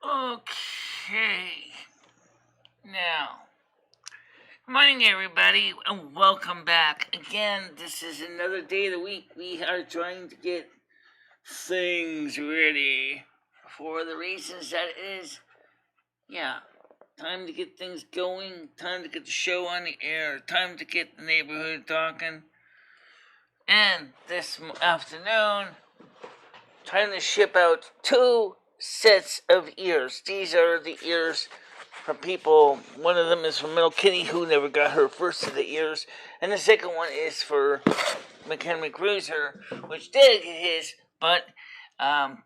Okay. Now, good morning, everybody, and welcome back. Again, this is another day of the week. We are trying to get things ready for the reasons that it is, time to get things going, time to get the show on the air, time to get the neighborhood talking. And this afternoon, time to ship out 2 sets of ears. These are the ears from people. One of them is from Little Kitty, who never got her first of the ears, and the second one is for McHenry, which did get his, but I'm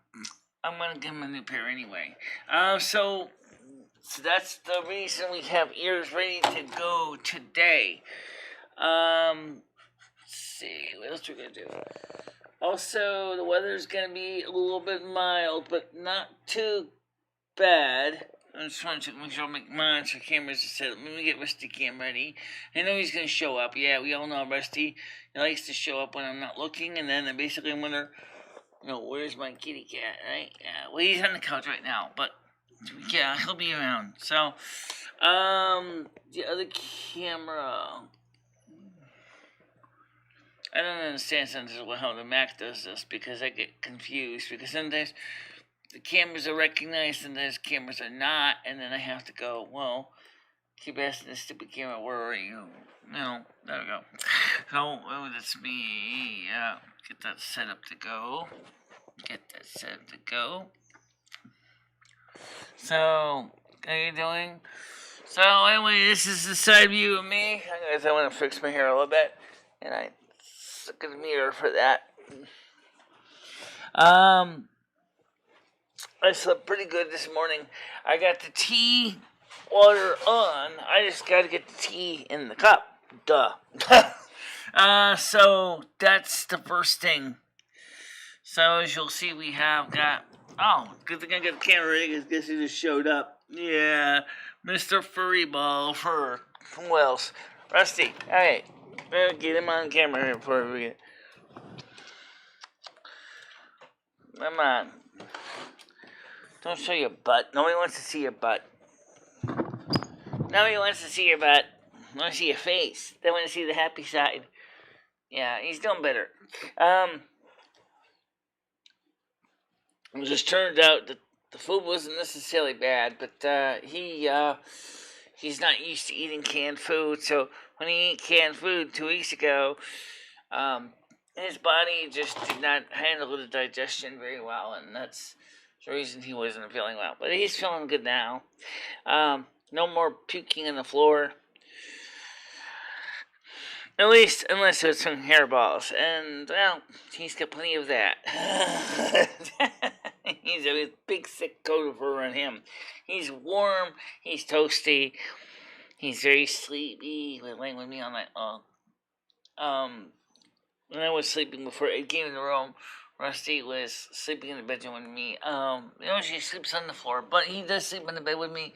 gonna give him a new pair anyway. So that's the reason we have ears ready to go today. Let's see, what else we're gonna do? Also, the weather's gonna be a little bit mild, but not too bad. I just want to make sure I make monster cameras set up. Let me get Rusty Cam ready. I know he's going to show up. Yeah, we all know Rusty. He likes to show up when I'm not looking, and then basically I'm wondering, where's my kitty cat, right? Yeah, well, he's on the couch right now, but yeah, he'll be around. So, the other camera, I don't understand sometimes how the Mac does this, because I get confused, because sometimes the cameras are recognized and those cameras are not, and then I have to go, well, keep asking the stupid camera, where are you? No, there we go. So, that's me. Get that set up to go. So, how you doing? So, anyway, this is the side view of me. Guys, I want to fix my hair a little bit, and I look in the mirror for that. I slept pretty good this morning. I got the tea water on. I just got to get the tea in the cup. Duh. So that's the first thing. So as you'll see, we have got... Oh, good thing I got the camera ready, because guess who just showed up? Yeah, Mr. Furry Ball Fur. Who else? Rusty. Alright, get him on camera here before we get... Come on. Don't show your butt. Nobody wants to see your butt. Nobody wants to see your butt. They want to see your face. They want to see the happy side. Yeah, he's doing better. It just turned out that the food wasn't necessarily bad, but he's not used to eating canned food. So when he ate canned food 2 weeks ago, his body just did not handle the digestion very well, and that's the reason he wasn't feeling well. But he's feeling good now. No more puking on the floor. At least, unless it's some hairballs. And, well, he's got plenty of that. He's a big, thick coat of fur on him. He's warm. He's toasty. He's very sleepy. Laying with me on my... When I was sleeping before I came in the room, Rusty was sleeping in the bedroom with me. She sleeps on the floor, but he does sleep in the bed with me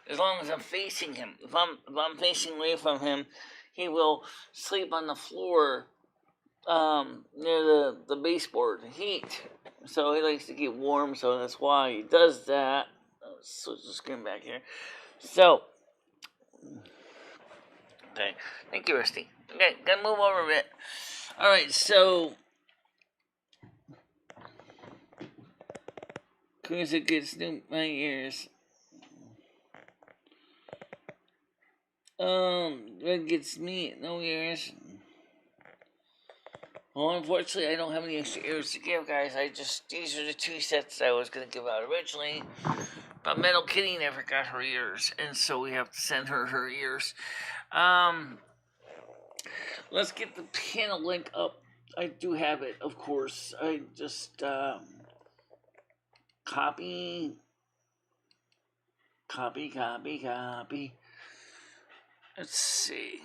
as long as I'm facing him. If I'm facing away from him, he will sleep on the floor near the baseboard heat. So he likes to get warm, so that's why he does that. Switch the screen back here. So, okay, thank you, Rusty. Okay, gotta move over a bit. Alright, so because it gets new my ears. It gets me no ears. Well, unfortunately, I don't have any extra ears to give, guys. These are the 2 sets I was gonna give out originally, but Metal Kitty never got her ears, and so we have to send her ears. Let's get the panel link up. I do have it, of course. I just copy. Let's see.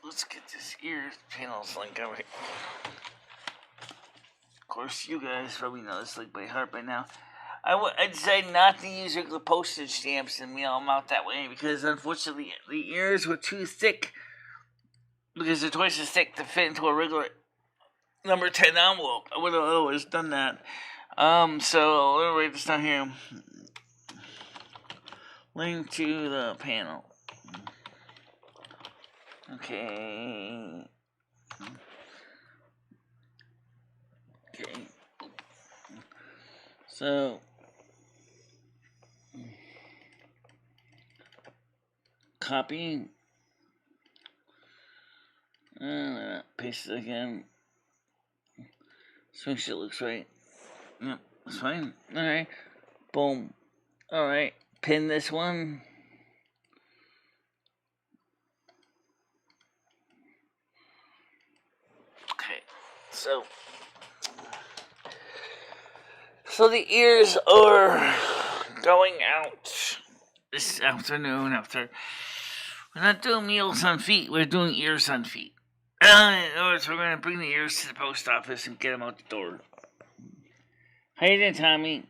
Let's get this ear panels link over here. Of course, you guys probably know this link by heart by now. I decided not to use regular postage stamps and mail them out that way, because unfortunately the ears were too thick, because they're twice as thick to fit into a regular number 10 envelope. I would have always done that. So let me write this down here. Link to the panel. Okay. Okay. So, copy. Paste it again. So make sure it looks right. Yep, that's fine. Alright. Boom. Alright. Pin this one. Okay. So the ears are going out this afternoon after. We're not doing meals on feet, we're doing ears on feet. In other words, we're going to bring the ears to the post office and get them out the door. How you doing, Tommy?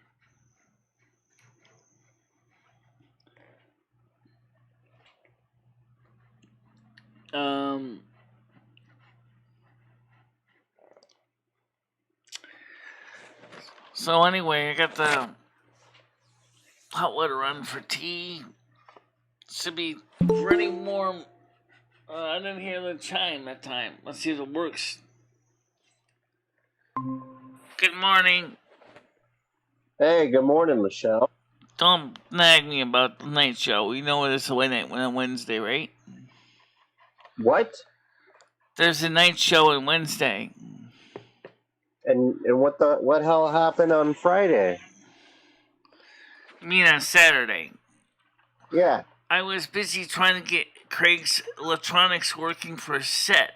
So anyway, I got the hot water on for tea. Should be running warm. I didn't hear the chime that time. Let's see if it works. Good morning. Hey, good morning, Michelle. Don't nag me about the night show. You know it's on Wednesday, right? What? There's a night show on Wednesday. And what hell happened on Friday? You mean on Saturday? Yeah. I was busy trying to get Craig's electronics working for a set.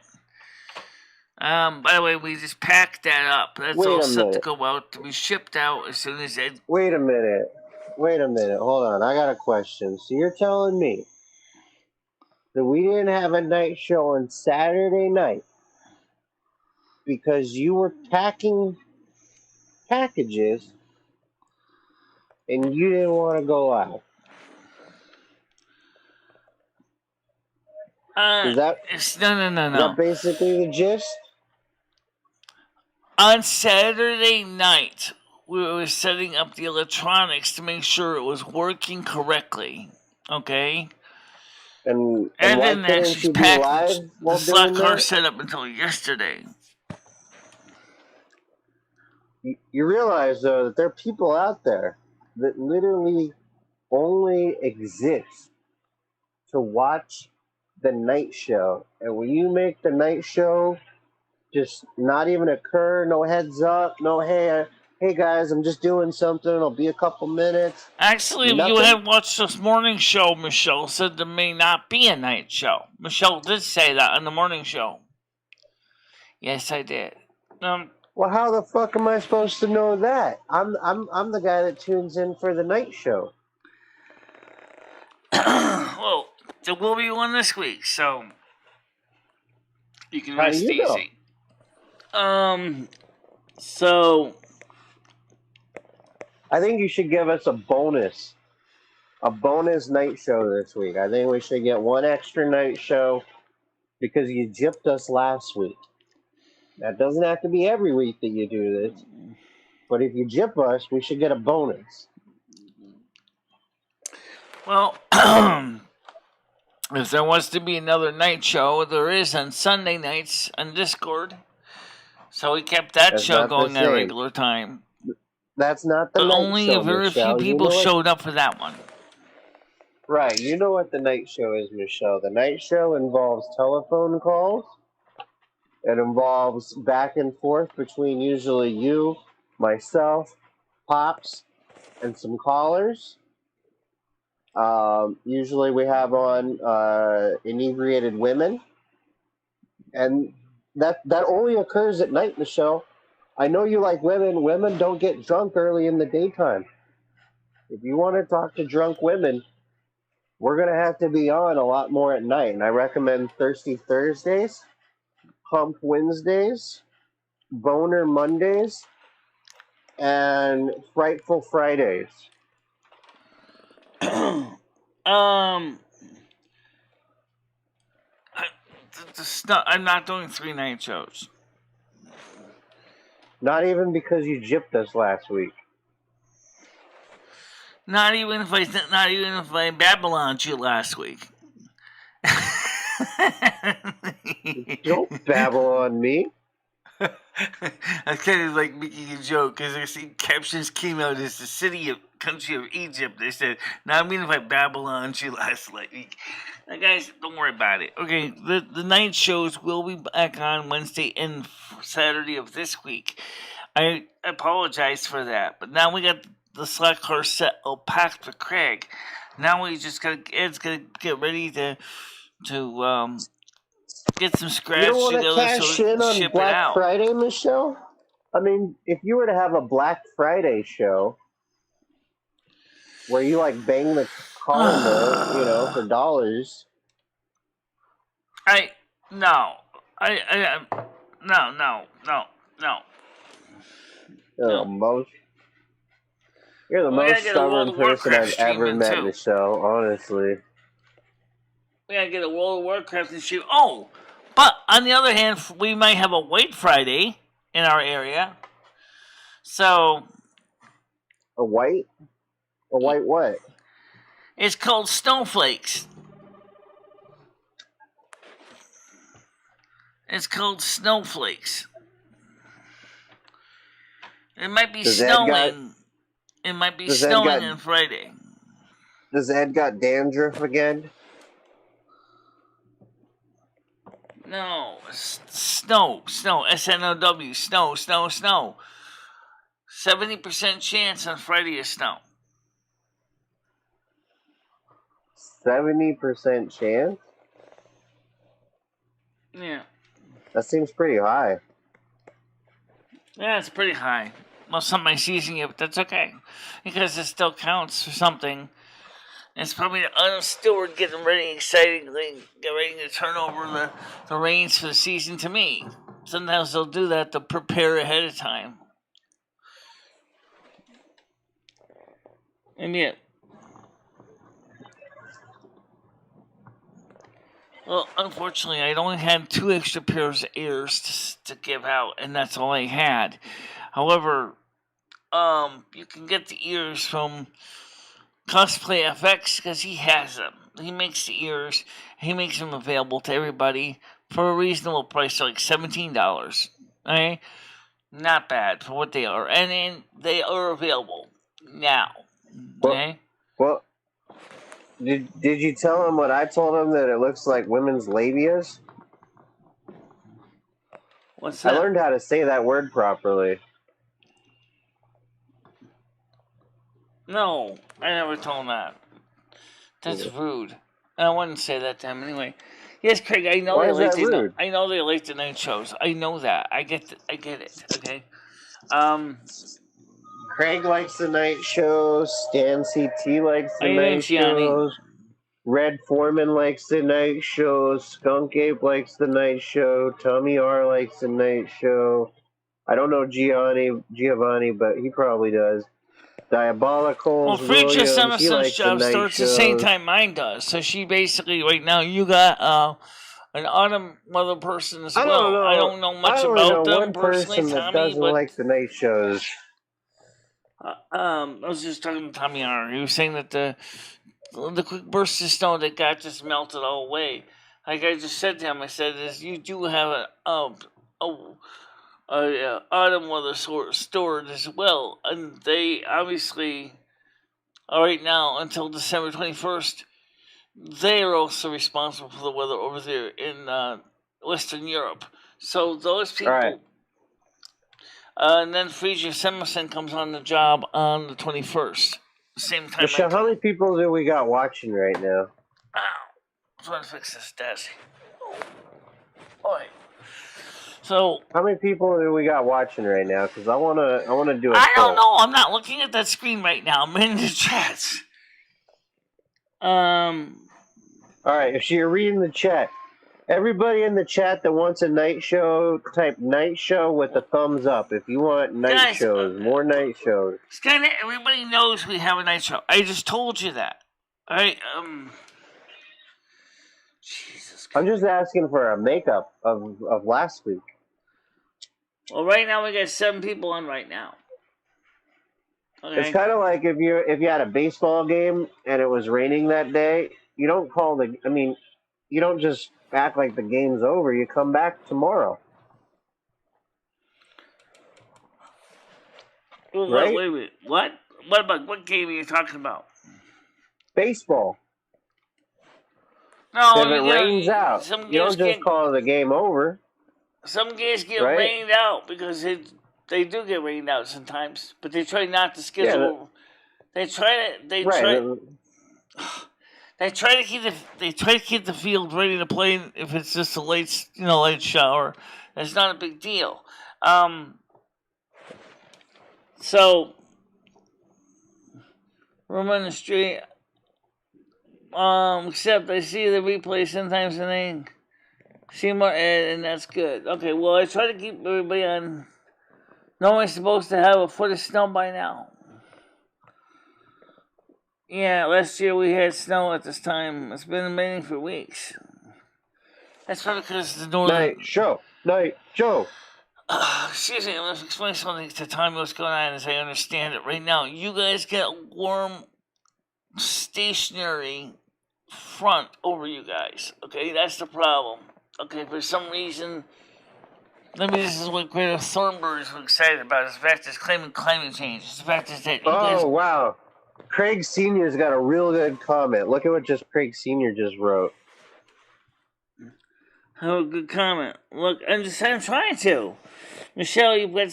By the way, we just packed that up. That's all set to go out to be shipped out as soon as it. Wait a minute. Hold on. I got a question. So you're telling me that we didn't have a night show on Saturday night because you were packing packages and you didn't want to go out? No. Is that basically the gist? On Saturday night, we were setting up the electronics to make sure it was working correctly. Okay? And I why didn't couldn't actually you be pack live the while slot doing car that? setup until yesterday. You realize, though, that there are people out there that literally only exist to watch the night show. And when you make the night show just not even occur, no heads up, no hey guys, I'm just doing something, it'll be a couple minutes. Actually, if you had watched this morning show, Michelle said there may not be a night show. Michelle did say that on the morning show. Yes, I did. Well, how the fuck am I supposed to know that? I'm the guy that tunes in for the night show. Well, there will be one this week, so you can rest easy. So I think you should give us a bonus night show this week. I think we should get one extra night show because you gypped us last week. That doesn't have to be every week that you do this, but if you gyp us, we should get a bonus. Well, if there wants to be another night show, there is on Sunday nights on Discord. So we kept that show going at a regular time. That's not the night show, only a very few people showed up for that one. Right, you know what the night show is, Michelle. The night show involves telephone calls. It involves back and forth between usually you, myself, Pops, and some callers. Usually we have on inebriated women. And that only occurs at night, Michelle. I know you like women. Women don't get drunk early in the daytime. If you want to talk to drunk women, we're going to have to be on a lot more at night. And I recommend Thirsty Thursdays, Hump Wednesdays, Boner Mondays, and Frightful Fridays. I'm not doing 3 night shows. Not even because you gypped us last week. Not even if I Babyloned you last week. Don't babble on me. I kind of like making a joke because there's captions came out as the country of Egypt. They said, "Now I mean if I Babylon you last week." Now, guys, don't worry about it. Okay, the night shows will be back on Wednesday and Saturday of this week. I apologize for that, but now we got the slack car set all packed for Craig. Now we just Ed's gotta get ready to get some scratch You don't want to together cash so in on ship it Black out. Friday, Michelle? I mean, if you were to have a Black Friday show where you like bang the colander, for dollars. No. You're the most stubborn person I've ever met, too. Michelle, honestly. We gotta get a World of Warcraft and shoot. Oh, but on the other hand, we might have a White Friday in our area. So. A white? A white what? It's called Snowflakes. It's called Snowflakes. It might be snowing. It might be snowing on Friday. Does Ed got dandruff again? No, snow, S-N-O-W, snow. 70% chance on Friday of snow. 70% chance? Yeah. That seems pretty high. Yeah, it's pretty high. Well, somebody's seizing it, but that's okay. Because it still counts for something. It's probably the steward getting ready excitedly, getting ready to turn over the reins for the season to me. Sometimes they'll do that to prepare ahead of time. And yet, well, unfortunately, I only had 2 extra pairs of ears to give out, and that's all I had. However, you can get the ears from Cosplay FX because he has them. He makes the ears. He makes them available to everybody for a reasonable price, like $17. Okay, not bad for what they are, and they are available now. Okay. Well, did you tell him what I told him, that it looks like women's labias? What's that? I learned how to say that word properly. No, I never told him that. That's rude. I wouldn't say that to him anyway. Yes, Craig, I know they like rude? I know they like the night shows. I know that. I get it. Okay. Craig likes the night shows. Stan CT likes the night shows. Red Foreman likes the night shows. Skunk Ape likes the night show. Tommy R likes the night show. I don't know Giovanni, but he probably does. Diabolicals, well, Freakia Summerson's job starts the same time mine does. So she basically, right now, you got an autumn weather person as well. I don't know much about them one personally, person Tommy, that doesn't like the night shows. I was just talking to Tommy R. He was saying that the quick bursts of snow that got just melted all away. Like I just said to him, I said, you do have autumn weather stored as well, and they obviously right now until December 21st. They are also responsible for the weather over there in Western Europe. So those people. Right. And then Freakia Semerson comes on the job on the 21st. Same time. Michelle, how many people do we got watching right now? I'm trying to fix this desk. All right. So how many people do we got watching right now? Because I wanna do a I don't know. I'm not looking at that screen right now. I'm in the chats. All right. If you're reading the chat, everybody in the chat that wants a night show, type night show with a thumbs up. If you want night shows, more night shows. Skynet, everybody knows we have a night show. I just told you that. All right. Jesus Christ. I'm just asking for a makeup of last week. Well, right now we got 7 people on right now. It's Okay. kind of like if you had a baseball game and it was raining that day, you don't call the. I mean, you don't just act like the game's over. You come back tomorrow, Wait, right? wait a minute. What? What game are you talking about? Baseball. No, If it rains out, some you games don't just get call the game over, right? rained out because they do get rained out sometimes, but they try not to Yeah, schedule. They try to they right. try they try to keep the field ready to play if it's just a late shower. It's not a big deal. So room on the street. Except I see the replay sometimes and they see more and that's good. Okay, well I try to keep everybody on. No one's supposed to have a foot of snow by now. Yeah, last year we had snow at this time. It's been raining for weeks. That's probably because the northern. Night show. Excuse me, let's explain something to Tommy what's going on as I understand it right now. You guys get a warm, stationary front over you guys. Okay, that's the problem. Okay, for some reason, maybe this is what Greta Thunberg is excited about. Is the fact that it's claiming climate change. It's the fact is that you guys. Oh wow, Craig Senior's got a real good comment. Look at what Craig Senior just wrote. Oh, good comment. Look, I'm trying to. Michelle, you've got,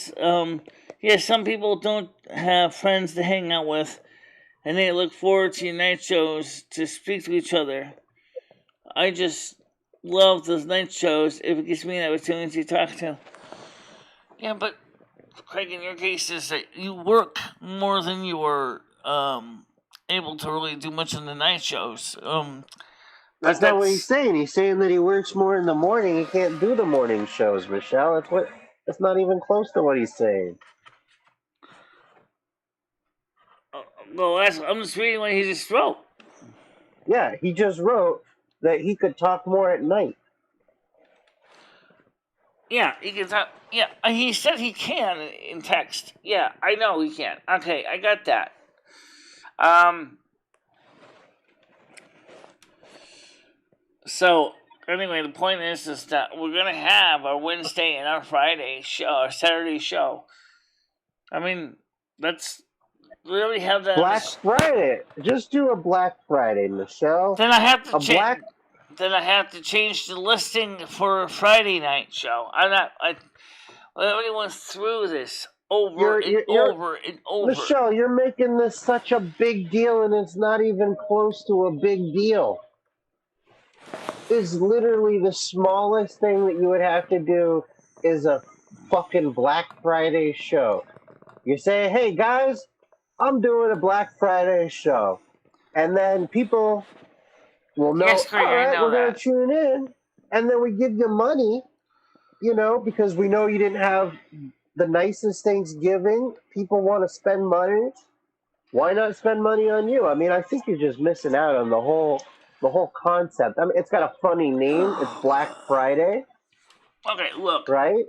some people don't have friends to hang out with, and they look forward to your night shows to speak to each other. I just love those night shows if it gives me an opportunity to talk to. Yeah, but, Craig, in your case, is that you work more than you are, able to really do much in the night shows. That's not what he's saying. He's saying that he works more in the morning. He can't do the morning shows, Michelle. That's not even close to what he's saying. Well, I'm just reading what he just wrote. Yeah, he just wrote that he could talk more at night. Yeah, he can talk. Yeah, he said he can in text. Yeah, I know he can. Okay, I got that. So anyway, the point is that we're gonna have our Wednesday and our Friday show, our Saturday show. I mean, we already have that. Black Friday. Just do a Black Friday, Michelle. Then I have to change. Then I have to change the listing for a Friday night show. I already went through this over and over. Michelle, you're making this such a big deal, and it's not even close to a big deal. It's literally the smallest thing that you would have to do is a fucking Black Friday show. You say, hey guys, I'm doing a Black Friday show. And then people will know, yes, Craig, all right, we're going to tune in. And then we give you money, because we know you didn't have the nicest Thanksgiving. People want to spend money. Why not spend money on you? I mean, I think you're just missing out on the whole concept. I mean, it's got a funny name. It's Black Friday. Okay, look. Right?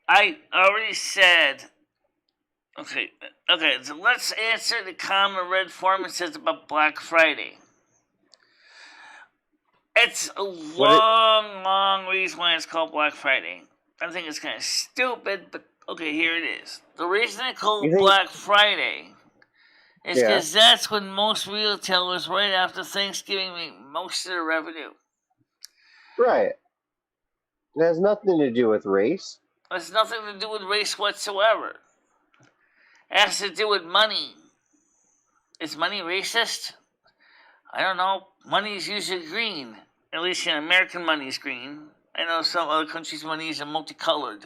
I already said. Okay, so let's answer the common red form it says about Black Friday. It's a long reason why it's called Black Friday. I think it's kind of stupid, but okay, here it is. The reason they call it Black Friday is because that's when most retailers, right after Thanksgiving, make most of their revenue. Right. It has nothing to do with race. It has nothing to do with race whatsoever. It has to do with money. Is money racist? I don't know. Money is usually green. At least in American money is green. I know some other countries' money is multicolored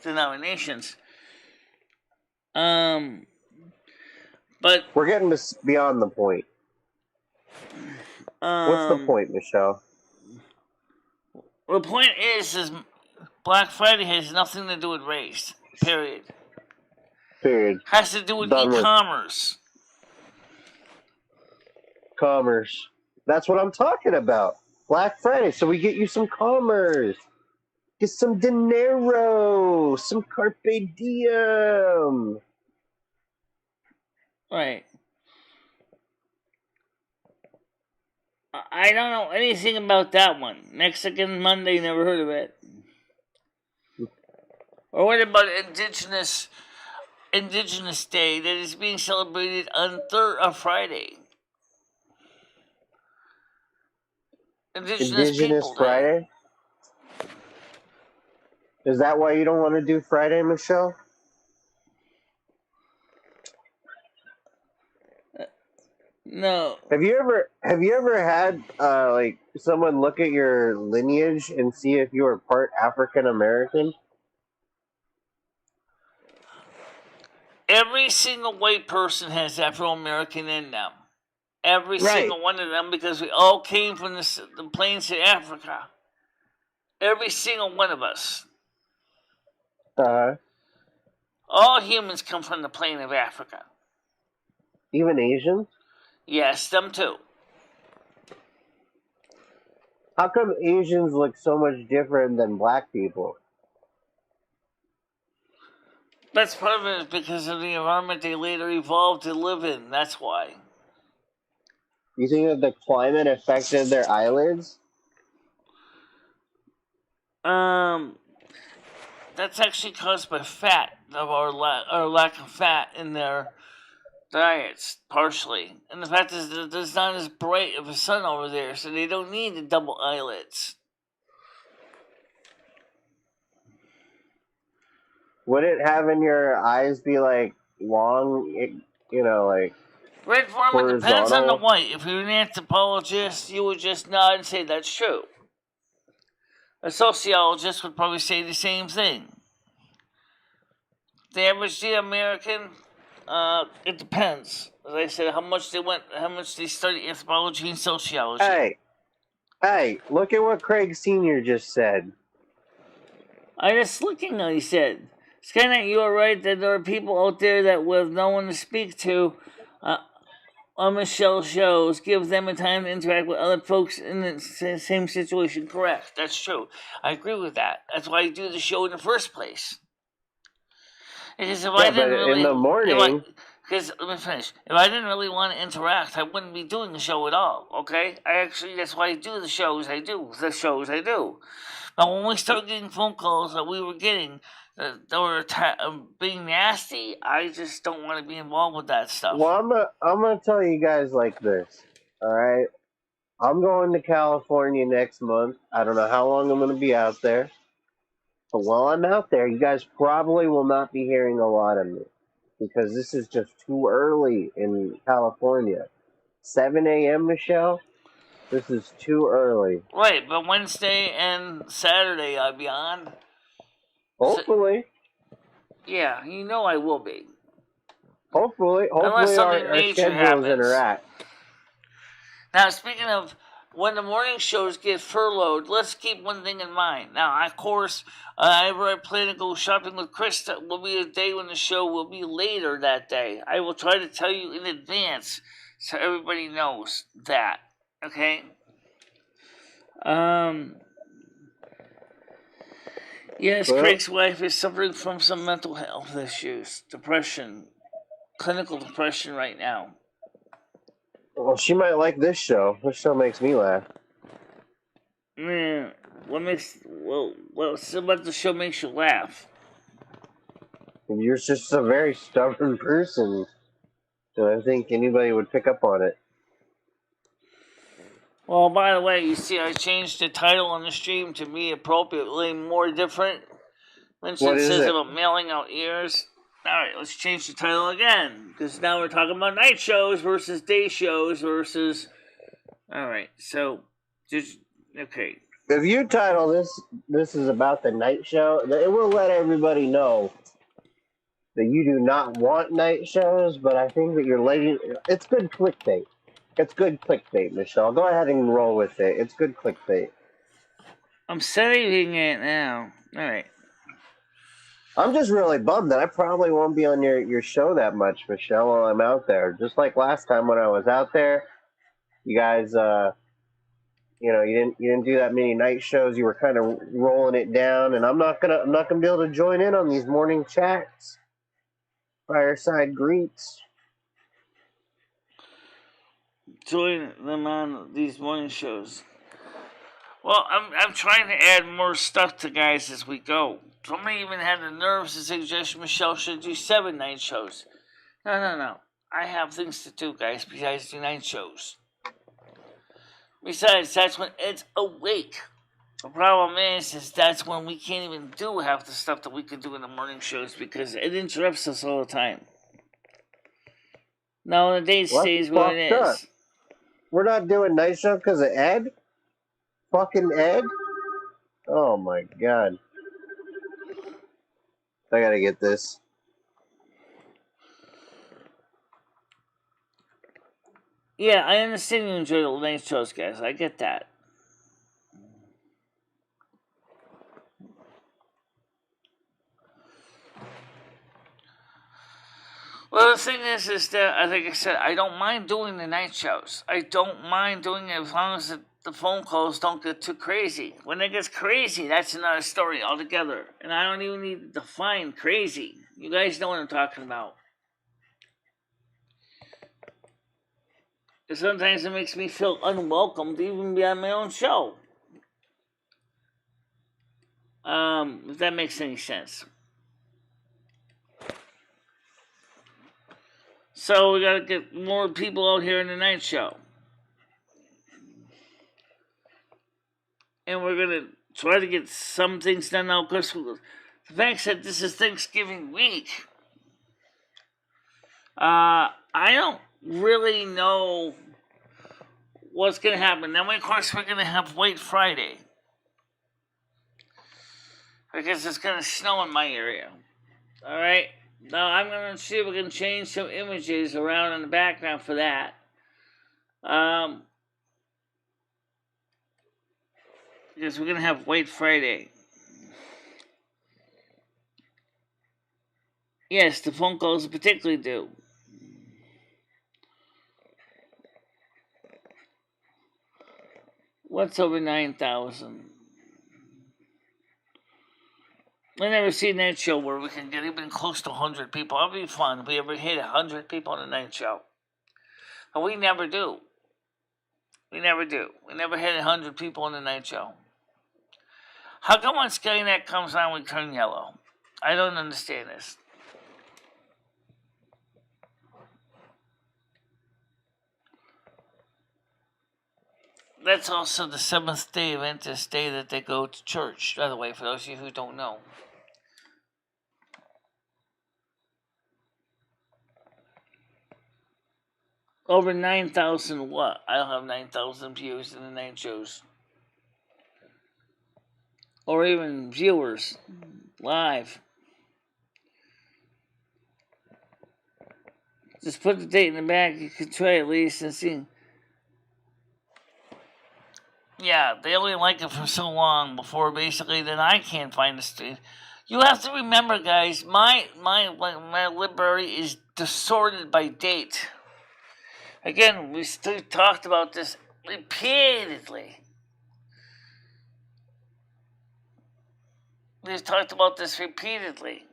denominations. But we're getting beyond the point. What's the point, Michelle? The point is Black Friday has nothing to do with race. Period. Has to do with e-commerce. Commerce. That's what I'm talking about. Black Friday. So we get you some commerce. Get some dinero. Some carpe diem. Right. I don't know anything about that one. Mexican Monday, never heard of it. Or what about Indigenous Day that is being celebrated on Friday? Indigenous Indigenous People Day. Friday? Is that why you don't want to do Friday, Michelle? No. Have you ever had like someone look at your lineage and see if you are part African American? Every single white person has Afro American in them. Every Right. single one of them, because we all came from the plains of Africa. Every single one of us. All humans come from the plain of Africa. Even Asians? Yes, them too. How come Asians look so much different than black people? That's part of it is because of the environment they later evolved to live in. That's why. You think that the climate affected their eyelids? That's actually caused by fat of our lack of fat in their diets, partially. And the fact is that there's not as bright of a sun over there, so they don't need the double eyelids. Would it having your eyes be like long, like Red Farm, it depends on the horizontal? white. If you're an anthropologist, you would just nod and say that's true. A sociologist would probably say the same thing. The average American, it depends. As I said, how much they study anthropology and sociology. Hey, look at what Craig Sr. just said. I just looking at he said. Skynet, you are right that there are people out there that with no one to speak to on Michelle shows, give them a time to interact with other folks in the same situation. Correct. That's true. I agree with that. That's why I do the show in the first place. Because if I didn't really, in the morning, because let me finish. If I didn't really want to interact, I wouldn't be doing the show at all. Okay, that's why I do the shows I do. But when we start getting phone calls that we were getting that were being nasty, I just don't want to be involved with that stuff. well, I'm gonna tell you guys like this. All right, I'm going to California next month. I don't know how long I'm gonna be out there. But while I'm out there, you guys probably will not be hearing a lot of me because this is just too early in California. 7 a.m., Michelle? This is too early. Right, but Wednesday and Saturday I'll be on. Hopefully. Yeah, you know I will be. Hopefully Unless something our major schedules happens. interact. Now, speaking of when the morning shows get furloughed, let's keep one thing in mind. Now, of course, I plan to go shopping with Chris. That will be a day when the show will be later that day. I will try to tell you in advance so everybody knows that. Okay? Yes, Well, Craig's wife is suffering from some mental health issues, depression, clinical depression right now. well, she might like this show. This show makes me laugh. Yeah, what's about the show makes you laugh? You're just a very stubborn person. And I think anybody would pick up on it. Well, by the way, you see, I changed the title on the stream to be appropriately more different. Vincent says it? about mailing out ears. Alright, let's change the title again. Because now we're talking about night shows versus day shows versus. Alright, so. Okay. If you title this is about the night show, it will let everybody know that you do not want night shows, but I think that you're letting. It's good clickbait. It's good clickbait, Michelle. Go ahead and roll with it. It's good clickbait. I'm saving it now. Alright. I'm just really bummed that I probably won't be on your show that much, Michelle, while I'm out there. Just like last time when I was out there, you guys, you didn't do that many night shows. You were kind of rolling it down, and I'm not gonna be able to join in on these morning chats, fireside greets. join them on these morning shows. Well, I'm trying to add more stuff to guys as we go. Somebody even had the nerves to suggest Michelle should do 7 night shows. No. I have things to do, guys, besides do night shows. Besides, that's when Ed's awake. The problem is that's when we can't even do half the stuff that we could do in the morning shows because it interrupts us all the time. Now the day stays where it is. Up. We're not doing night show because of Ed? Fucking Ed? Oh my god. I gotta get this. Yeah, I understand you enjoy the night shows, guys. I get that. Well, the thing is that, like I said, I don't mind doing the night shows. I don't mind doing it as long as the phone calls don't get too crazy. When it gets crazy, that's another story altogether. And I don't even need to define crazy. You guys know what I'm talking about. Sometimes it makes me feel unwelcome to even be on my own show. If that makes any sense. So we gotta get more people out here in the night show. And we're gonna try to get some things done now. Because the fact that this is Thanksgiving week, I don't really know what's going to happen. Then, of course, we're going to have White Friday. Because it's going to snow in my area. Alright? Now, I'm going to see if we can change some images around in the background for that. Because we're going to have White Friday. Yes, the phone calls particularly do. What's over 9,000? I never seen a night show where we can get even close to 100 people. That'd be fun if we ever hit 100 people on a night show. But we never do. We never do. We never hit 100 people on the night show. How come when Skynet comes on we turn yellow? I don't understand this. That's also the 7th day of Adventist day that they go to church, by the way, for those of you who don't know. Over 9,000 what? I don't have 9,000 views in the night shows. Or even viewers live. Just put the date in the back. You can try at least and see. Yeah, they only like it for so long before basically then I can't find the street. You have to remember, guys, my library is distorted by date. Again, we still talked about this repeatedly. We've talked about this repeatedly.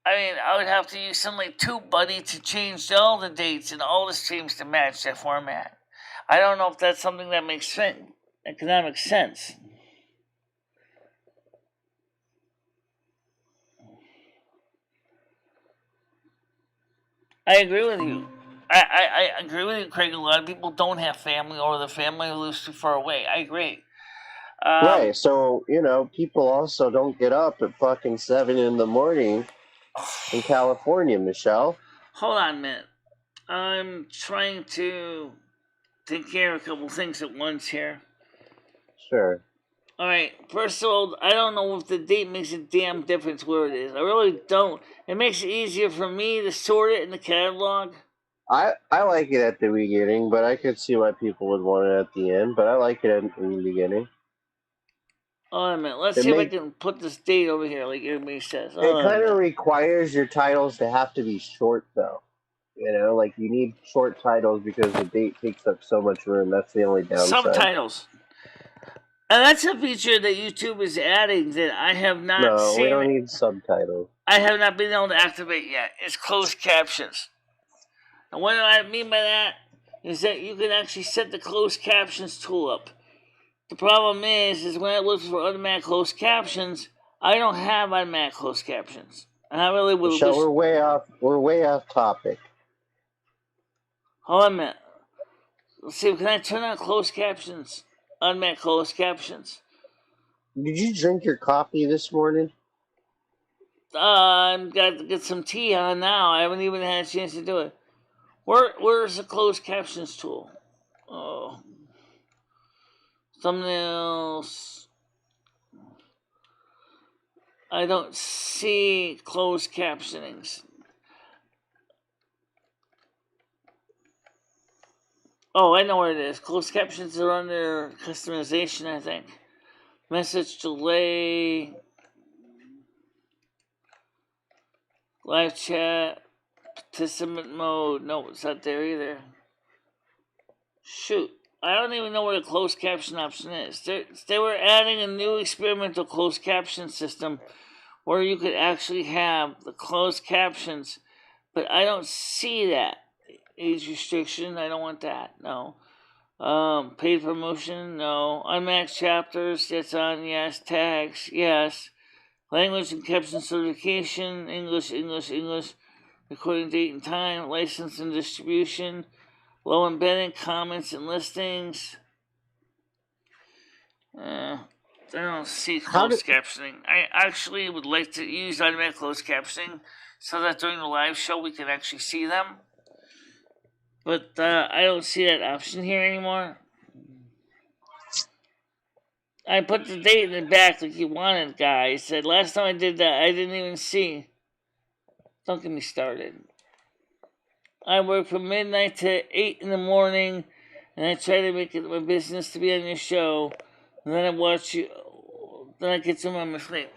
I mean, I would have to use something like TubeBuddy to change all the dates and all the streams to match that format. I don't know if that's something that makes economic sense. I agree with you. I agree with you, Craig. A lot of people don't have family or the family lives too far away. I agree. Right, so, people also don't get up at fucking 7 in the morning in California, Michelle. Hold on a minute. I'm trying to take care of a couple things at once here. Sure. Alright, first of all, I don't know if the date makes a damn difference where it is. I really don't. It makes it easier for me to sort it in the catalog. I like it at the beginning, but I could see why people would want it at the end, but I like it in the beginning. Hold on a minute. Let's see if I can put this date over here like everybody says. It kind of requires your titles to have to be short, though. Like you need short titles because the date takes up so much room. That's the only downside. Subtitles. And that's a feature that YouTube is adding that I have not seen. No, we don't need subtitles. I have not been able to activate yet. It's closed captions. And what I mean by that is that you can actually set the closed captions tool up. The problem is when I look for automatic closed captions, I don't have automatic closed captions. And I really would Michelle, wish... we're way off topic. Hold on a minute. Let's see, can I turn on closed captions? Automatic closed captions. Did you drink your coffee this morning? I've got to get some tea on now. I haven't even had a chance to do it. Where's the closed captions tool? Oh. Thumbnails. I don't see closed captionings. Oh, I know where it is. Closed captions are under customization, I think. Message delay. Live chat. Participant mode. No, it's not there either. Shoot. I don't even know where the closed caption option is. They were adding a new experimental closed caption system where you could actually have the closed captions, but I don't see that. Age restriction, I don't want that. No. Paid promotion, no. Unmatched chapters, that's on, yes. Tags, yes. Language and caption certification, English. Recording date and time, license and distribution. Low embedding, comments and listings. I don't see closed captioning. I actually would like to use automatic closed captioning so that during the live show we can actually see them. But I don't see that option here anymore. I put the date in the back like you wanted, guys. Said last time I did that, I didn't even see. Don't get me started. I work from midnight to 8 in the morning, and I try to make it my business to be on your show. And then I watch you. Then I get some of my sleep.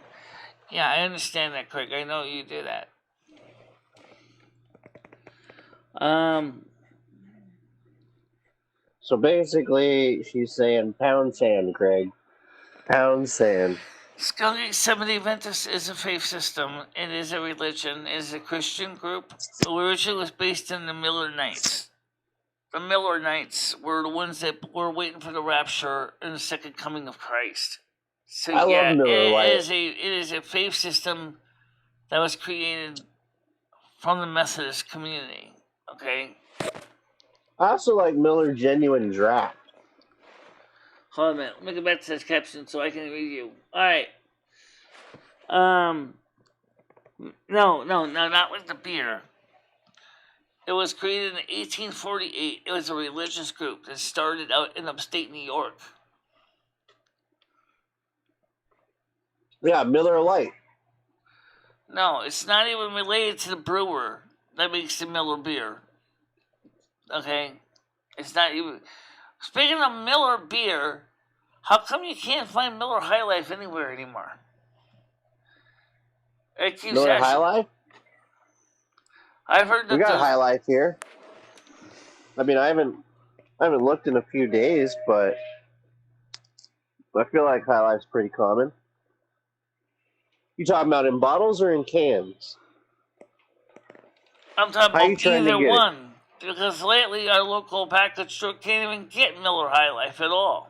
Yeah, I understand that, Craig. I know you do that. So basically, she's saying pound sand, Craig. Pound sand. Skunk 70 Adventist is a faith system. It is a religion. It is a Christian group. It originally was based in the Miller Knights. The Miller Knights were the ones that were waiting for the rapture and the second coming of Christ. So I yeah, love Miller Lite. it is a faith system that was created from the Methodist community. Okay. I also like Miller Genuine Draft. Hold on a minute. Let me go back to this caption so I can read you. Alright. No, not with the beer. It was created in 1848. It was a religious group that started out in upstate New York. Yeah, Miller Lite. No, it's not even related to the brewer that makes the Miller beer. Okay? It's not even... Speaking of Miller beer, how come you can't find Miller High Life anywhere anymore? Miller High Life? I've heard that we got High Life here. I mean, I haven't looked in a few days, but I feel like High Life's pretty common. You talking about in bottles or in cans? I'm talking about either one. Because lately our local package store can't even get Miller High Life at all.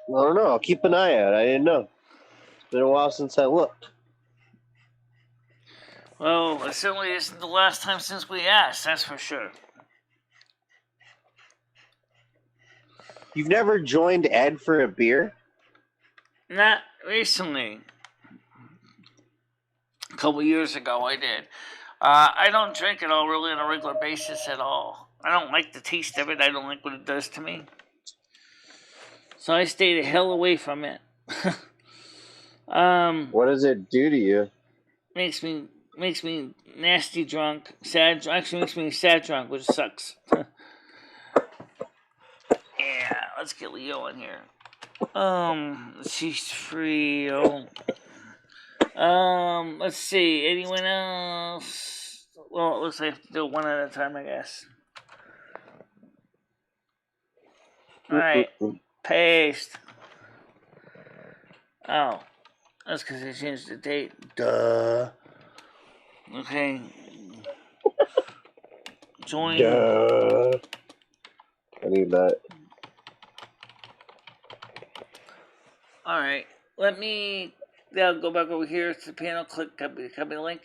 I don't know. I'll keep an eye out. I didn't know. It's been a while since I looked. Well, it certainly isn't the last time since we asked, that's for sure. You've never joined Ed for a beer? Not recently. A couple years ago, I did. I don't drink it all really on a regular basis at all. I don't like the taste of it. I don't like what it does to me. So I stay the hell away from it. What does it do to you? Makes me nasty drunk. Sad. Actually, makes me sad drunk, which sucks. Yeah, let's get Leo in here. She's free. Let's see. Anyone else? Well, it looks like I have to do it one at a time, I guess. Alright. Paste. Oh. That's because I changed the date. Duh. Okay. Join. Duh. I need that. Alright. Let me go back over here to the panel, click copy link.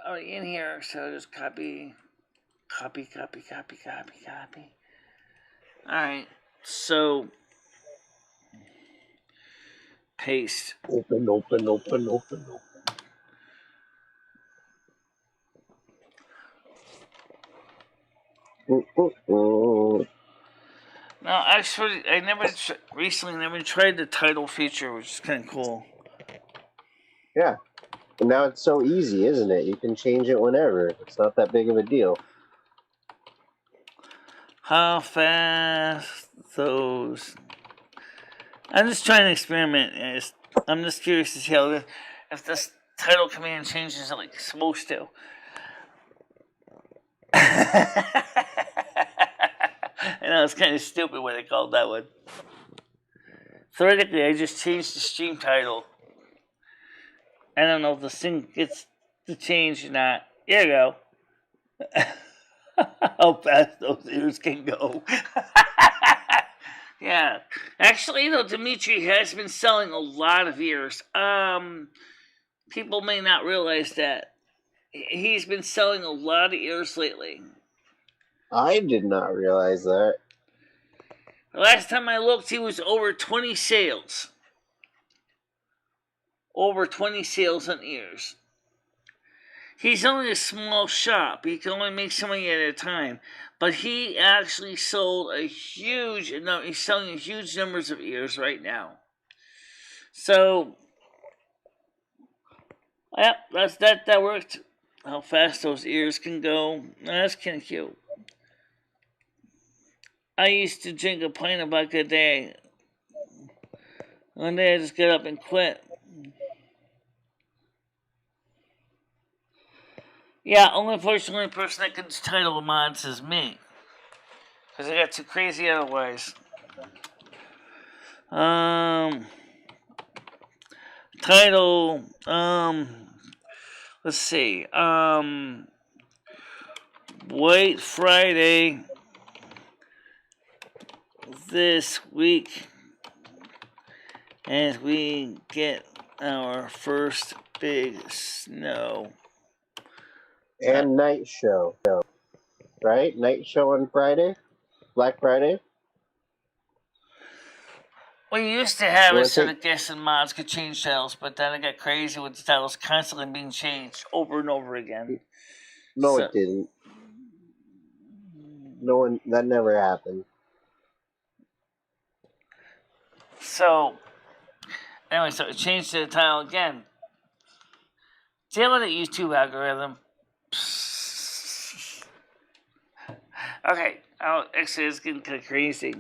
Already in here, so just copy. Alright. So paste. Open. Now, actually, I recently never tried the title feature, which is kind of cool. Yeah. And now it's so easy, isn't it? You can change it whenever. It's not that big of a deal. How fast those... I'm just trying to experiment. I'm just curious to see how if this title command changes it like it's supposed to. I know it's kind of stupid what they called that one. Theoretically, I just changed the stream title. I don't know if this thing gets to change or not. Here you go. How fast those ears can go. Yeah. Actually, though, Dimitri has been selling a lot of ears. People may not realize that. He's been selling a lot of ears lately. I did not realize that. The last time I looked, he was over 20 sales. Over 20 sales on ears. He's only a small shop. He can only make so many at a time. But he actually sold a huge... No, he's selling huge numbers of ears right now. So... yeah, that worked. How fast those ears can go. That's kind of cute. I used to drink a pint of vodka a day. One day I just got up and quit. Yeah, unfortunately, the person that can title mods is me. Because I got too crazy otherwise. Title, let's see, White Friday this week as we get our first big snow. And night show. Right? Night show on Friday? Black Friday? What you used to have instead of guests and mods could change titles, but then it got crazy with the titles constantly being changed over and over again. No, it didn't. No one, that never happened. So, anyway, so it changed to the title again. Deal with the YouTube algorithm. Okay, actually, it's getting kind of crazy.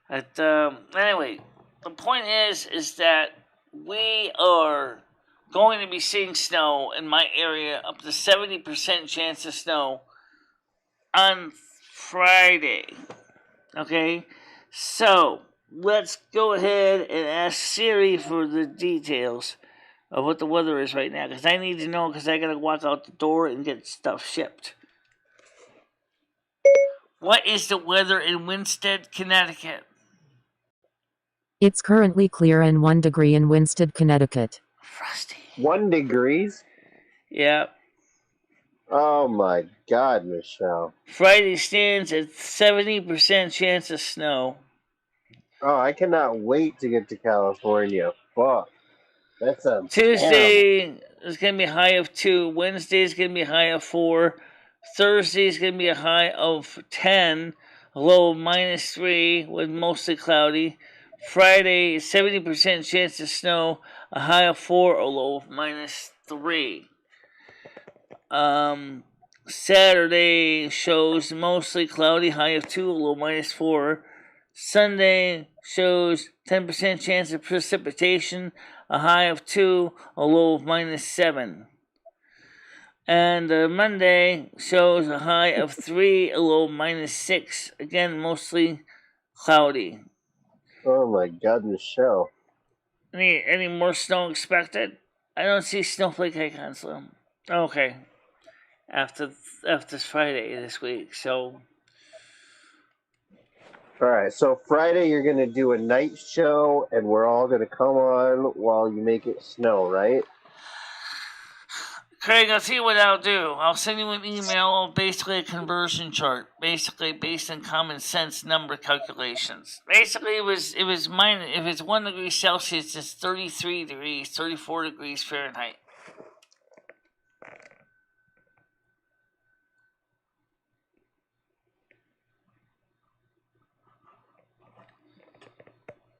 But anyway, the point is that we are going to be seeing snow in my area, up to 70% chance of snow on Friday. Okay, so let's go ahead and ask Siri for the details of what the weather is right now, because I need to know, because I gotta walk out the door and get stuff shipped. What is the weather in Winsted, Connecticut? It's currently clear and 1 degree in Winsted, Connecticut. Frosty. 1 degree? Yeah. Oh my God, Michelle. Friday stands at 70% chance of snow. Oh, I cannot wait to get to California. Fuck. That sounds Tuesday terrible. is going to be a high of 2. Wednesday is going to be a high of 4. Thursday is going to be a high of 10. A low of -3 with mostly cloudy. Friday, 70% chance of snow. A high of 4. A low of -3. Saturday shows mostly cloudy, high of 2, a low -4. Sunday shows 10% chance of precipitation, a high of 2, a low of -7. And Monday shows a high of 3, a low of -6. Again, mostly cloudy. Oh my God, Michelle. Any more snow expected? I don't see snowflake icons, though. Okay. After Friday this week, so. All right, so Friday you're going to do a night show, and we're all going to come on while you make it snow, right? Craig, I'll tell you what I'll do. I'll send you an email, basically a conversion chart, basically based on common sense number calculations. Basically, it was minus. If it's 1 degree Celsius, it's 33 degrees, 34 degrees Fahrenheit.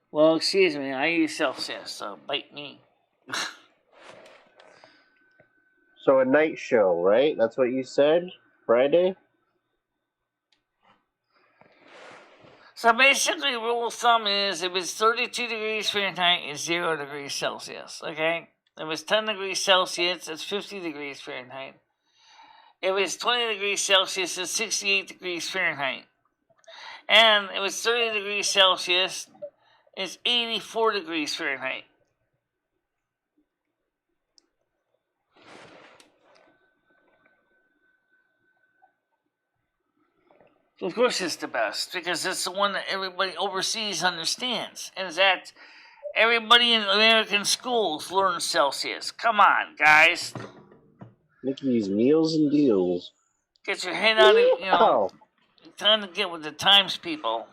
Well, excuse me, I use Celsius, so bite me. So a night show, right? That's what you said? Friday? So basically, rule of thumb is if it's 32 degrees Fahrenheit, it's 0 degrees Celsius, okay? If it's 10 degrees Celsius, it's 50 degrees Fahrenheit. If it's 20 degrees Celsius, it's 68 degrees Fahrenheit. And if it's 30 degrees Celsius, it's 84 degrees Fahrenheit. Of course it's the best, because it's the one that everybody overseas understands. And that everybody in American schools learns Celsius. Come on, guys. Mickey's Meals and Deals. Get your head out of, Oh, time to get with the times, people.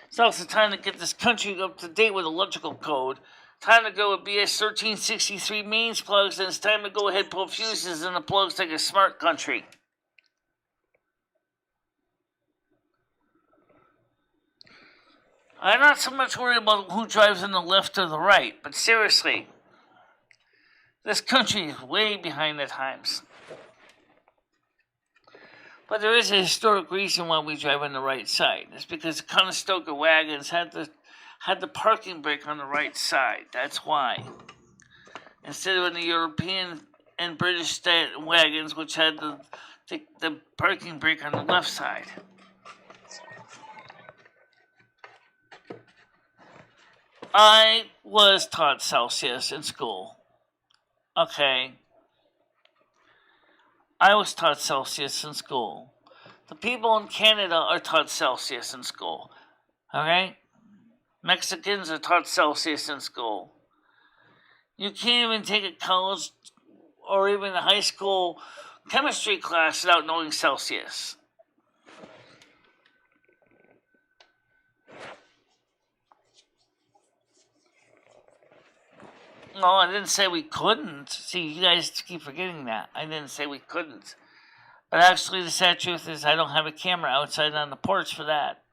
It's also time to get this country up to date with electrical code. Time to go with BS 1363 mains plugs, and it's time to go ahead and put fuses in the plugs like a smart country. I'm not so much worried about who drives on the left or the right, but seriously, this country is way behind the times. But there is a historic reason why we drive on the right side. It's because the Conestoga wagons had the parking brake on the right side. That's why. Instead of in the European and British wagons, which had the parking brake on the left side. I was taught Celsius in school. Okay. I was taught Celsius in school. The people in Canada are taught Celsius in school. Okay? Mexicans are taught Celsius in school. You can't even take a college or even a high school chemistry class without knowing Celsius. No, I didn't say we couldn't. See, you guys keep forgetting that. I didn't say we couldn't. But actually, the sad truth is I don't have a camera outside on the porch for that.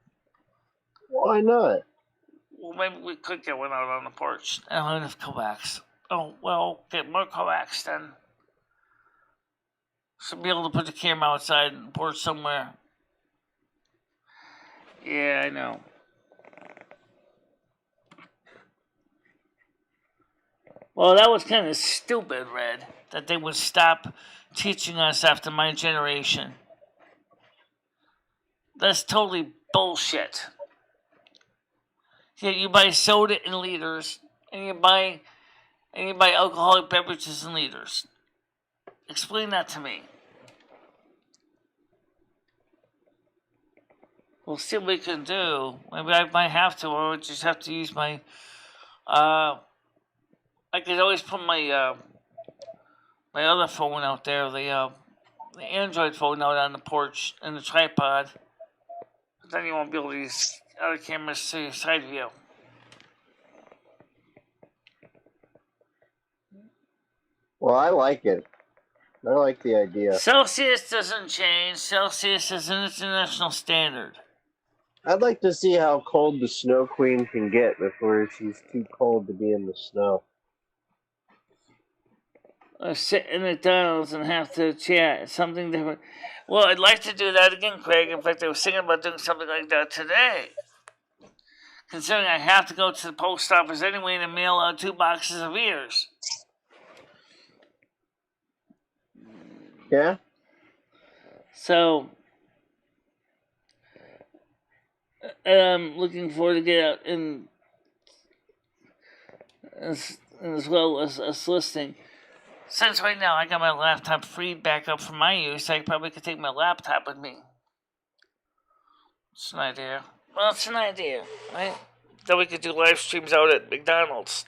why not? Well, maybe we could get one out on the porch. I don't have enough coax. Oh, well, get more coax then. Should be able to put the camera outside on the porch somewhere. Yeah, I know. Well, that was kind of stupid, Red, that they would stop teaching us after my generation. That's totally bullshit. Yeah, you buy soda in liters, and you buy alcoholic beverages in liters. Explain that to me. We'll see what we can do. Maybe I might have to, or I would just have to use my. I could always put my my other phone out there, the Android phone out on the porch and the tripod. But then you won't be able to use other cameras to your side view. Well, I like it. I like the idea. Celsius doesn't change. Celsius is an international standard. I'd like to see how cold the Snow Queen can get before she's too cold to be in the snow. Sit in McDonald's and have to chat. Something different. Well, I'd like to do that again, Craig. In fact, I was thinking about doing something like that today. Considering I have to go to the post office anyway to mail out 2 boxes of ears. Yeah? So, I'm looking forward to get out and as well as us listening. Since right now I got my laptop freed back up for my use, I probably could take my laptop with me. It's an idea. Well, it's an idea, right? Then we could do live streams out at McDonald's.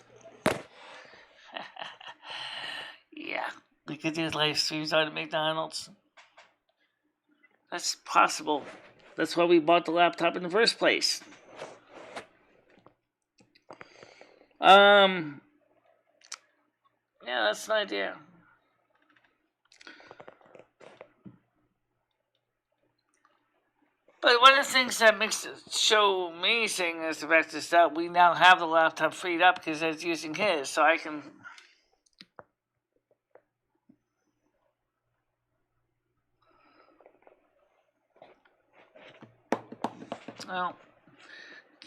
Yeah, we could do live streams out at McDonald's. That's possible. That's why we bought the laptop in the first place. Yeah, that's an idea. But one of the things that makes the show amazing is the fact that we now have the laptop freed up because it's using his, so I can. Well,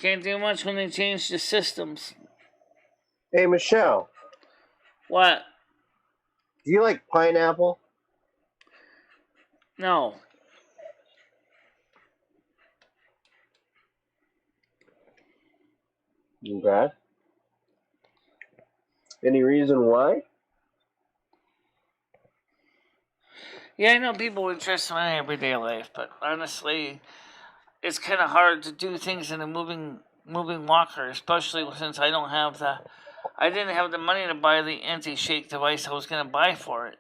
can't do much when they change the systems. Hey, Michelle. What? Do you like pineapple? No. Okay. Any reason why? Yeah, I know people are interested in my everyday life, but honestly, it's kind of hard to do things in a moving walker, especially since I didn't have the money to buy the anti-shake device I was going to buy for it.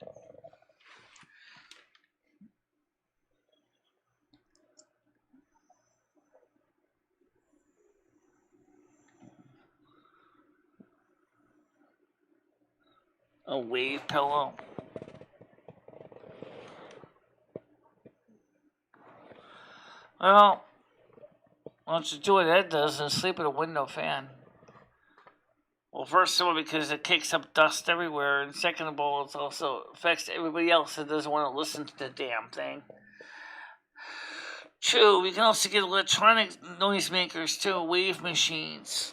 A wave pillow. Well, why don't you do what Ed does and sleep with a window fan? Well, first of all, because it kicks up dust everywhere, and second of all, it also affects everybody else that doesn't want to listen to the damn thing. True, we can also get electronic noisemakers too, wave machines.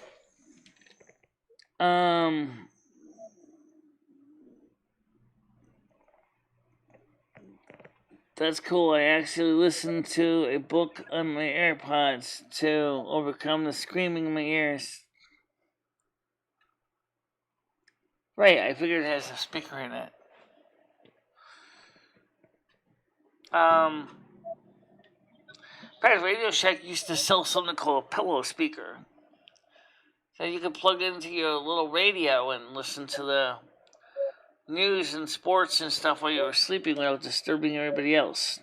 That's cool. I actually listened to a book on my AirPods to overcome the screaming in my ears. Right, I figured it has a speaker in it. In fact, Radio Shack used to sell something called a pillow speaker. So you could plug it into your little radio and listen to the news and sports and stuff while you were sleeping without disturbing everybody else.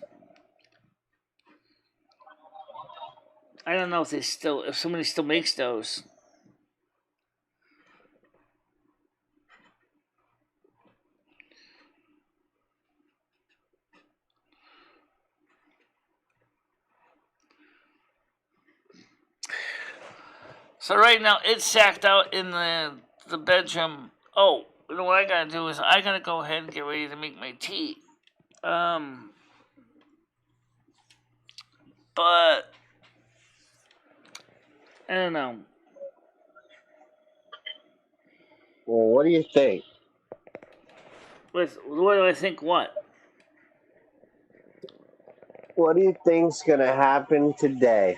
I don't know if somebody still makes those. So right now it's sacked out in the bedroom. Oh, you know what I gotta do is I gotta go ahead and get ready to make my tea. But I don't know. Well, what do you think? What do I think? What? What do you think's gonna happen today?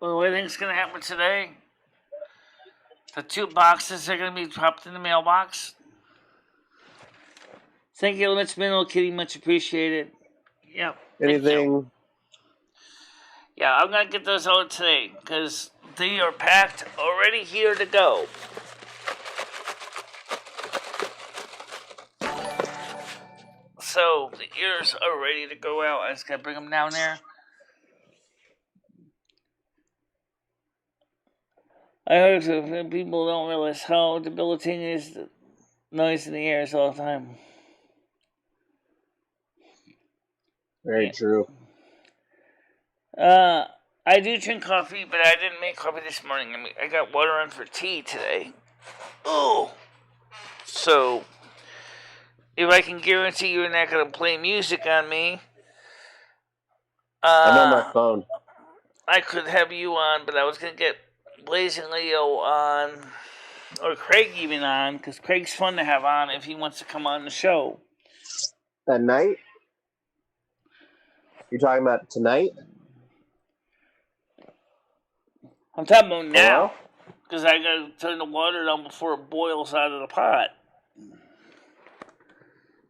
Well, what do I think's gonna happen today? The 2 boxes are gonna be dropped in the mailbox. Thank you, Mitch Mineral Kitty. Much appreciated. Yep. Anything? Yeah, I'm gonna get those out today because they are packed, already here to go. So the ears are ready to go out. I just gotta bring them down there. I heard that people don't realize how debilitating it is the noise in the ears all the time. Very true. I do drink coffee, but I didn't make coffee this morning. I got water on for tea today. Ooh. So, if I can guarantee you're not going to play music on me, I'm on my phone. I could have you on, but I was going to get Blazing Leo on, or Craig even on, because Craig's fun to have on if he wants to come on the show. At night? You're talking about tonight? I'm talking about now, because I got to turn the water down before it boils out of the pot.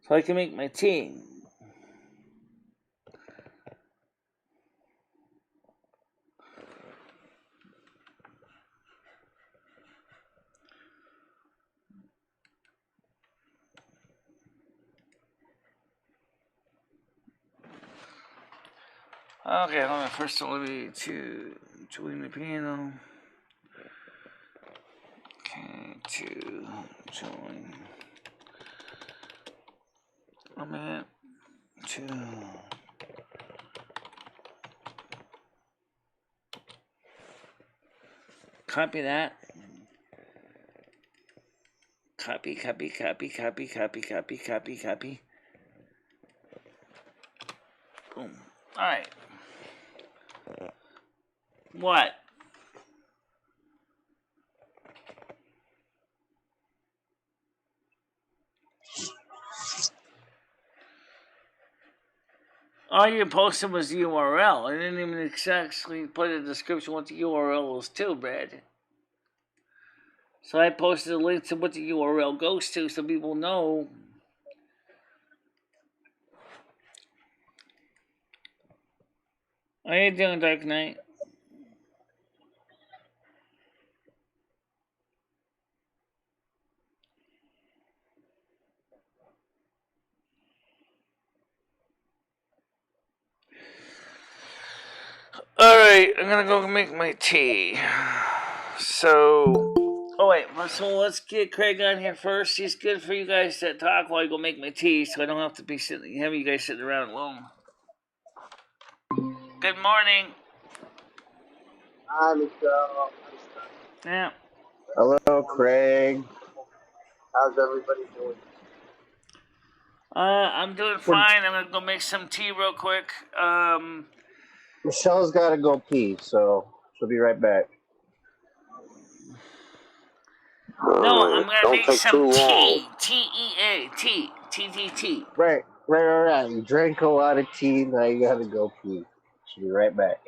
so I can make my tea. Okay, hold on. First, let me to join the piano. Okay, to join. A minute. To. Copy that. Copy. Boom. Alright. What? All you posted was the URL. I didn't even exactly put a description what the URL was to, Brad. So I posted a link to what the URL goes to so people know. How you doing, Dark Knight? Alright, I'm gonna go make my tea. So, oh wait, so let's get Craig on here first. He's good for you guys to talk while I go make my tea, so I don't have to be having you guys sitting around alone. Good morning. Hi, Michelle. Yeah. Hello, Craig. How's everybody doing? I'm doing fine. I'm gonna go make some tea real quick. Michelle's got to go pee, so she'll be right back. No, I'm gonna make some tea. T-E-A. Tea. T-T-T. Right. You drank a lot of tea, now you got to go pee. She'll be right back.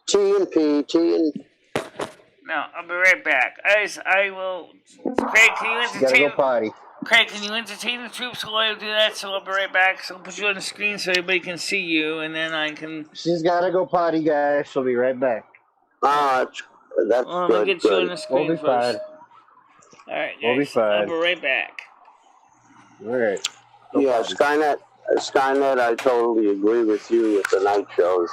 Tea and pee, tea and... No, I'll be right back. I will... Craig, can you entertain... She's got to go potty. Craig, can you entertain the troops while I do that? So I'll be right back. So I'll put you on the screen so everybody can see you, and then I can... She's got to go potty, guys. She'll be right back. That's well, I'm going to get you on the screen we'll be first. Fine. Alright, guys. We'll be fine. I'll be right back. Alright. Yeah, Skynet, I totally agree with you with the night shows.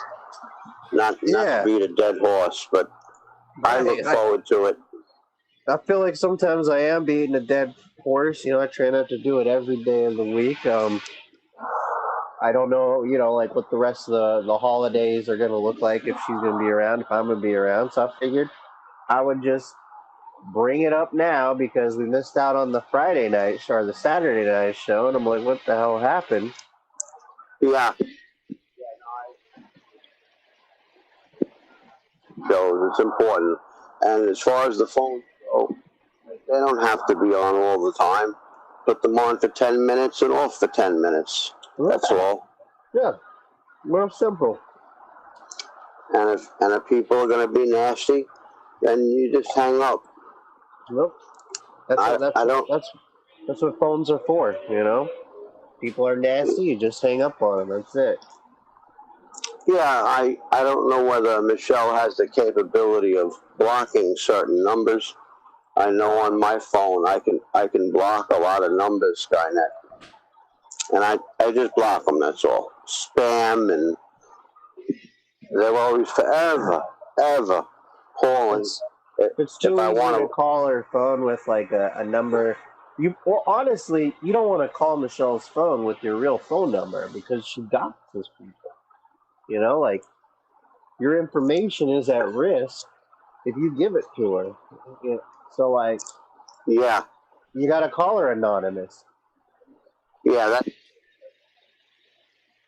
Not to beat a dead horse, but I look forward to it. I feel like sometimes I am beating a dead horse. I try not to do it every day of the week. I don't know, like what the rest of the holidays are going to look like, if she's going to be around, if I'm going to be around. So I figured I would just bring it up now because we missed out on the Friday night show or the Saturday night show. And I'm like, what the hell happened? Yeah. So it's important. And as far as the phones go, they don't have to be on all the time. Put them on for 10 minutes and off for 10 minutes. That's all. Yeah. More simple. And if people are going to be nasty, then you just hang up. Nope. That's what phones are for, People are nasty, you just hang up on them. That's it. Yeah, I don't know whether Michelle has the capability of blocking certain numbers. I know on my phone I can block a lot of numbers, Skynet. And I just block them, that's all. Spam, and they're always forever calling. It's too easy to call her phone with like a number. Honestly, you don't want to call Michelle's phone with your real phone number because she doxes people. Like your information is at risk if you give it to her. So like, yeah, you got to call her anonymous. Yeah,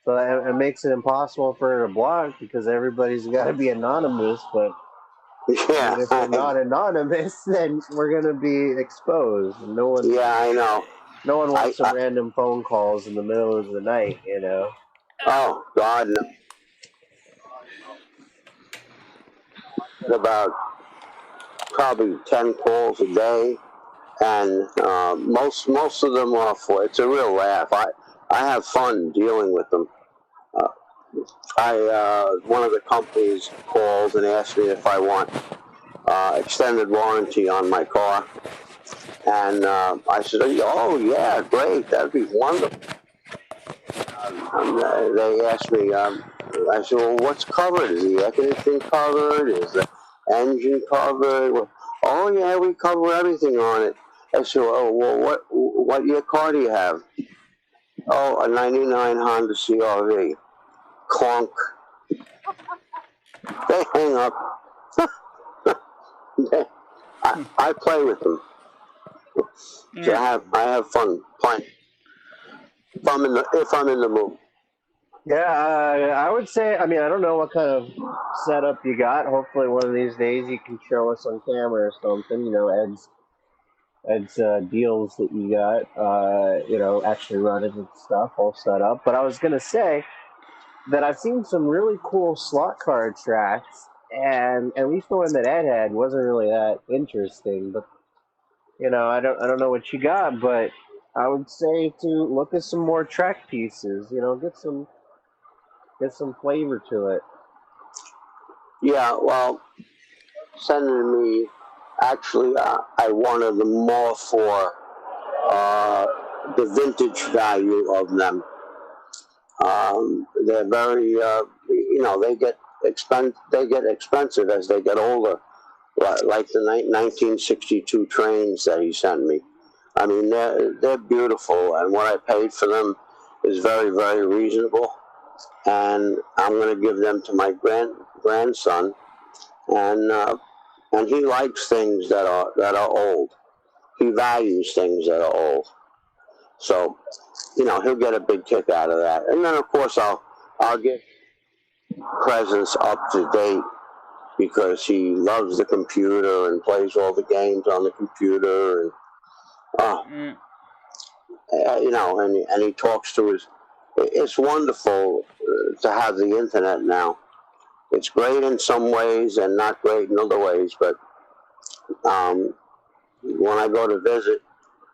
So it makes it impossible for her to block because everybody's got to be anonymous. But yeah, if we're not anonymous, then we're gonna be exposed. No one. Yeah, I know. No one wants some random phone calls in the middle of the night. Oh God, no. About probably 10 calls a day. and most of them are for. It's a real laugh. I have fun dealing with them. One of the companies calls and asks me if I want extended warranty on my car, and I said, "Oh yeah, great, that'd be wonderful." They asked me, I said, "Well, what's covered? Is the air conditioning covered? Is the engine covered?" Well, "Oh yeah, we cover everything on it." I said, "Oh well, what year car do you have?" "Oh, a '99 Honda CRV." Clunk. They hang up. I play with them. So I have fun playing. If I'm in the mood. Yeah, I would say. I mean, I don't know what kind of setup you got. Hopefully, one of these days you can show us on camera or something. You know, Ed's deals that you got. You know, actually running and stuff all set up. But I was gonna say that I've seen some really cool slot card tracks, and at least the one that Ed had wasn't really that interesting. But you know, I don't know what you got, but I would say to look at some more track pieces. You know, get some flavor to it. Yeah, well, sending me. Actually, I wanted them more for the vintage value of them. They're very, they get expensive as they get older. Like the 1962 trains that he sent me. I mean, they're beautiful, and what I paid for them is very, very reasonable. And I'm going to give them to my grandson, and he likes things that are old. He values things that are old. So, he'll get a big kick out of that. And then, of course, I'll get presents up to date because he loves the computer and plays all the games on the computer, and and he talks to his. It's wonderful to have the internet now. It's great in some ways and not great in other ways. But when I go to visit,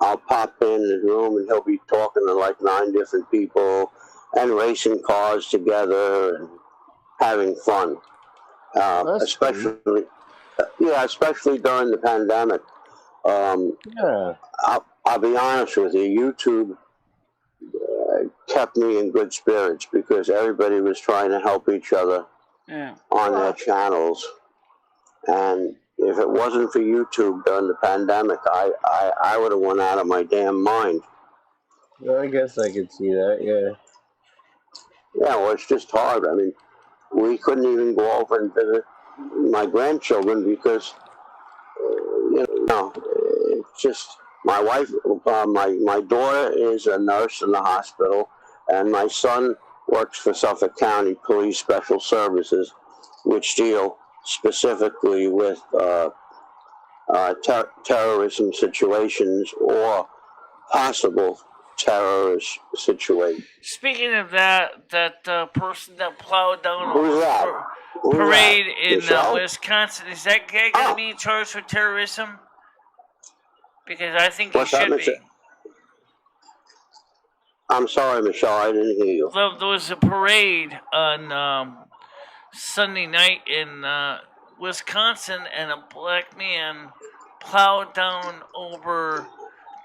I'll pop in the room and he'll be talking to like 9 different people and racing cars together and having fun. Especially during the pandemic. Yeah. I'll be honest with you. YouTube kept me in good spirits because everybody was trying to help each other on their channels. And if it wasn't for YouTube during the pandemic, I would have went out of my damn mind. I guess I could see that. Yeah. Yeah, well, it's just hard. I mean, we couldn't even go over and visit my grandchildren because, it's just my wife, my daughter is a nurse in the hospital, and my son works for Suffolk County Police Special Services, which deal specifically with terrorism situations or possible terrorist situation. Speaking of that person that plowed down Who's that? parade in Michelle? Wisconsin, is that guy going to be charged for terrorism? Because I think What's he should that, be. I'm sorry, Michelle, I didn't hear you. There was a parade on Sunday night in Wisconsin, and a black man plowed down over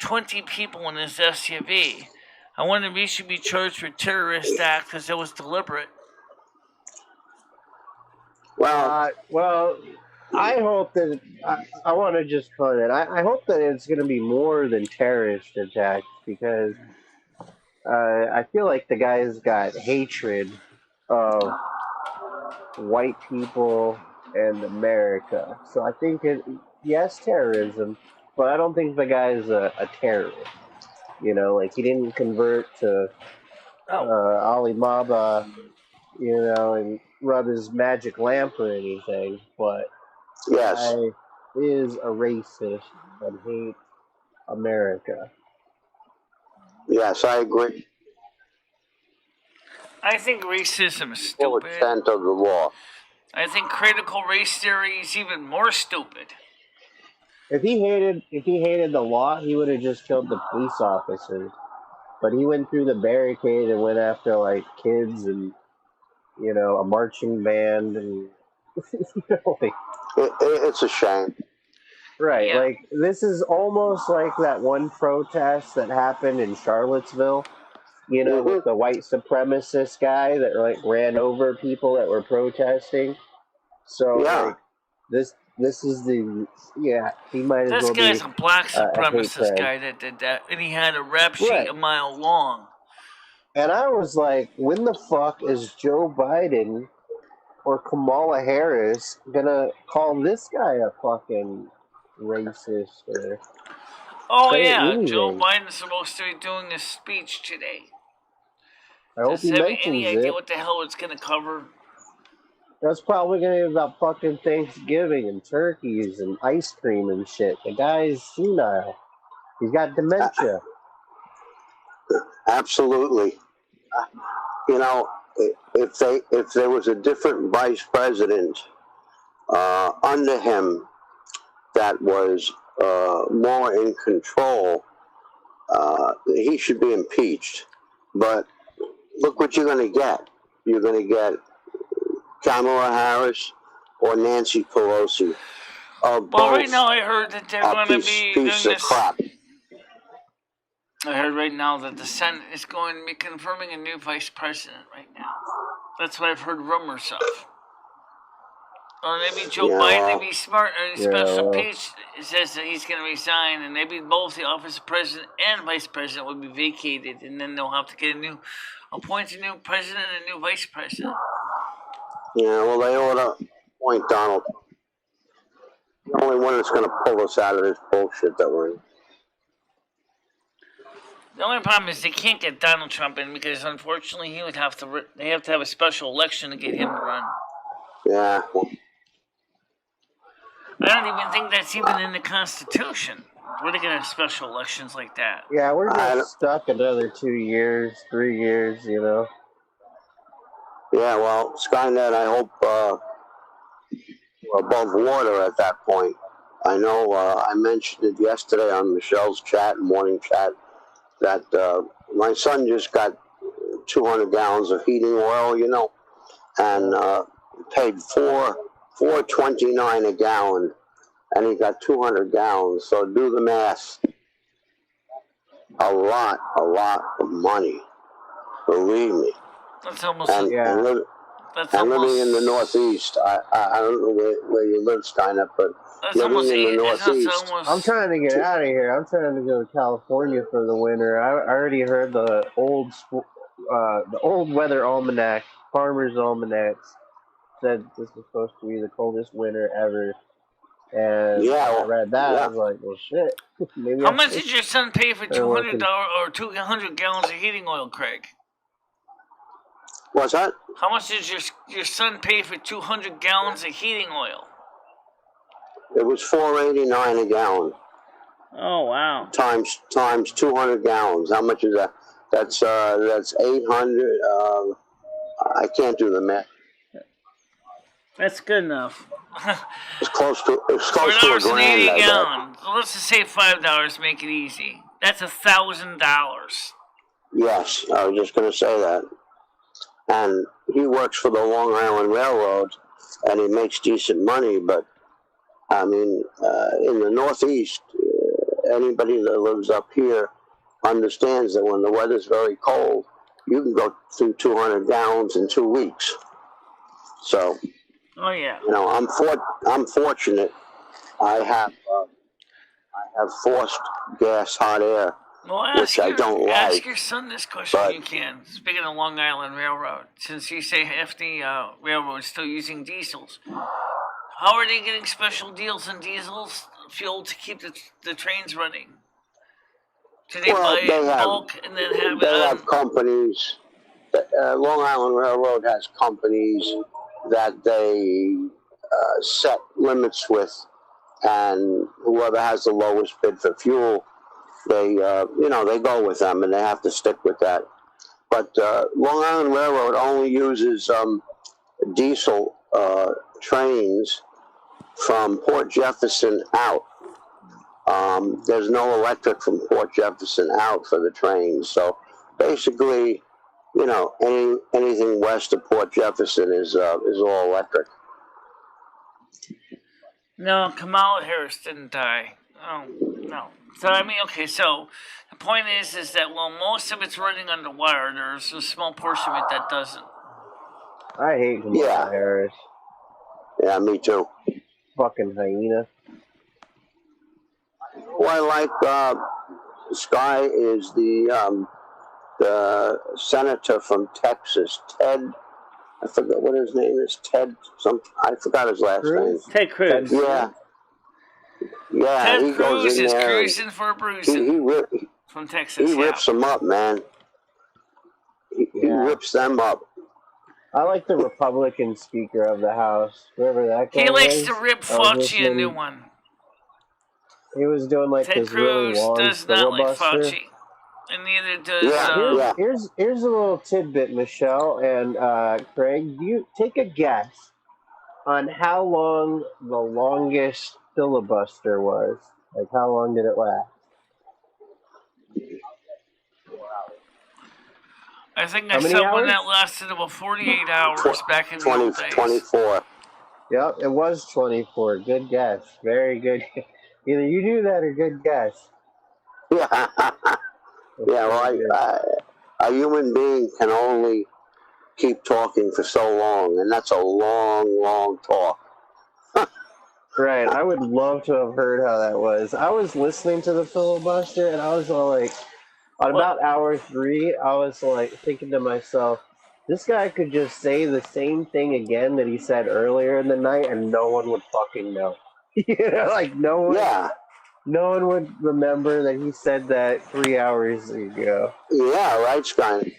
20 people in his SUV. I wonder if he should be charged for terrorist act because it was deliberate. Well, I hope that I want to just comment. I hope that it's going to be more than terrorist attacks because I feel like the guy's got hatred of white people and America. So I think yes, terrorism, but I don't think the guy's a terrorist. Like he didn't convert to Alibaba, and rub his magic lamp or anything, but Yes. I is a racist and hates America. Yes, I agree. I think racism is Full stupid. extent of the law. I think critical race theory is even more stupid. If he hated the law, he would have just killed the police officers. But he went through the barricade and went after like kids and a marching band and like, it's a shame. right. Yeah. Like this is almost like that one protest that happened in Charlottesville. With the white supremacist guy that like ran over people that were protesting. So Yeah. like this is he might as This well guy's be a black a hate supremacist crime. guy that did that, and he had a rap sheet Right. a mile long. And I was like, when the fuck is Joe Biden or Kamala Harris gonna call this guy a fucking racist or Oh say yeah, anything? Joe Biden's supposed to be doing a speech today. I hope he Does have mentions any idea it. what the hell it's gonna cover? That's probably gonna be about fucking Thanksgiving and turkeys and ice cream and shit. The guy's senile. He's got dementia. Absolutely. If there was a different vice president under him that was more in control, he should be impeached. But look what you're going to get. You're going to get Kamala Harris or Nancy Pelosi. Well, right now I heard that they're going to be doing this. Crap. I heard right now that the Senate is going to be confirming a new vice president right now. That's what I've heard rumors of. Or maybe Joe Biden, maybe smart, or special impeach says that he's going to resign, and maybe both the office of president and vice president will be vacated, and then they'll have to appoint a new president and a new vice president. Yeah, well, they ought to appoint Donald Trump. The only one that's going to pull us out of this bullshit that we're in. The only problem is they can't get Donald Trump in because, unfortunately, they have to have a special election to get him to run. Yeah. I don't even think that's even in the Constitution. Where they gonna have special elections like that? Yeah, we're just stuck another 2 years, 3 years, Yeah, well, Skynet, I hope we're above water at that point. I know I mentioned it yesterday on Michelle's morning chat, that my son just got 200 gallons of heating oil, and paid $4.29 a gallon, and he got 200 gallons. So do the math. A lot of money. Believe me. That's almost and living in the Northeast. I don't know where you live, Steiner, but living in the Northeast. I'm trying to get out of here. I'm trying to go to California for the winter. I already heard the old weather almanac, Farmer's Almanacs, said this was supposed to be the coldest winter ever. And I read that. I was like, well, shit. Maybe How much did your son pay for $200 or 200 gallons of heating oil, Craig? What's that? How much did your son pay for 200 gallons of heating oil? It was $4.89 a gallon. Oh wow! Times 200 gallons. How much is that? That's 800. I can't do the math. That's good enough. It's close to a grand. $4.80 a gallon. So let's just say $5. Make it easy. That's $1,000. Yes, I was just going to say that. And he works for the Long Island Railroad, and he makes decent money. But I mean, in the Northeast, anybody that lives up here understands that when the weather's very cold, you can go through 200 gallons in 2 weeks. So. Oh yeah. I'm fortunate. I have forced gas hot air, which I don't like. Ask your son this question when you can. Speaking of Long Island Railroad, since you say half the railroad is still using diesels, how are they getting special deals on diesels fuel to keep the trains running? Do they buy it in bulk and then have it? They have companies. Long Island Railroad has companies that they set limits with, and whoever has the lowest bid for fuel, they go with them, and they have to stick with that. But Long Island Railroad only uses diesel trains from Port Jefferson out. There's no electric from Port Jefferson out for the trains. So basically, anything west of Port Jefferson is all electric. No, Kamala Harris didn't die. Oh, no. So, I mean, okay, so the point is that, well, most of it's running underwater. There's a small portion of it that doesn't. I hate Kamala Harris. Yeah, me too. Fucking hyena. Well, I like Sky is the senator from Texas, Ted. I forget what his name is. Ted. I forgot his last name. Ted Cruz. Yeah. Ted he Cruz goes in is there cruising for a bruising from Texas. He rips them up, man. He rips them up. I like the Republican Speaker of the House, whoever that guy He likes was. to rip Fauci a new one. He was doing like Ted this really Cruz long does filibuster. not like Fauci, and neither does. Here's a little tidbit, Michelle and Craig. You take a guess on how long the longest filibuster was. Like, how long did it last? I think I saw one that lasted about 48 hours back in the old days. 24. Yep, it was 24. Good guess. Very good. Either you do that or good guess. Yeah. Well, a human being can only keep talking for so long, and that's a long, long talk. Right. I would love to have heard how that was. I was listening to the filibuster, and I was all like, on about hour 3, I was like thinking to myself, this guy could just say the same thing again that he said earlier in the night, and no one would fucking know. Like no one. Yeah. No one would remember that he said that 3 hours ago. Yeah, right, Sky.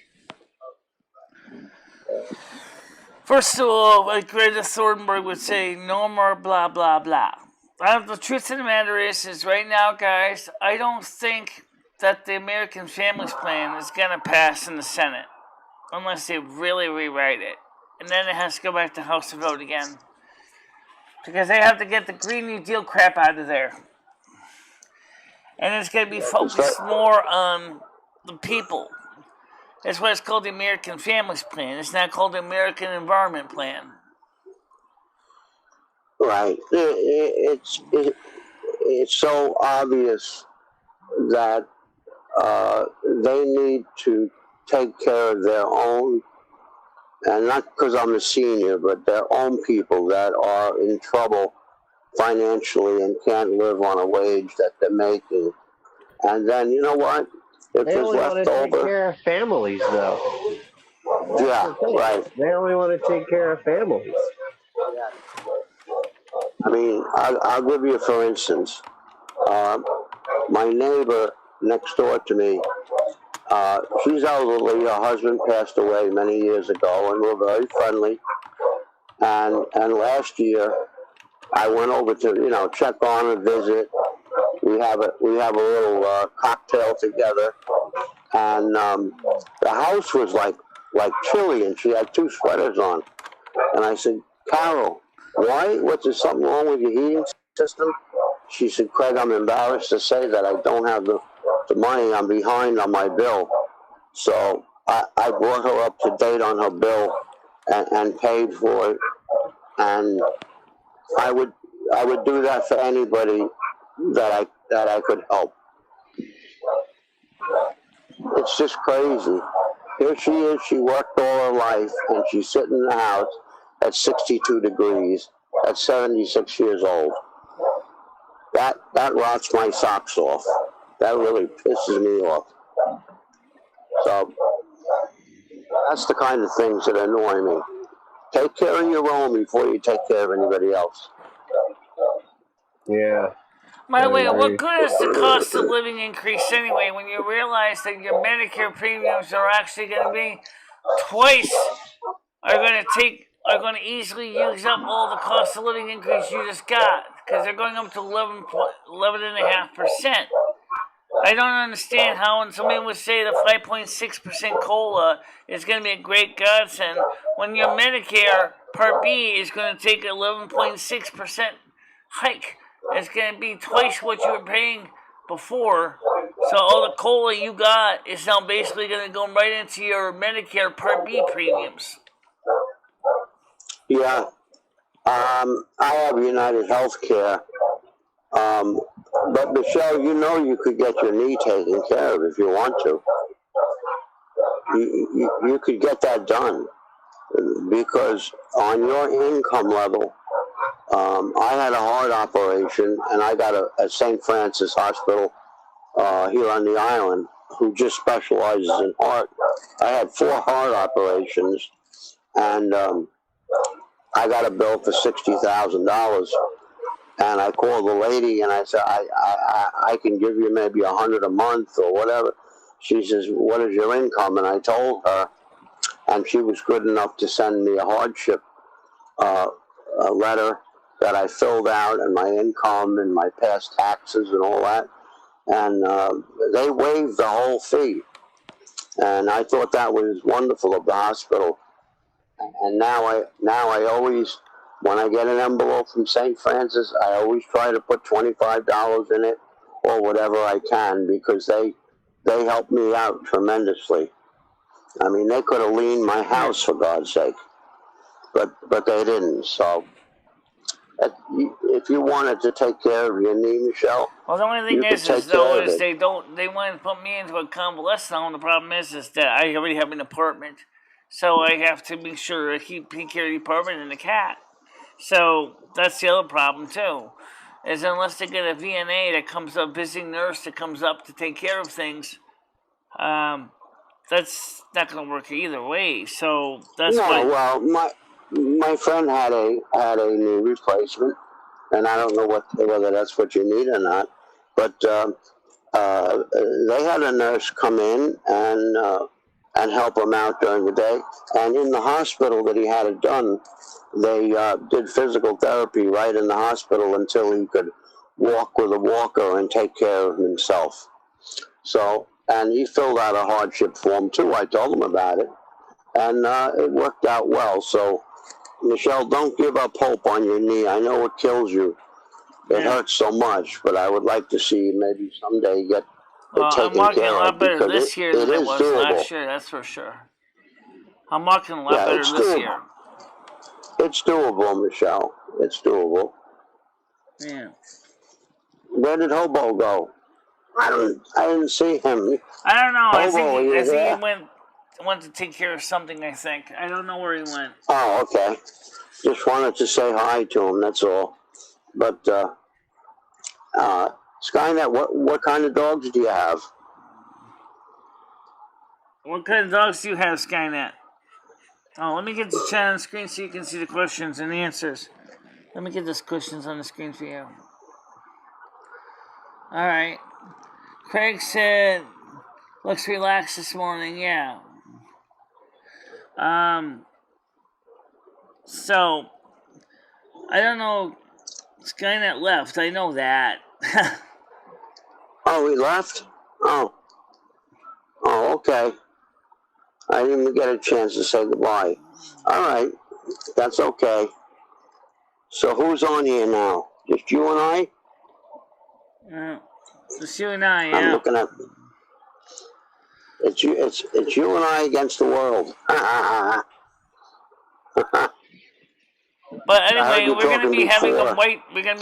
First of all, like Greta Thunberg would say, no more blah, blah, blah. The truth of the matter is right now, guys, I don't think that the American Families Plan is going to pass in the Senate unless they really rewrite it. And then it has to go back to House to vote again. Because they have to get the Green New Deal crap out of there. And it's going to be focused more on the people. That's why it's called the American Families Plan. It's not called the American Environment Plan. Right. It's so obvious that they need to take care of their own, and not because I'm a senior, but their own people that are in trouble financially and can't live on a wage that they're making. And then, you know what? If they only want to take care of families, though. Yeah, right. They only want to take care of families. I mean, I'll give you, for instance, my neighbor next door to me, she's elderly. Her husband passed away many years ago, and we're very friendly. And last year, I went over to check on her, visit. We have a little cocktail together, and the house was like chilly, and she had 2 sweaters on. And I said, Carol, why? What's there something wrong with your heating system? She said, Craig, I'm embarrassed to say that I don't have the money. I'm behind on my bill. So I brought her up to date on her bill and paid for it. And I would do that for anybody that I could help. It's just crazy. Here she is. She worked all her life, and she's sitting in the house at 62 degrees at 76 years old. That rots my socks off. That really pisses me off. So that's the kind of things that annoy me. Take care of your own before you take care of anybody else. Yeah. By the way, what good is the cost of living increase anyway when you realize that your Medicare premiums are actually going to be twice, are going to easily use up all the cost of living increase you just got, because they're going up to 11.5%. I don't understand how when somebody would say the 5.6% COLA is going to be a great godsend when your Medicare Part B is going to take 11.6% hike. it's going to be twice what you were paying before. So all the COLA you got is now basically going to go right into your Medicare Part B premiums. Yeah. I have United Healthcare. But Michelle, you know you could get your knee taken care of if you want to. You could get that done because on your income level, I had a heart operation and I got at St. Francis Hospital here on the island who just specializes in heart. I had 4 heart operations and I got a bill for $60,000. And I called the lady and I said, I can give you maybe $100 a month or whatever. She says, what is your income? And I told her, and she was good enough to send me a hardship a letter that I filled out and my income and my past taxes and all that. And they waived the whole fee. And I thought that was wonderful of the hospital. And now I always, when I get an envelope from St. Francis, I always try to put $25 in it or whatever I can because they help me out tremendously. I mean, they could have liened my house for God's sake, but they didn't. So if you wanted to take care of your knee, Michelle, well, the only thing is they want to put me into a convalescent home. The problem is that I already have an apartment, so I have to make sure I keep taking care of the apartment and the cat. So that's the other problem too, is unless they get a VNA that comes up, visiting nurse that comes up to take care of things, that's not going to work either way. So that's well, my friend had a knee replacement, and I don't know whether that's what you need or not, but they had a nurse come in and help him out during the day, and in the hospital that he had it done, they did physical therapy right in the hospital until he could walk with a walker and take care of himself. So, and he filled out a hardship form too. I told him about it, and it worked out well. So, Michelle, don't give up hope on your knee. I know it kills you. It hurts so much, but I would like to see you maybe someday get it taken care of. I'm walking a lot better this year than it was last year, that's for sure. I'm walking a lot better this year. It's doable, Michelle. It's doable. Yeah. Where did Hobo go? I didn't see him. I don't know. Hobo, I think he went to take care of something, I think. I don't know where he went. Oh, okay. Just wanted to say hi to him, that's all. But, Skynet, what kind of dogs do you have? What kind of dogs do you have, Skynet? Oh, let me get the chat on the screen so you can see the questions and the answers. Let me get those questions on the screen for you. Alright. Craig said, looks relaxed this morning, yeah. So, I don't know, Skynet left, I know that. Oh, he left? Oh, okay. I didn't even get a chance to say goodbye. All right, that's okay. So who's on here now? Just you and I? Just you and I, yeah. I'm looking at it's you and I against the world. But anyway, we're gonna be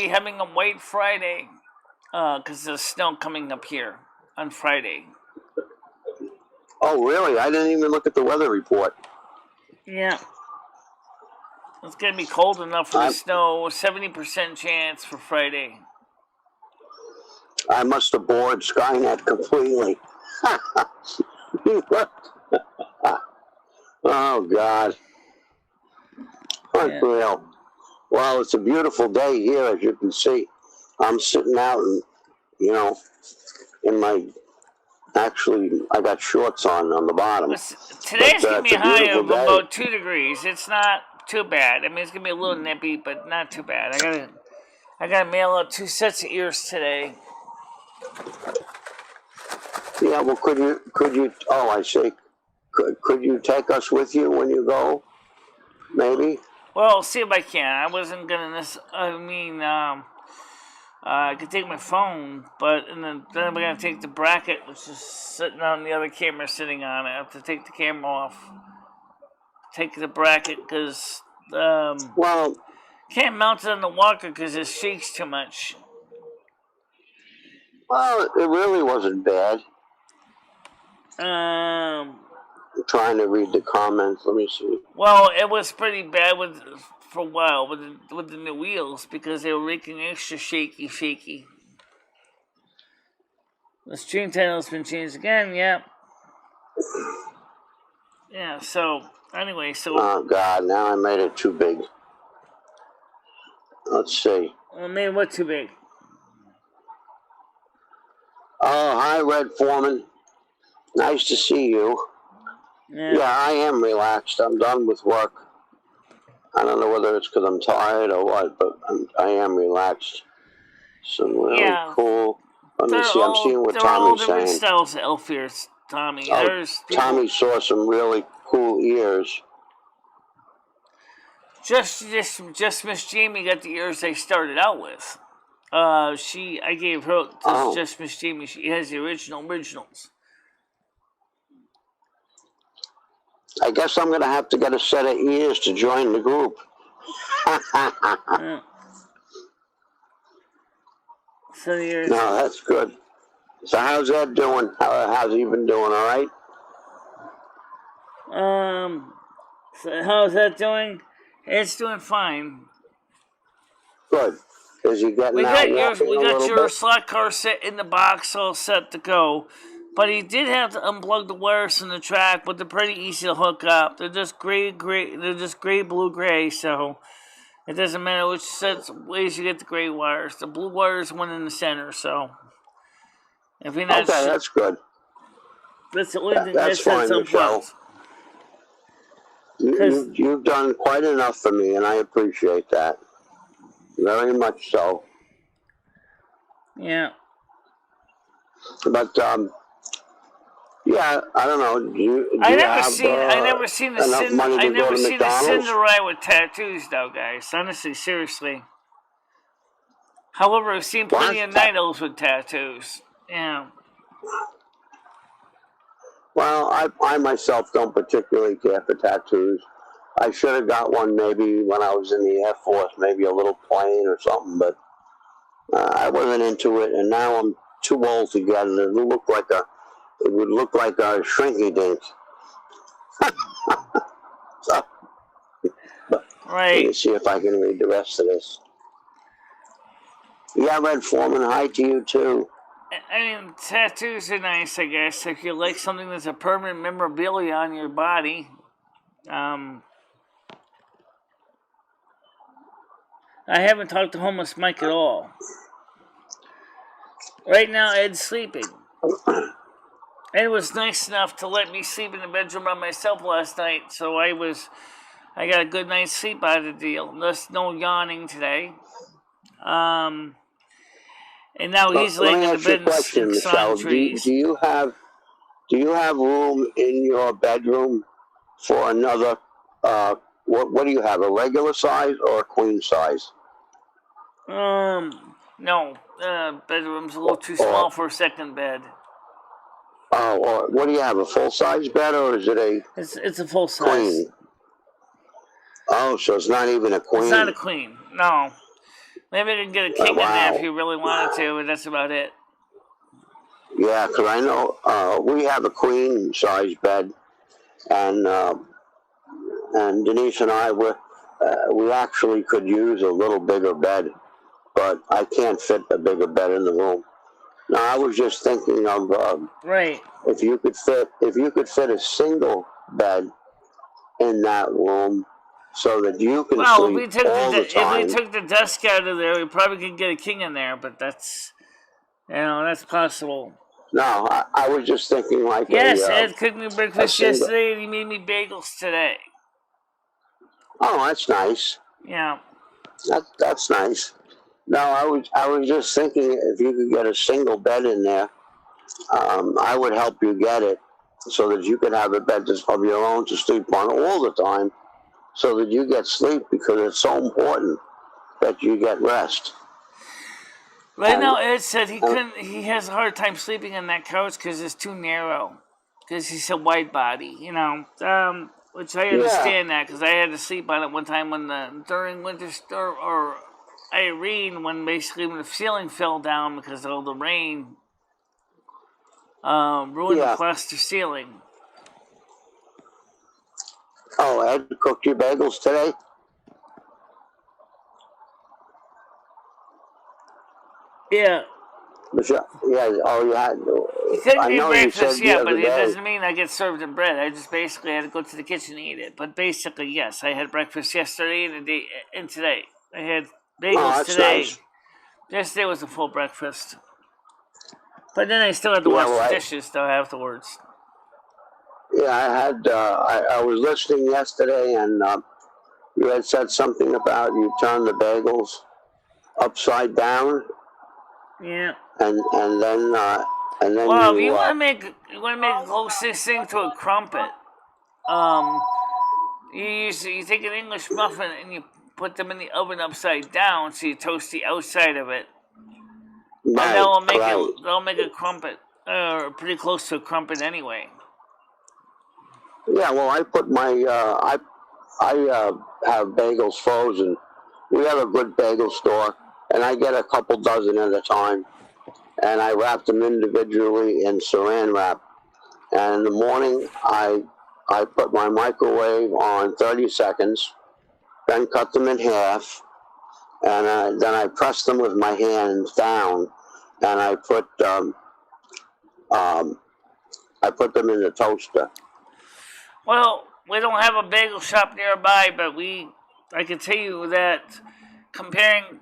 having a white Friday, because there's snow coming up here on Friday. Oh, really? I didn't even look at the weather report. Yeah. It's going to be cold enough for the snow. 70% chance for Friday. I must have bored Skynet completely. Oh, God. Unreal. Yeah. Well, it's a beautiful day here, as you can see. I'm sitting out and, in my... Actually, I got shorts on the bottom. Today's going to be a high of about 2 degrees. It's not too bad. I mean, it's going to be a little nippy, but not too bad. I got to mail out 2 sets of ears today. Yeah, well, could you, oh, I see. Could you take us with you when you go? Maybe? Well, see if I can. I wasn't going to, I could take my phone, but and then I'm gonna take the bracket, which is sitting on the other camera, sitting on it. I have to take the camera off, take the bracket because Well, can't mount it on the walker because it shakes too much. well, it really wasn't bad. I'm trying to read the comments. Let me see. Well, it was pretty bad for a while with the new wheels because they were making extra shaky. The stream title's been changed again. Yeah. Yeah. So anyway, Oh God! Now I made it too big. Let's see. Well, made what too big? Oh, hi, Red Foreman. Nice to see you. Yeah, I am relaxed. I'm done with work. I don't know whether it's because I'm tired or what, but I am relaxed. Some really cool. Let me see. I'm seeing what Tommy's saying. There are all different styles of elf ears, Tommy. Oh, Tommy saw some really cool ears. Just Miss Jamie got the ears they started out with. I gave her just Miss Jamie. She has the originals. I guess I'm gonna have to get a set of ears to join the group. No, that's good. So how's Ed doing? How's he been doing? All right. So how's that doing? It's doing fine. Good. Is he getting out walking we got your bit? slot car set in the box, all set to go. But he did have to unplug the wires from the track, but they're pretty easy to hook up. They're just gray. They're just gray, blue, gray. So it doesn't matter which ways you get the gray wires. The blue wires went in the center. So if you're not that's good. That's the only thing that's fine, Michelle. You've done quite enough for me, and I appreciate that very much. So. Yeah. But yeah, I don't know. I never seen a Cinderella with tattoos, though, guys. Honestly, seriously. However, I've seen plenty of night elves with tattoos. Yeah. Well, I myself don't particularly care for tattoos. I should have got one maybe when I was in the Air Force, maybe a little plane or something, but I wasn't into it, and now I'm too old to get it. It would look like a shrinky dink. So, right. Let me see if I can read the rest of this. Yeah, Red Foreman, hi to you too. I mean, tattoos are nice, I guess, if you like something that's a permanent memorabilia on your body. I haven't talked to Homeless Mike at all. Right now, Ed's sleeping. Ed was nice enough to let me sleep in the bedroom by myself last night, so I got a good night's sleep out of the deal. There's no yawning today. And now he's laying in the bed question, Michelle. Do you have room in your bedroom for another? What do you have? A regular size or a queen size? No. Bedroom's a little too small for a second bed. Oh, or what do you have? A full size bed, or is it a? It's a full size. Queen. Oh, so it's not even a queen. It's not a queen. No. Maybe I can get a king in there if you really wanted to, but that's about it. Yeah, because I know we have a queen size bed, and Denise and I we actually could use a little bigger bed, but I can't fit a bigger bed in the room. Now I was just thinking of right. If you could fit a single bed in that room, so that you can sleep all the time. If we took the desk out of there, we probably could get a king in there, but that's possible. No, I was just thinking like Ed cooked me breakfast yesterday, and he made me bagels today. Oh, that's nice. Yeah. That's nice. No, I was just thinking if you could get a single bed in there, I would help you get it so that you could have a bed of your own to sleep on all the time, so that you get sleep, because it's so important that you get rest. Right And now, Ed said he couldn't. He has a hard time sleeping on that couch because it's too narrow. Because he's a wide body, which I yeah, understand that because I had to sleep on it one time during winter storm or Irene when the ceiling fell down because of all the rain, ruined the yeah. plaster ceiling. Oh, Ed cooked your bagels today? Yeah. Michelle? Yeah. Oh, you had. He couldn't I eat know you breakfast said the yet, but other it day. doesn't mean I get served in bread. I just basically had to go to the kitchen to eat it. But basically, yes, I had breakfast yesterday and today. I had Oh, bagels that's today. nice. Yesterday was a full breakfast. But then I still had to Yeah, wash well, the dishes though afterwards. I had. I was listening yesterday, and you had said something about you turn the bagels upside down, Yeah. and then Well, if you. you want to make the closest thing to a crumpet, you take an English muffin and you put them in the oven upside down, so you toast the outside of it, and Right, right. they'll make a crumpet, pretty close to a crumpet anyway. Yeah, well, I put my I have bagels frozen. We have a good bagel store, and I get a couple dozen at a time, and I wrap them individually in Saran wrap. And in the morning, I put my microwave on 30 seconds, then cut them in half, and then I press them with my hands down, and um, I put them in the toaster. Well, we don't have a bagel shop nearby, but I can tell you that comparing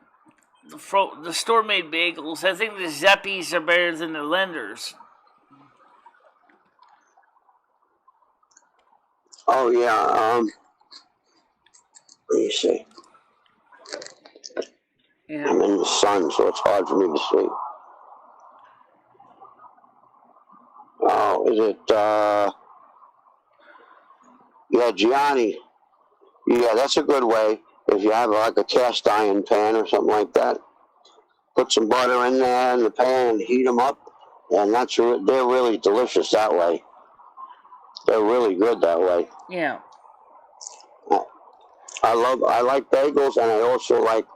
the store-made bagels, I think the Zeppies are better than the Lenders. Oh yeah. Let me see. Yeah. I'm in the sun, so it's hard for me to see. Oh, is it? Yeah, Gianni. Yeah, that's a good way. If you have like a cast iron pan or something like that, put some butter in there in the pan and heat them up, and they're really delicious that way. They're really good that way. Yeah. I like bagels, and I also like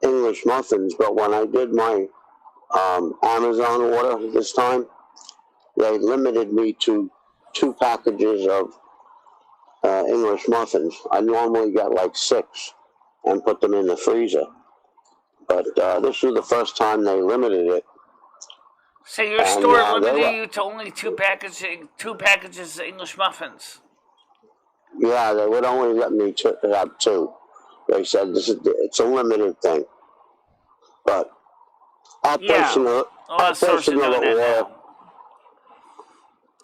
English muffins. But when I did my Amazon order this time, they limited me to 2 packages of English muffins. I normally get like 6 and put them in the freezer. But this was the first time they limited it. So your And store they limited were, you to only two packages of English muffins. yeah, they would only let me have 2. They said it's a limited thing. But I'll place Yeah, another, a lot I'll of stores place are another doing that order. now.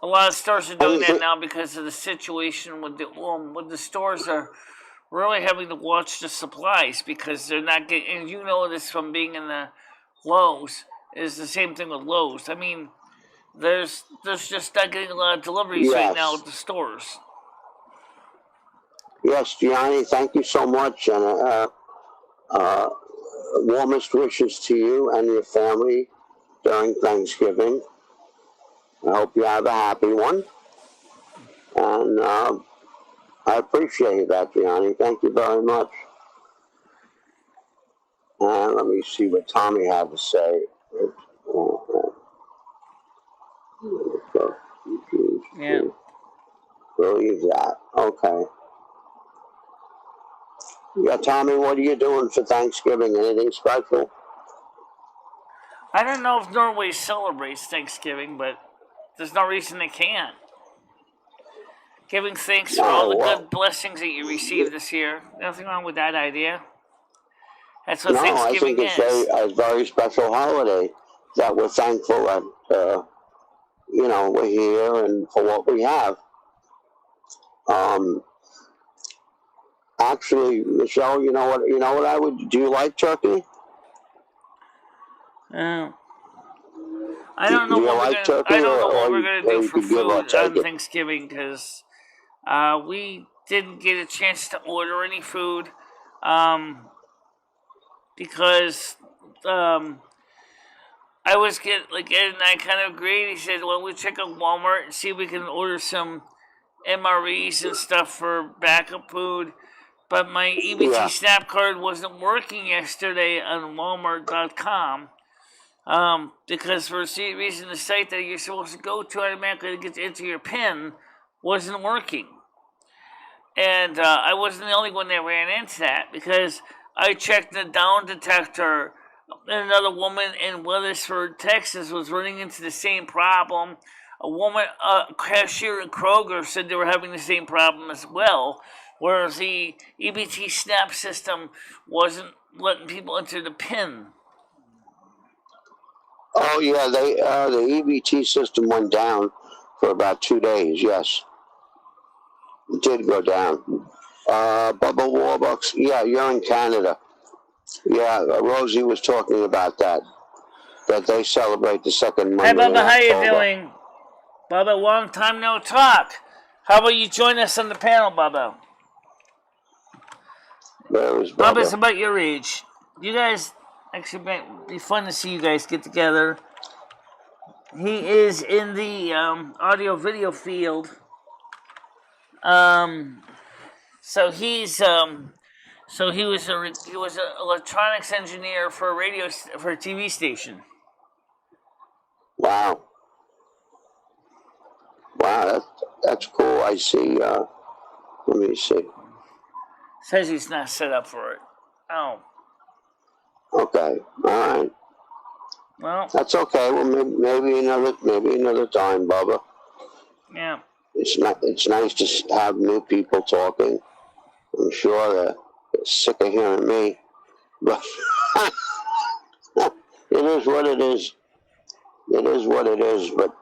A lot of stores are doing that Anything, now because of the situation with the stores are really having to watch the supplies because they're not getting. And you know this from being in the Lowe's. Is the same thing with Lowe's. I mean, there's just not getting a lot of deliveries right now yes. at the stores. Yes, Gianni, thank you so much. And uh, warmest wishes to you and your family during Thanksgiving. I hope you have a happy one. And I appreciate that, Gianni. Thank you very much. And let me see what Tommy had to say. Yeah. Believe that. Okay. Yeah, Tommy, what are you doing for Thanksgiving? Anything special? I don't know if Norway celebrates Thanksgiving, but there's no reason they can't. Giving thanks for all No, the well, good blessings that you received this year. Nothing wrong with that idea. That's what no, I think Thanksgiving it's is. a very special holiday that we're thankful that, we're here and for what we have. Um, Actually, Michelle, you know what I would, do you like turkey? Uh, I Do don't know you what we're like gonna. I turkey, don't know what we're gonna or do you for could give or food take on it? Thanksgiving because we didn't get a chance to order any food because um, I was Ed and I kind of agreed. He said, well, we'll check out Walmart and see if we can order some MREs and stuff for backup food. But my EBT Yeah. Snap card wasn't working yesterday on Walmart.com. Because for some reason the site that you're supposed to go to automatically to get to enter your PIN wasn't working. And I wasn't the only one that ran into that, because I checked the down detector, and another woman in Weathersford, Texas was running into the same problem. A woman, cashier at Kroger, said they were having the same problem as well, whereas the EBT Snap system wasn't letting people enter the PIN. Oh yeah, the EBT system went down for about 2 days. Yes, it did go down. Bubba Warbucks. Yeah, you're in Canada. Yeah, Rosie was talking about that they celebrate the second Hi, Monday in Bubba, how you October. doing? Bubba, long time no talk. How about you join us on the panel, Bubba? Where is Bubba's Bubba? about your age. You guys, actually, might be fun to see you guys get together. He is in the audio video field. So he was an electronics engineer for a TV station. Wow, that's cool. I see. Let me see. Says he's not set up for it. Oh, Okay, all right. well, That's okay. Well, maybe another time, Bubba. yeah. It's nice to have new people talking. I'm sure they're sick of hearing me, but it is what it is. It is what it is. But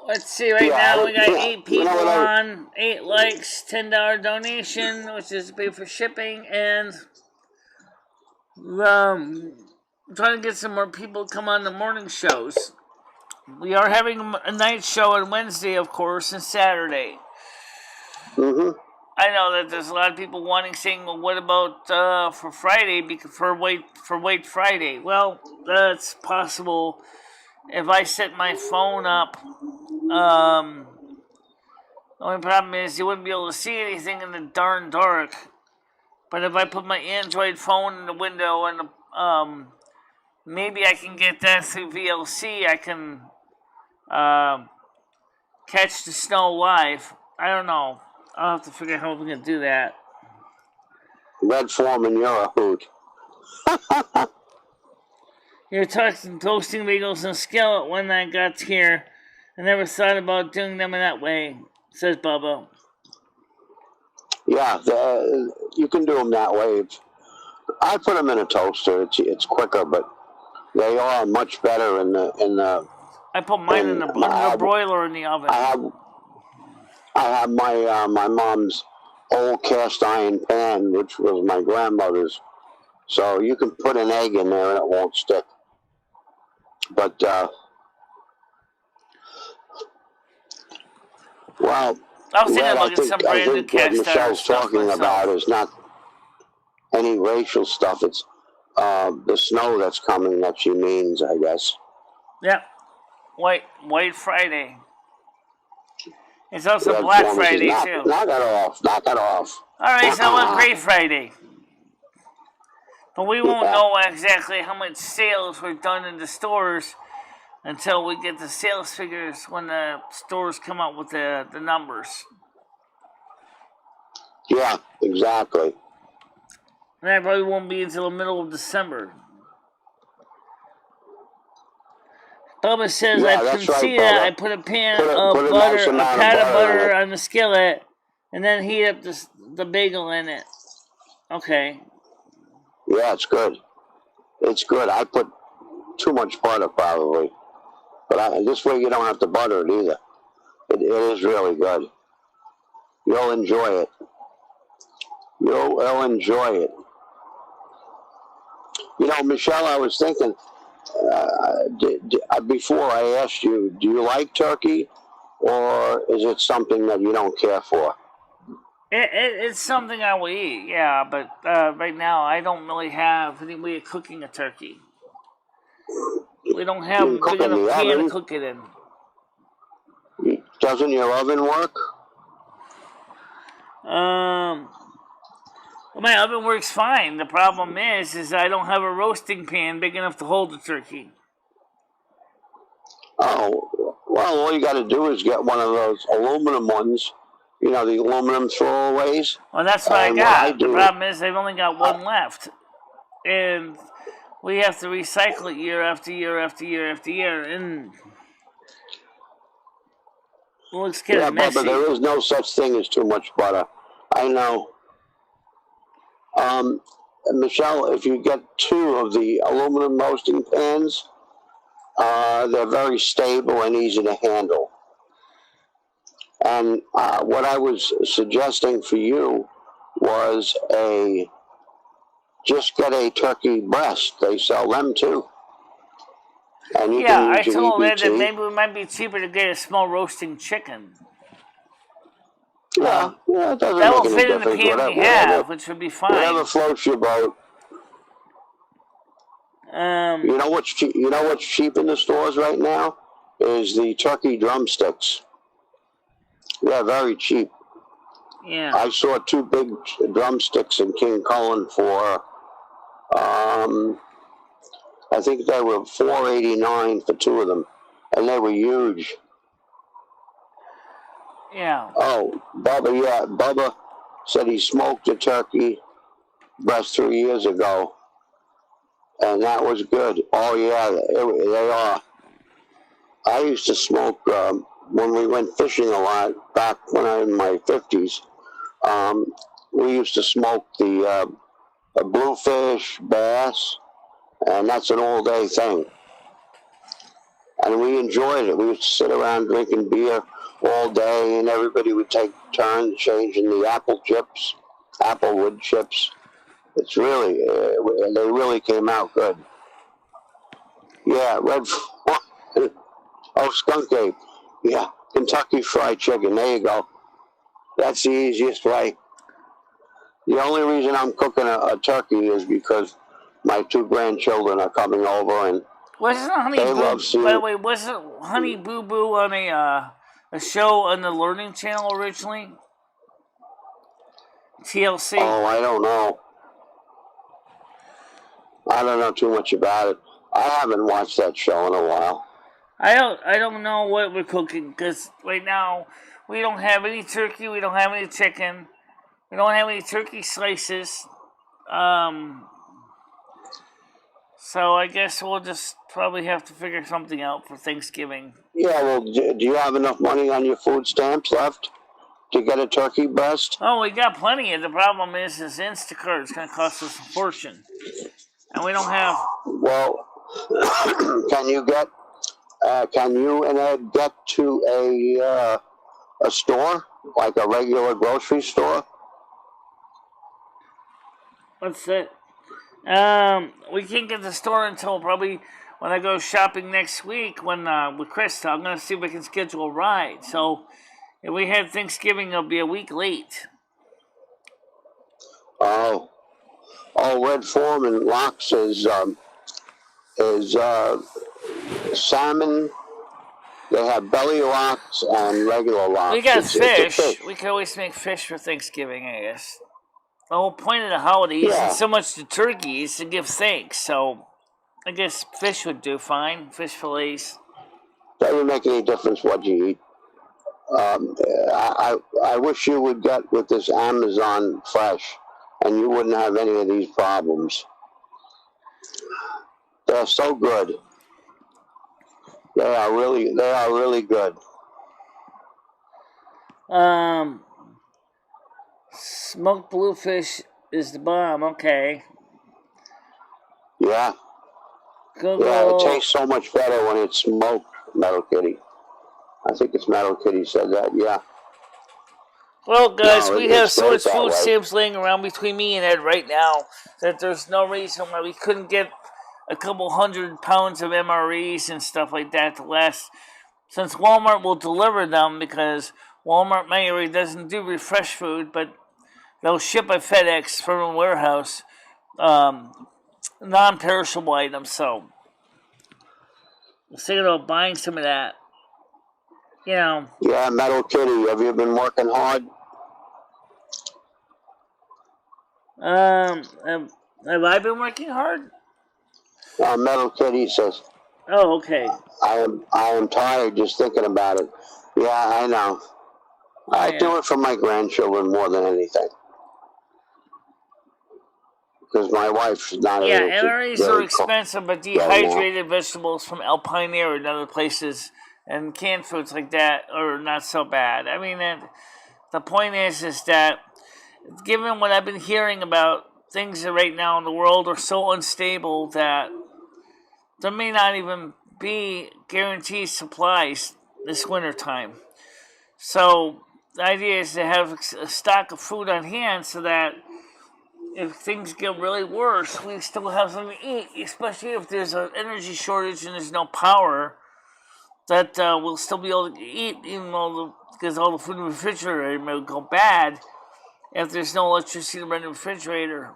Let's see. Right yeah, now we got 8 people I, on, 8 likes, $10 donation, which is to pay for shipping, and I'm trying to get some more people to come on the morning shows. We are having a night show on Wednesday, of course, and Saturday. Mm-hmm. I know that there's a lot of people saying, well, what about for Friday, for White Friday? Well, that's possible if I set my phone up. The only problem is you wouldn't be able to see anything in the darn dark. But if I put my Android phone in the window and maybe I can get that through VLC, I can catch the snow live. I don't know. I'll have to figure out how we're going to do that. Red Foreman, you're a hoot. You're toasting bagels and skillet when I got here. I never thought about doing them in that way, says Bubba. Yeah, you can do them that way. I put them in a toaster. It's quicker, but they are much better in the. I put mine in the broiler in the oven. I have my mom's old cast iron pan, which was my grandmother's. So you can put an egg in there and it won't stick. But well, I was thinking Red, about getting some brand new cast what iron Michelle's stuff talking myself. about is not any racial stuff. It's the snow that's coming that she means, I guess. Yeah. White Friday. It's also Red Black Foreman Friday, says, too. Knock it off. Knock it off. All right, so what Great Friday. But we won't know exactly how much sales were done in the stores until we get the sales figures when the stores come out with the numbers. Yeah, exactly. And that probably won't be until the middle of December. Bubba says, Yeah, I that's can right, see that. Bubba. I put a pan Put of a butter, nice a amount of pat of butter butter in it. on the skillet, and then heat up the bagel in it. Okay. Yeah, it's good. It's good. I put too much butter probably, but this way you don't have to butter it either. It is really good. You'll enjoy it. You'll enjoy it. You know, Michelle, I was thinking before I asked you, do you like turkey, or is it something that you don't care for? It's something I will eat, yeah, but right now I don't really have any way of cooking a turkey. We don't You have can a cook big in enough the pan to oven. cook it in. Doesn't your oven work? Well, my oven works fine. The problem is I don't have a roasting pan big enough to hold the turkey. Oh, well, all you got to do is get one of those aluminum ones. You know, the aluminum throwaways. Well, that's what I And what I got. The do, problem is I've only got one left. And we have to recycle it year after year after year after year. And it looks kind of messy. Bubba, there is no such thing as too much butter. I know. Michelle, if you get 2 of the aluminum roasting pans, they're very stable and easy to handle. And what I was suggesting for you was just get a turkey breast. They sell them too. And you can I use your told Ed that EBT. maybe it might be cheaper to get a small roasting chicken. Yeah, it doesn't That make will any fit in the difference. pan we have, which would be fine. Whatever floats your boat. You know what's cheap? You know what's cheap in the stores right now is the turkey drumsticks. They're very cheap. Yeah. I saw 2 big drumsticks in King Cullen for, I think they were $4.89 for 2 of them, and they were huge. Yeah. Oh, Bubba said he smoked a turkey breast 3 years ago, and that was good. Oh yeah, they are. I used to smoke when we went fishing a lot back when I was in my 50s. We used to smoke the bluefish, bass, and that's an all-day thing. And we enjoyed it. We used to sit around drinking beer all day, and everybody would take turns changing the applewood chips. It's really, they really came out good. Yeah, skunk ape. Yeah, Kentucky Fried Chicken. There you go. That's the easiest way. The only reason I'm cooking a turkey is because my 2 grandchildren are coming over, and wasn't Honey they Boo? love seeing. By the way, wasn't Honey Boo Boo on a show on the Learning Channel originally? TLC. Oh, I don't know. I don't know too much about it. I haven't watched that show in a while. I don't know what we're cooking because right now we don't have any turkey, we don't have any chicken, we don't have any turkey slices. So I guess we'll just probably have to figure something out for Thanksgiving. Yeah, well, do you have enough money on your food stamps left to get a turkey breast? Oh, we got plenty. The problem is Instacart's going to cost us a fortune, and we don't have. Well, can you and Ed get to a store, like a regular grocery store? What's that? We can't get the store until probably when I go shopping next week with Krista. I'm going to see if we can schedule a ride. So if we had Thanksgiving, it'll be a week late. Oh, Red Foreman Locks is salmon. They have belly locks and regular locks. We got It's a fish. We can always make fish for Thanksgiving, I guess. The whole point of the holiday isn't so much the turkey, it's to give thanks. So I guess fish would do fine. Fish fillets. Doesn't make any difference what you eat. I wish you would get with this Amazon Fresh, and you wouldn't have any of these problems. They're so good. They are really good. Smoked bluefish is the bomb. Okay. Yeah. Google. Yeah, it tastes so much better when it's smoked, Metal Kitty. I think it's Metal Kitty said that, yeah. Well, guys, No, we have so much that food way. stamps laying around between me and Ed right now that there's no reason why we couldn't get a couple 100 pounds of MREs and stuff like that to last. Since Walmart will deliver them because Walmart Mary doesn't do refresh food, but they'll ship a FedEx from a warehouse non-perishable items. So was thinking about buying some of that. You know. Yeah, Metal Kitty, have you been working hard? Have I been working hard? Metal Kitty says, Oh, okay. I am tired just thinking about it. Yeah, I know. I do it for my grandchildren more than anything. Because my wife's not able to. MREs are expensive, but dehydrated vegetables from Alpine Air and other places and canned foods like that are not so bad. I mean, the point is that given what I've been hearing about things that right now in the world are so unstable that there may not even be guaranteed supplies this winter time. So the idea is to have a stock of food on hand so that if things get really worse, we still have something to eat, especially if there's an energy shortage and there's no power, that we'll still be able to eat, even though because all the food in the refrigerator may go bad if there's no electricity to run the refrigerator.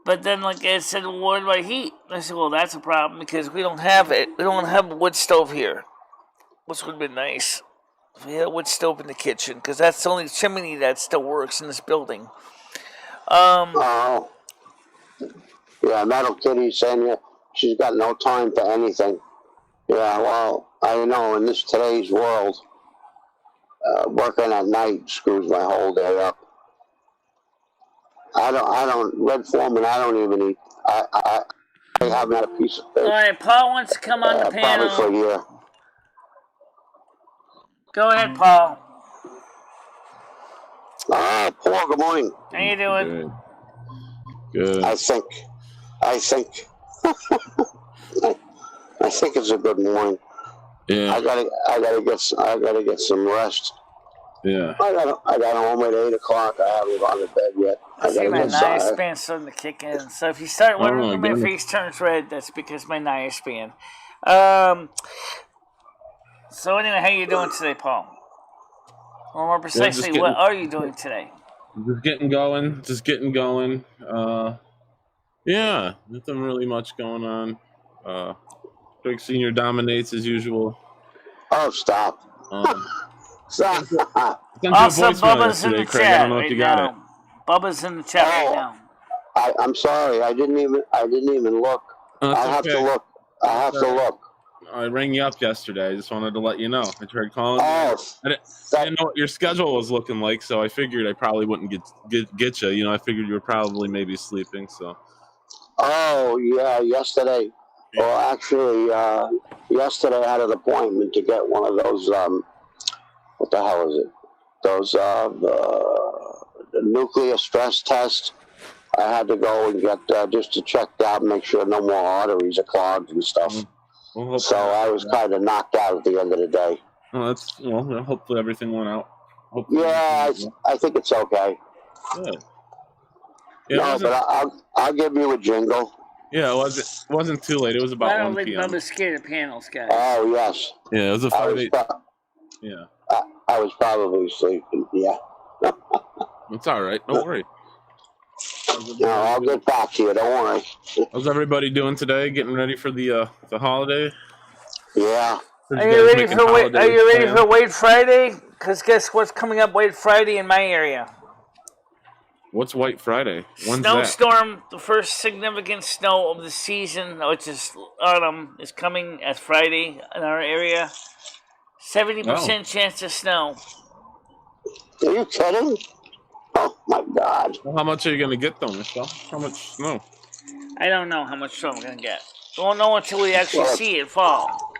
But then, like I said, well, what about heat? I said, well, that's a problem because we don't have it. We don't have a wood stove here, which would have been nice if we had a wood stove in the kitchen, because that's the only chimney that still works in this building. Oh. Yeah, Metal Kitty saying she's got no time for anything. Yeah, well, I know in today's world, working at night screws my whole day up. Red Foreman, I don't even eat. I haven't had a piece of fish. All right, Paul wants to come on the panel. Probably for a year. Go ahead, Paul. Paul, good morning. How you doing? Good. I think it's a good morning. Yeah. I gotta get some rest. Yeah. I got home at 8 o'clock. I haven't gone to bed yet. I see my niacin starting to kick in. So if you start wondering when my face turns red, that's because my niacin. So anyway, how you doing today, Paul? Or more precisely, what are you doing today? Just getting going. Yeah, nothing really much going on. Big Senior dominates as usual. Oh, stop. Stop. Also, Bubba's in the chat right now. Bubba's in the chat right now. I'm sorry. I didn't even look. I have to look. I rang you up yesterday. I just wanted to let you know. I tried calling you. I didn't know what your schedule was looking like, so I figured I probably wouldn't get you. You know, I figured you were probably maybe sleeping. So. Oh yeah, yesterday. Yeah. Well, actually, yesterday I had an appointment to get one of those. What the hell is it? Those the nuclear stress test. I had to go and get just to check out, make sure no more arteries are clogged and stuff. Mm-hmm. Well, so I was kind of knocked out at the end of the day. Well, hopefully everything went out. I think it's okay. Good. No, but I'll give you a jingle. Yeah, it wasn't too late. It was about 1 p.m. I don't think Bubba's scared of panels, guys. Oh, yes. Yeah, it was a 5-8. Yeah. I was probably sleeping, yeah. It's all right. Don't worry. No, I'll get back to you. Don't worry. How's everybody doing today? Getting ready for the holiday? Yeah. Are you ready for White Friday? Because guess what's coming up White Friday in my area? What's White Friday? When's Snowstorm, the first significant snow of the season, which is autumn, is coming as Friday in our area. 70% chance of snow. Are you kidding? Oh my God! Well, how much are you going to get though, Michelle? How much snow? I don't know how much snow I'm going to get. Won't know until we actually see it fall.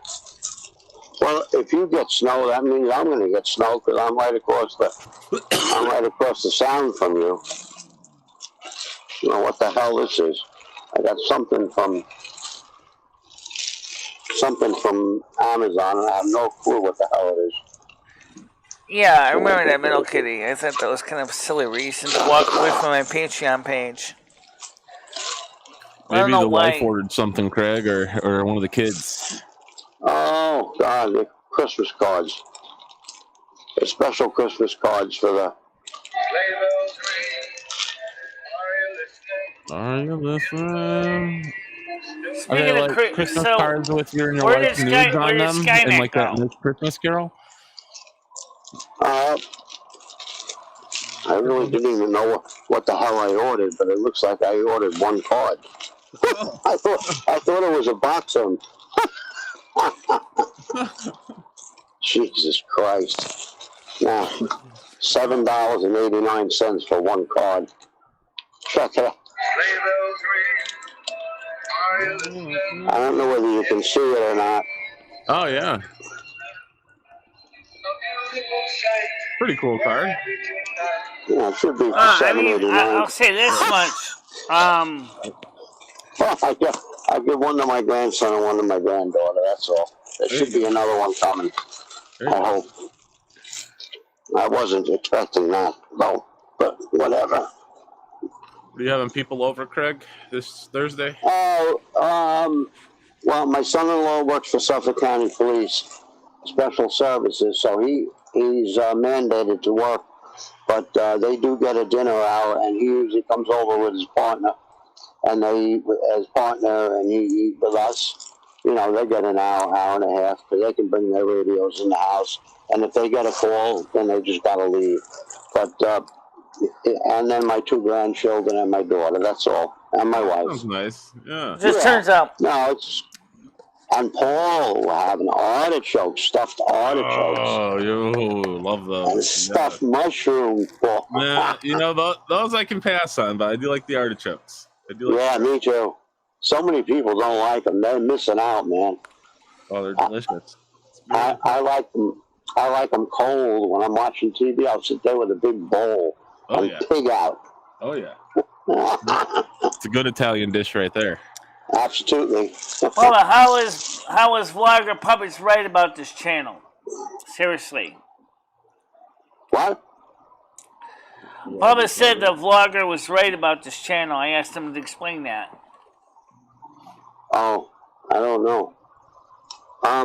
Well, if you get snow, that means I'm going to get snow because I'm right across the sound from you. You know what the hell this is? I got something from Amazon, and I have no clue what the hell it is. Yeah, I remember that Metal Kitty. I thought that was kind of a silly reason to walk away from my Patreon page. Maybe the wife ordered something, Craig, or one of the kids. Oh, God, the Christmas cards. The special Christmas cards for the... Are you listening? Are they Speaking of like Christmas so, cards with you and your where wife's did nudes where on did them, and Skynet like that go? nice Christmas Carol? I really didn't even know what the hell I ordered, but it looks like I ordered one card. Oh. I thought it was a box of them. Jesus Christ! Now, $7.89 for one card. Check it out. I don't know whether you can see it or not. Oh yeah. Pretty cool card. Yeah, it should be I mean, $7.89. I'll say this much. I give one to my grandson and one to my granddaughter. That's all. There should be another one coming. I hope. I wasn't expecting that, though. But whatever. Are you having people over, Craig, this Thursday? Oh, well, my son-in-law works for Suffolk County Police Special Services, so he's mandated to work. But they do get a dinner hour, and he usually comes over with his partner, and they eat with his partner, and he eat with us. You know, they get an hour, hour and a half, because they can bring their radios in the house. And if they get a call, then they just got to leave. But and then my two grandchildren and my daughter. That's all, and my wife. Sounds nice. Yeah. Just turns out. No, it's. And Paul, we're having artichokes, stuffed artichokes. Oh, you love those. And stuffed mushrooms, Paul. Nah, you know, those I can pass on, but I do like the artichokes. I do like me too. So many people don't like them. They're missing out, man. Oh, they're delicious. I like them. I like them cold. When I'm watching TV, I'll sit there with a big bowl and pig out. Oh, yeah. It's a good Italian dish right there. Absolutely. Well, how is Vlogger Puppets right about this channel? Seriously. What? Bubba said the vlogger was right about this channel. I asked him to explain that. Oh, I don't know. I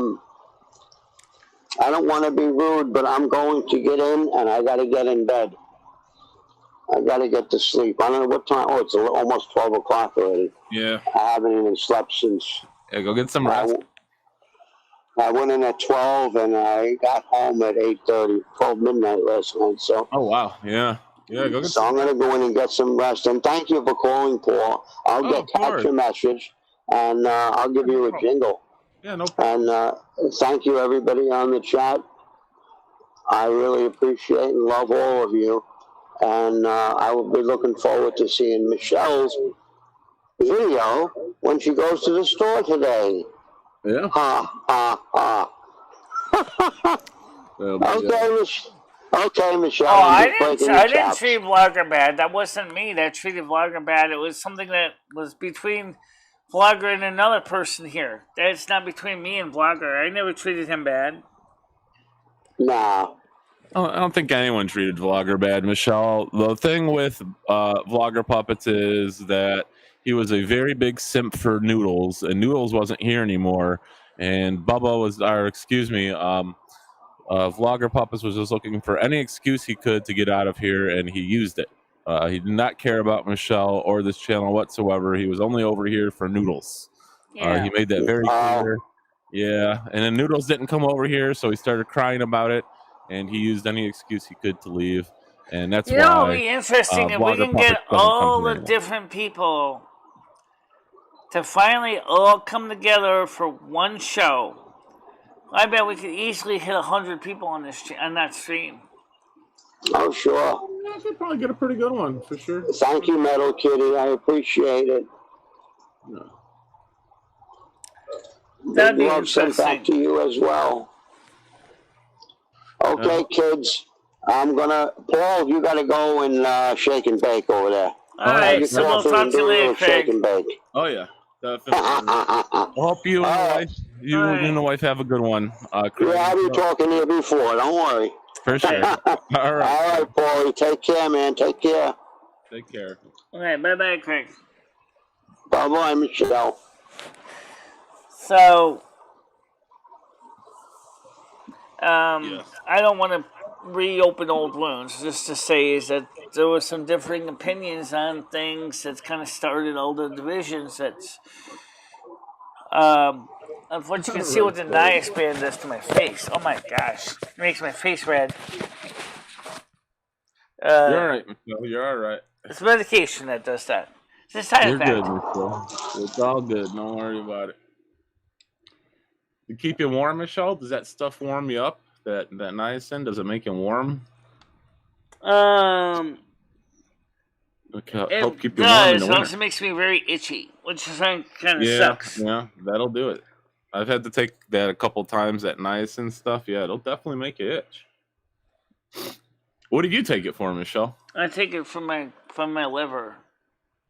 don't want to be rude, but I'm going to get in, and I got to get in bed. I got to get to sleep. I don't know what time. Oh, it's almost 12 o'clock already. Yeah. I haven't even slept since. Yeah, go get some rest. I went in at 12, and I got home at 8:30, 12 midnight last night. So. Oh, wow. Yeah. Yeah, go get so I'm going to go in and get some rest. And thank you for calling, Paul. I'll catch your message, and I'll give you a jingle. Yeah, no problem. And thank you, everybody on the chat. I really appreciate and love all of you. And I will be looking forward to seeing Michelle's video when she goes to the store today. Yeah. Ha, ha, ha. Okay, Michelle. Oh, I didn't treat Vlogger bad. That wasn't me that treated Vlogger bad. It was something that was between Vlogger and another person here. It's not between me and Vlogger. I never treated him bad. Nah. I don't think anyone treated Vlogger bad, Michelle. The thing with Vlogger Puppets is that he was a very big simp for Noodles, and Noodles wasn't here anymore. And Bubba was, Vlogger Puppets was just looking for any excuse he could to get out of here, and he used it. He did not care about Michelle or this channel whatsoever. He was only over here for Noodles. Yeah. He made that very clear. Yeah, and then Noodles didn't come over here, so he started crying about it. And he used any excuse he could to leave, and that's why. It'll be interesting if we can get all the different people to finally all come together for one show. I bet we could easily hit 100 people on that stream. Oh, sure. I could probably get a pretty good one for sure. Thank you, Metal Kitty. I appreciate it. No. That'd be love sent back to you as well. Okay, kids. Paul, you gotta go and shake and bake over there. All right, so we'll talk to you later, Craig. Shake and bake. Oh yeah, definitely. I hope you and the wife have a good one. Yeah, I'll be talking to you before. Don't worry. For sure. All right. All right, Paulie. Take care, man. Take care. Take care. All right, bye-bye, Craig. Bye-bye, Michelle. So, I don't want to reopen old wounds. Just to say is that there were some differing opinions on things that's kind of started all the divisions. That's Unfortunately, you can see what the niacin band does to my face. Oh my gosh, it makes my face red. You're all right, Michelle. You're all right. It's medication that does that. It's a side You're effect. good, Michelle. It's all good. Don't worry about it. To keep you warm, Michelle, does that stuff warm you up? That niacin, does it make you warm? It help keep you warm in the does. It winter. also makes me very itchy, which kind of Yeah, sucks. yeah, that'll do it. I've had to take that a couple times, that niacin stuff. Yeah, it'll definitely make you itch. What do you take it for, Michelle? I take it from my liver.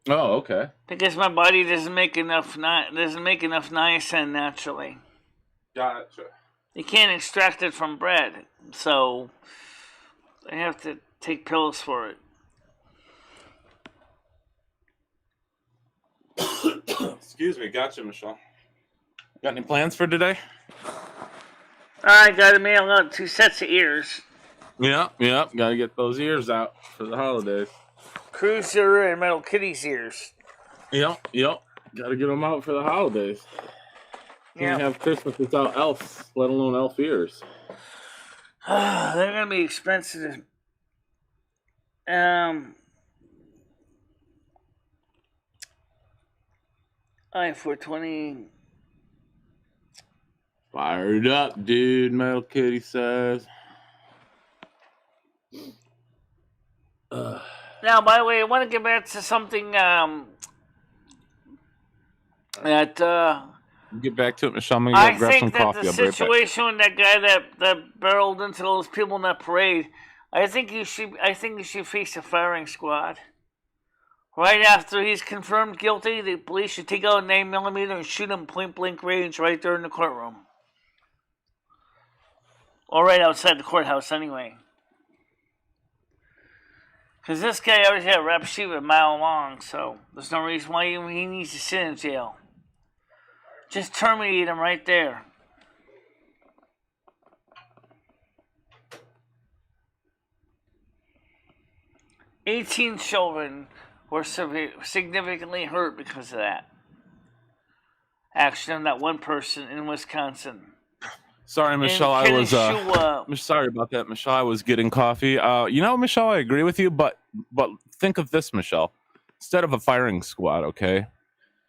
Oh, okay. Because my body doesn't make enough niacin naturally. Gotcha. You can't extract it from bread, so I have to take pills for it. Excuse me. Gotcha, Michelle. Got any plans for today? I gotta mail out 2 sets of ears. Yeah. Gotta get those ears out for the holidays. Cruiser and Metal Kitty's ears. Yep. Gotta get them out for the holidays. Can't have Christmas without elves, let alone elf ears. They're gonna be expensive. I-420. Fired up, dude, Metal Kitty says. Now, by the way, I want to get back to something that... Get back to it, Michelle. I'm gonna go grab some coffee. I think that the situation with that guy that barreled into those people in that parade, I think you should face a firing squad. Right after he's confirmed guilty, the police should take out a 9mm and shoot him point blank range right there in the courtroom. Or right outside the courthouse, anyway. Because this guy already had a rap sheet a mile long, so there's no reason why he needs to sit in jail. Just terminate him right there. "18 children were significantly hurt because of that action on that one person in Wisconsin." Sorry, Michelle. I was sorry about that, Michelle. I was getting coffee. Michelle, I agree with you, but think of this, Michelle. Instead of a firing squad, okay,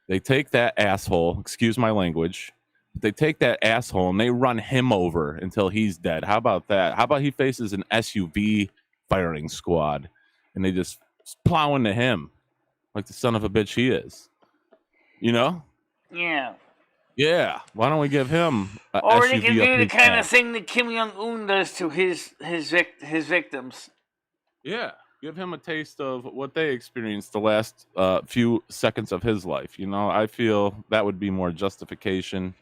they take that asshole. Excuse my language. They take that asshole and they run him over until he's dead. How about that? How about he faces an SUV firing squad and they just plow into him like the son of a bitch he is? You know? Yeah. Yeah. Why don't we give him a or SUV they can do the kind ass? of thing that Kim Jong-un does to his victims. Yeah. Give him a taste of what they experienced the last few seconds of his life. You know, I feel that would be more justification.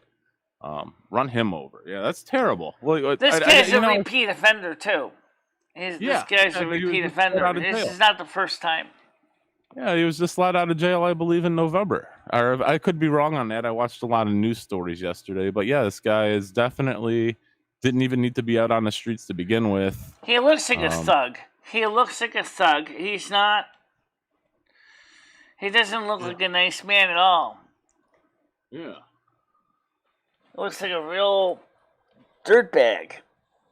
Run him over. Yeah, that's terrible. Well, this guy's a repeat offender, too. This guy's a repeat offender. This is not the first time. Yeah, he was just let out of jail, I believe, in November. Or I could be wrong on that. I watched a lot of news stories yesterday. But yeah, this guy is definitely didn't even need to be out on the streets to begin with. He looks like a thug. He looks like a thug. He's not... He doesn't look like a nice man at all. Yeah. Looks like a real dirtbag.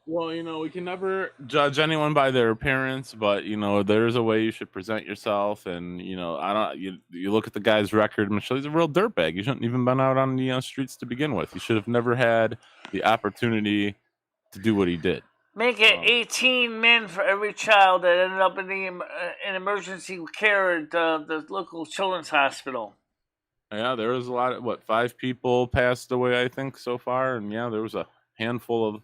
Well, we can never judge anyone by their appearance, but there's a way you should present yourself, and you look at the guy's record. Michelle, he's a real dirtbag. You shouldn't even been out on the streets to begin with. You should have never had the opportunity to do what he did. Make it 18 men for every child that ended up in emergency care at the local children's hospital. Yeah, there was a lot of 5 people passed away, I think, so far, and yeah, there was a handful of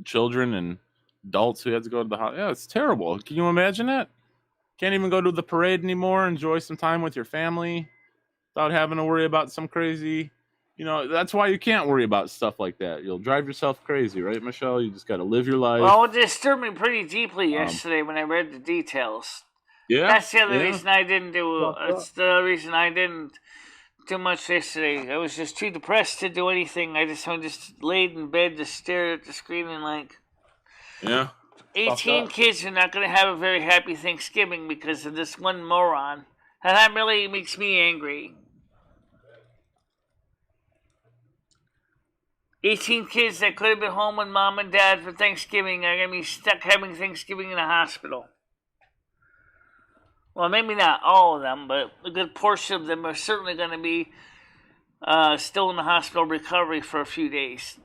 children and adults who had to go to the hospital. Yeah, it's terrible. Can you imagine that? Can't even go to the parade anymore, enjoy some time with your family without having to worry about some crazy, that's why you can't worry about stuff like that. You'll drive yourself crazy, right, Michelle? You just got to live your life. Well, it disturbed me pretty deeply yesterday when I read the details. Yeah. That's the other reason I didn't do That's the reason I didn't do much yesterday. I was just too depressed to do anything. I just laid in bed, just stared at the screen and 18 kids are not going to have a very happy Thanksgiving because of this one moron. And that really makes me angry. 18 kids that could have been home with mom and dad for Thanksgiving are going to be stuck having Thanksgiving in a hospital. Well, maybe not all of them, but a good portion of them are certainly going to be still in the hospital recovery for a few days.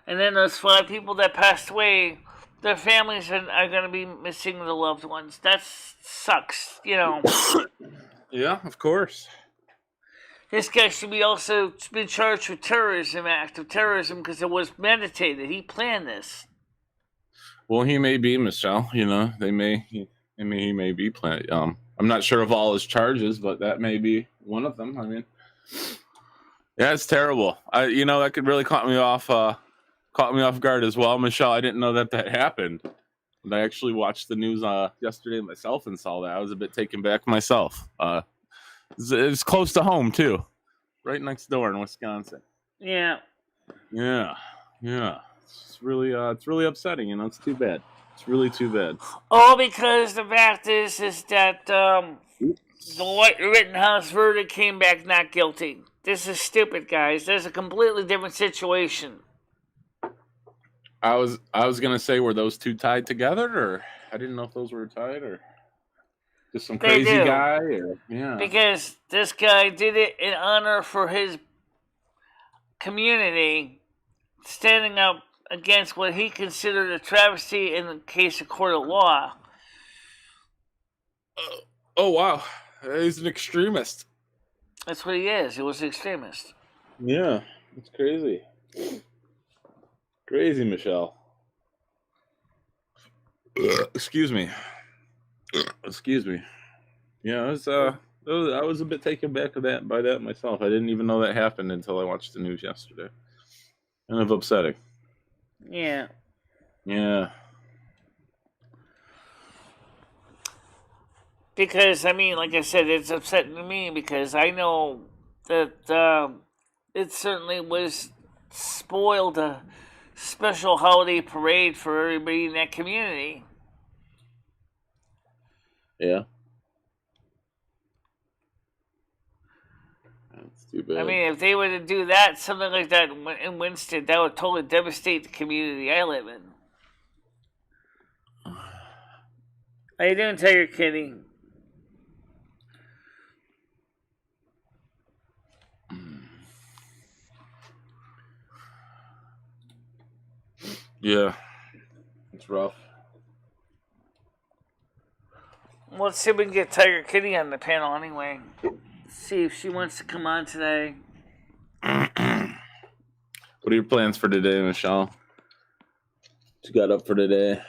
And then those 5 people that passed away, their families are going to be missing the loved ones. That sucks, you know. Yeah, of course. This guy should be also been charged with terrorism, act of terrorism, because it was meditated. He planned this. Well, he may be, Michelle. You know, he may be planning. I'm not sure of all his charges, but that may be one of them. I mean, yeah, it's terrible. That could really caught me off guard as well, Michelle. I didn't know that happened. And I actually watched the news yesterday myself and saw that. I was a bit taken back myself. It's close to home too, right next door in Wisconsin. Yeah. It's really upsetting. You know, it's too bad. It's really too bad. All because the fact is that the White Rittenhouse verdict came back not guilty. This is stupid, guys. There's a completely different situation. I was gonna say, were those two tied together, or I didn't know if those were tied, or just some crazy guy, or yeah. Because this guy did it in honor for his community, standing up against what he considered a travesty in the case of court of law. Oh wow, he's an extremist. That's what he is. He was an extremist. Yeah, it's crazy. Crazy, Michelle. Excuse me. Yeah, I was a bit taken back by that myself. I didn't even know that happened until I watched the news yesterday. Kind of upsetting. Yeah. Because, I mean, like I said, it's upsetting to me because I know that it certainly was spoiled a special holiday parade for everybody in that community. Yeah. That's too bad. I mean, if they were to do that, something like that in Winston, that would totally devastate the community I live in. How you doing, Tiger Kitty? Yeah, it's rough. Let's see if we can get Tiger Kitty on the panel anyway. See if she wants to come on today. What are your plans for today, Michelle? What you got up for today?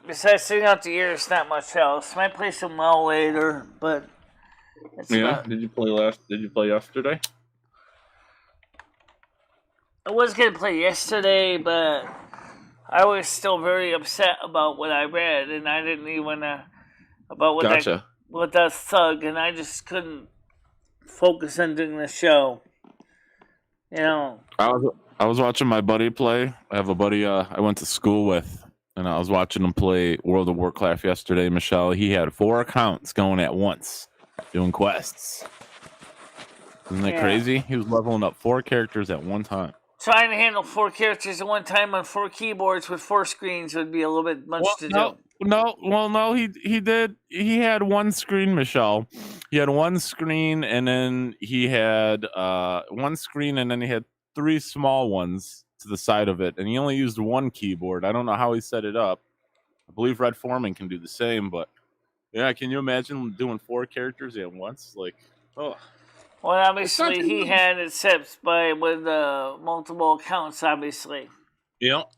Besides sitting out the ears, not much else. Might play some well later, but Did you play yesterday? I was gonna play yesterday, but I was still very upset about what I read, and I didn't even about what that thug, and I just couldn't focus on doing the show. You know. I was watching my buddy play. I have a buddy I went to school with, and I was watching him play World of Warcraft yesterday, Michelle. He had 4 accounts going at once, doing quests. Isn't that crazy? He was leveling up 4 characters at one time. Trying to handle 4 characters at one time on 4 keyboards with 4 screens would be a little bit much to do. No, he did. He had one screen, Michelle. He had one screen, and then he had one screen, and then he had 3 small ones to the side of it, and he only used one keyboard. I don't know how he set it up. I believe Red Foreman can do the same, but yeah, can you imagine doing 4 characters at once? Like, oh. Well, obviously, he had it set with multiple accounts, obviously. Yep.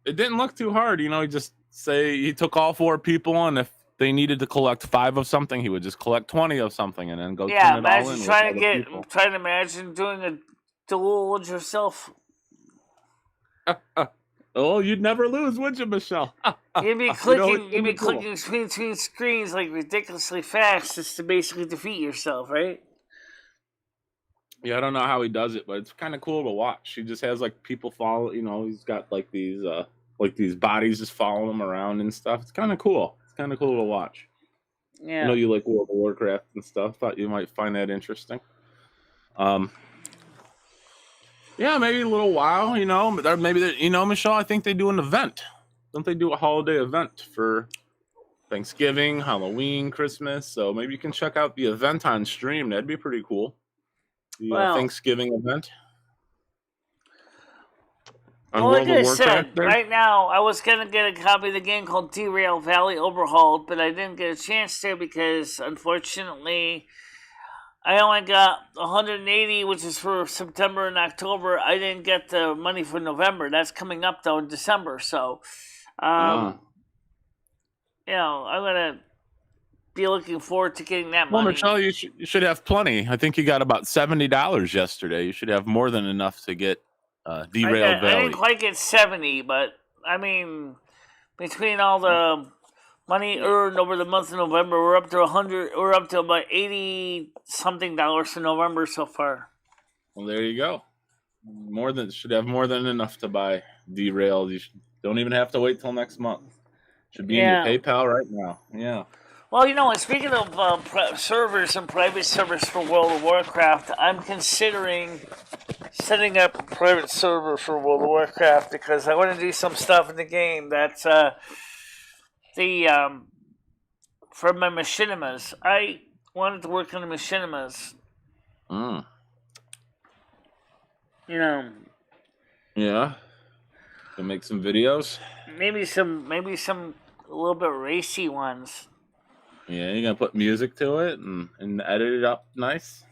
It didn't look too hard. You know, he took all 4 people, and if they needed to collect 5 of something, he would just collect 20 of something and then go turn it all in. Yeah, imagine trying to imagine doing a duel yourself. Oh, you'd never lose, would you, Michelle? You'd be clicking between screens like ridiculously fast just to basically defeat yourself, right? Yeah, I don't know how he does it, but it's kind of cool to watch. He just has like people follow. You know, he's got like these bodies just following him around and stuff. It's kind of cool. It's kind of cool to watch. Yeah. I know you like World of Warcraft and stuff. Thought you might find that interesting. Yeah, maybe a little while, you know. But maybe, you know, Michelle, I think they do an event. Don't they do a holiday event for Thanksgiving, Halloween, Christmas? So maybe you can check out the event on stream. That'd be pretty cool. The Thanksgiving event. On Well, World like I of Warcraft said, there? right now I was gonna get a copy of the game called Derail Valley Overhauled, but I didn't get a chance to because unfortunately I only got 180, which is for September and October. I didn't get the money for November. That's coming up though in December. So, you know, I'm gonna be looking forward to getting that money. Well, Michelle, you should have plenty. I think you got about $70 yesterday. You should have more than enough to get Derailed Valley. I didn't quite get 70, but I mean, between all the money earned over the month of November, we're up to 100. We're up to about 80 something dollars for November so far. Well, there you go. Should have more than enough to buy Derailed. You don't even have to wait till next month. Should be in your PayPal right now. Yeah. Well, you know, and speaking of servers and private servers for World of Warcraft, I'm considering setting up a private server for World of Warcraft because I want to do some stuff in the game that's for my machinimas. I wanted to work on the machinimas. You know. Yeah. To make some videos. Maybe some a little bit racy ones. Yeah, you're gonna put music to it and edit it up nice.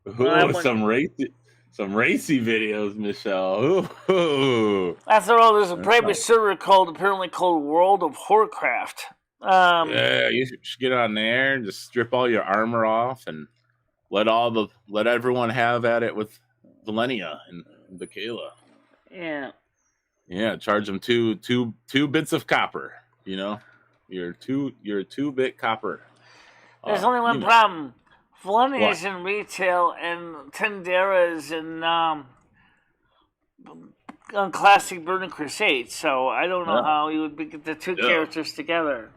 Ooh, some racy videos, Michelle. Ooh. After all, there's a private server apparently called World of Warcraft. Yeah, you should get on there and just strip all your armor off and let everyone have at it with Valenia and Michaela. Yeah. Yeah, charge them two bits of copper. You know, you're a 2-bit copper. There's only one problem. Valenia is in retail and Tendera is in on classic Burning Crusade. So I don't know how you would get the two characters together.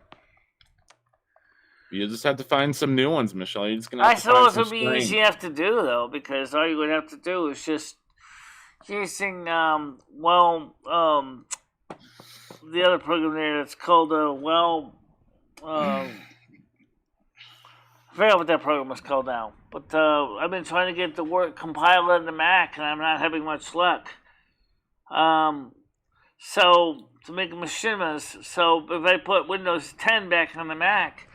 You just have to find some new ones, Michelle. You're just gonna. I suppose it would be easy enough to do though, because all you would have to do is just using the other program there that's called I forgot what that program was called now. But I've been trying to get the work compiled on the Mac, and I'm not having much luck. So to make machinimas, so if I put Windows 10 back on the Mac,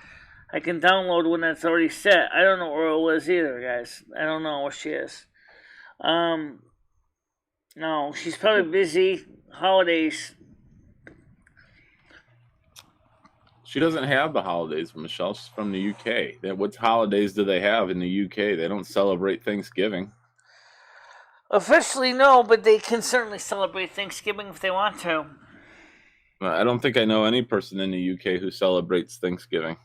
I can download one that's already set. I don't know where it was either, guys. I don't know where she is. No, she's probably busy. Holidays. She doesn't have the holidays, Michelle. She's from the UK. What holidays do they have in the UK? They don't celebrate Thanksgiving. Officially, no, but they can certainly celebrate Thanksgiving if they want to. I don't think I know any person in the UK who celebrates Thanksgiving.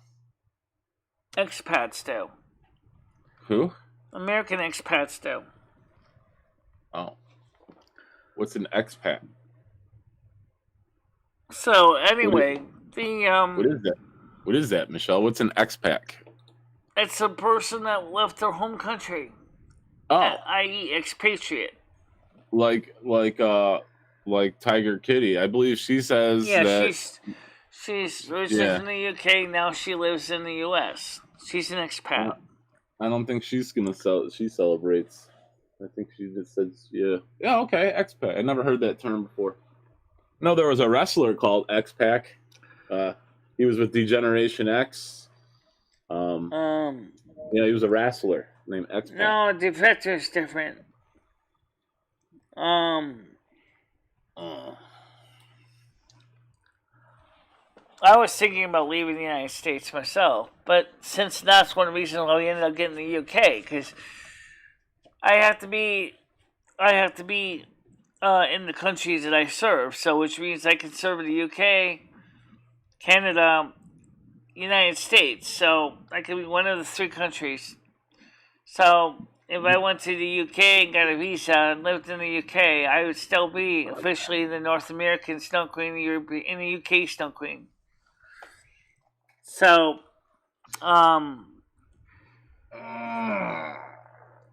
Expats do. Who? American expats do. Oh. What's an expat? So, anyway, What is that? What is that, Michelle? What's an expat? It's a person that left their home country. Oh. I.e. expatriate. Like Tiger Kitty. I believe she says that... She's in the UK, now she lives in the U.S. She's an expat. I don't think she's gonna she celebrates. I think she just says, yeah, okay, expat. I never heard that term before. No, there was a wrestler called X-Pac. He was with D-Generation X. Yeah, he was a wrestler named X-Pac. No, Defector's different. I was thinking about leaving the United States myself, but since that's one reason why we ended up getting the UK, because I have to be in the countries that I serve, so which means I can serve in the UK, Canada, United States, so I could be one of the three countries. So if I went to the UK and got a visa and lived in the UK, I would still be officially the North American Snow Queen, in the UK Snow Queen. So,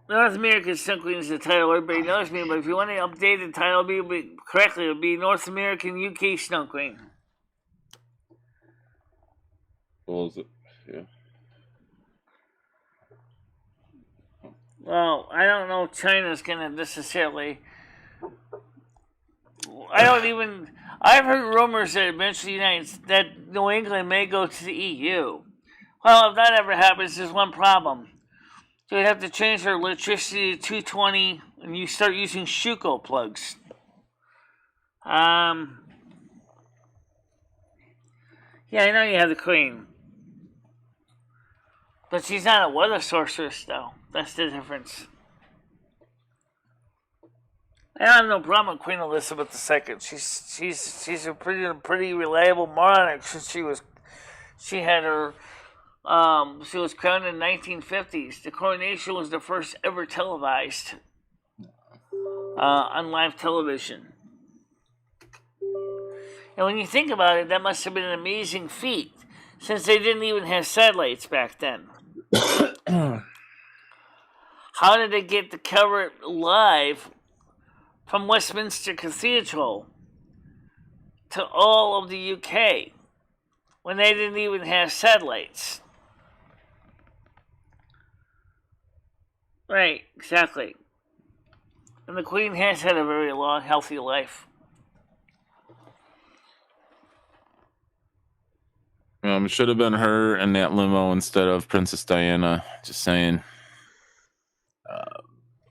North American Snow Queen is the title everybody knows me, but if you want to update the title correctly, it would be North American UK Snow Queen. What was it? Yeah. Well, I don't know if China's going to necessarily... I've heard rumors that eventually that New England may go to the EU. Well, if that ever happens, there's one problem. They'd have to change their electricity to 220, and you start using Schuko plugs. Yeah, I know you have the Queen. But she's not a weather sorceress, though. That's the difference. I have no problem with Queen Elizabeth II. She's a pretty reliable monarch since she was crowned in the 1950s. The coronation was the first ever televised on live television. And when you think about it, that must have been an amazing feat, since they didn't even have satellites back then. How did they get to cover it live from Westminster Cathedral to all of the UK when they didn't even have satellites? Right, exactly. And the Queen has had a very long, healthy life. It should have been her in that limo instead of Princess Diana. Just saying.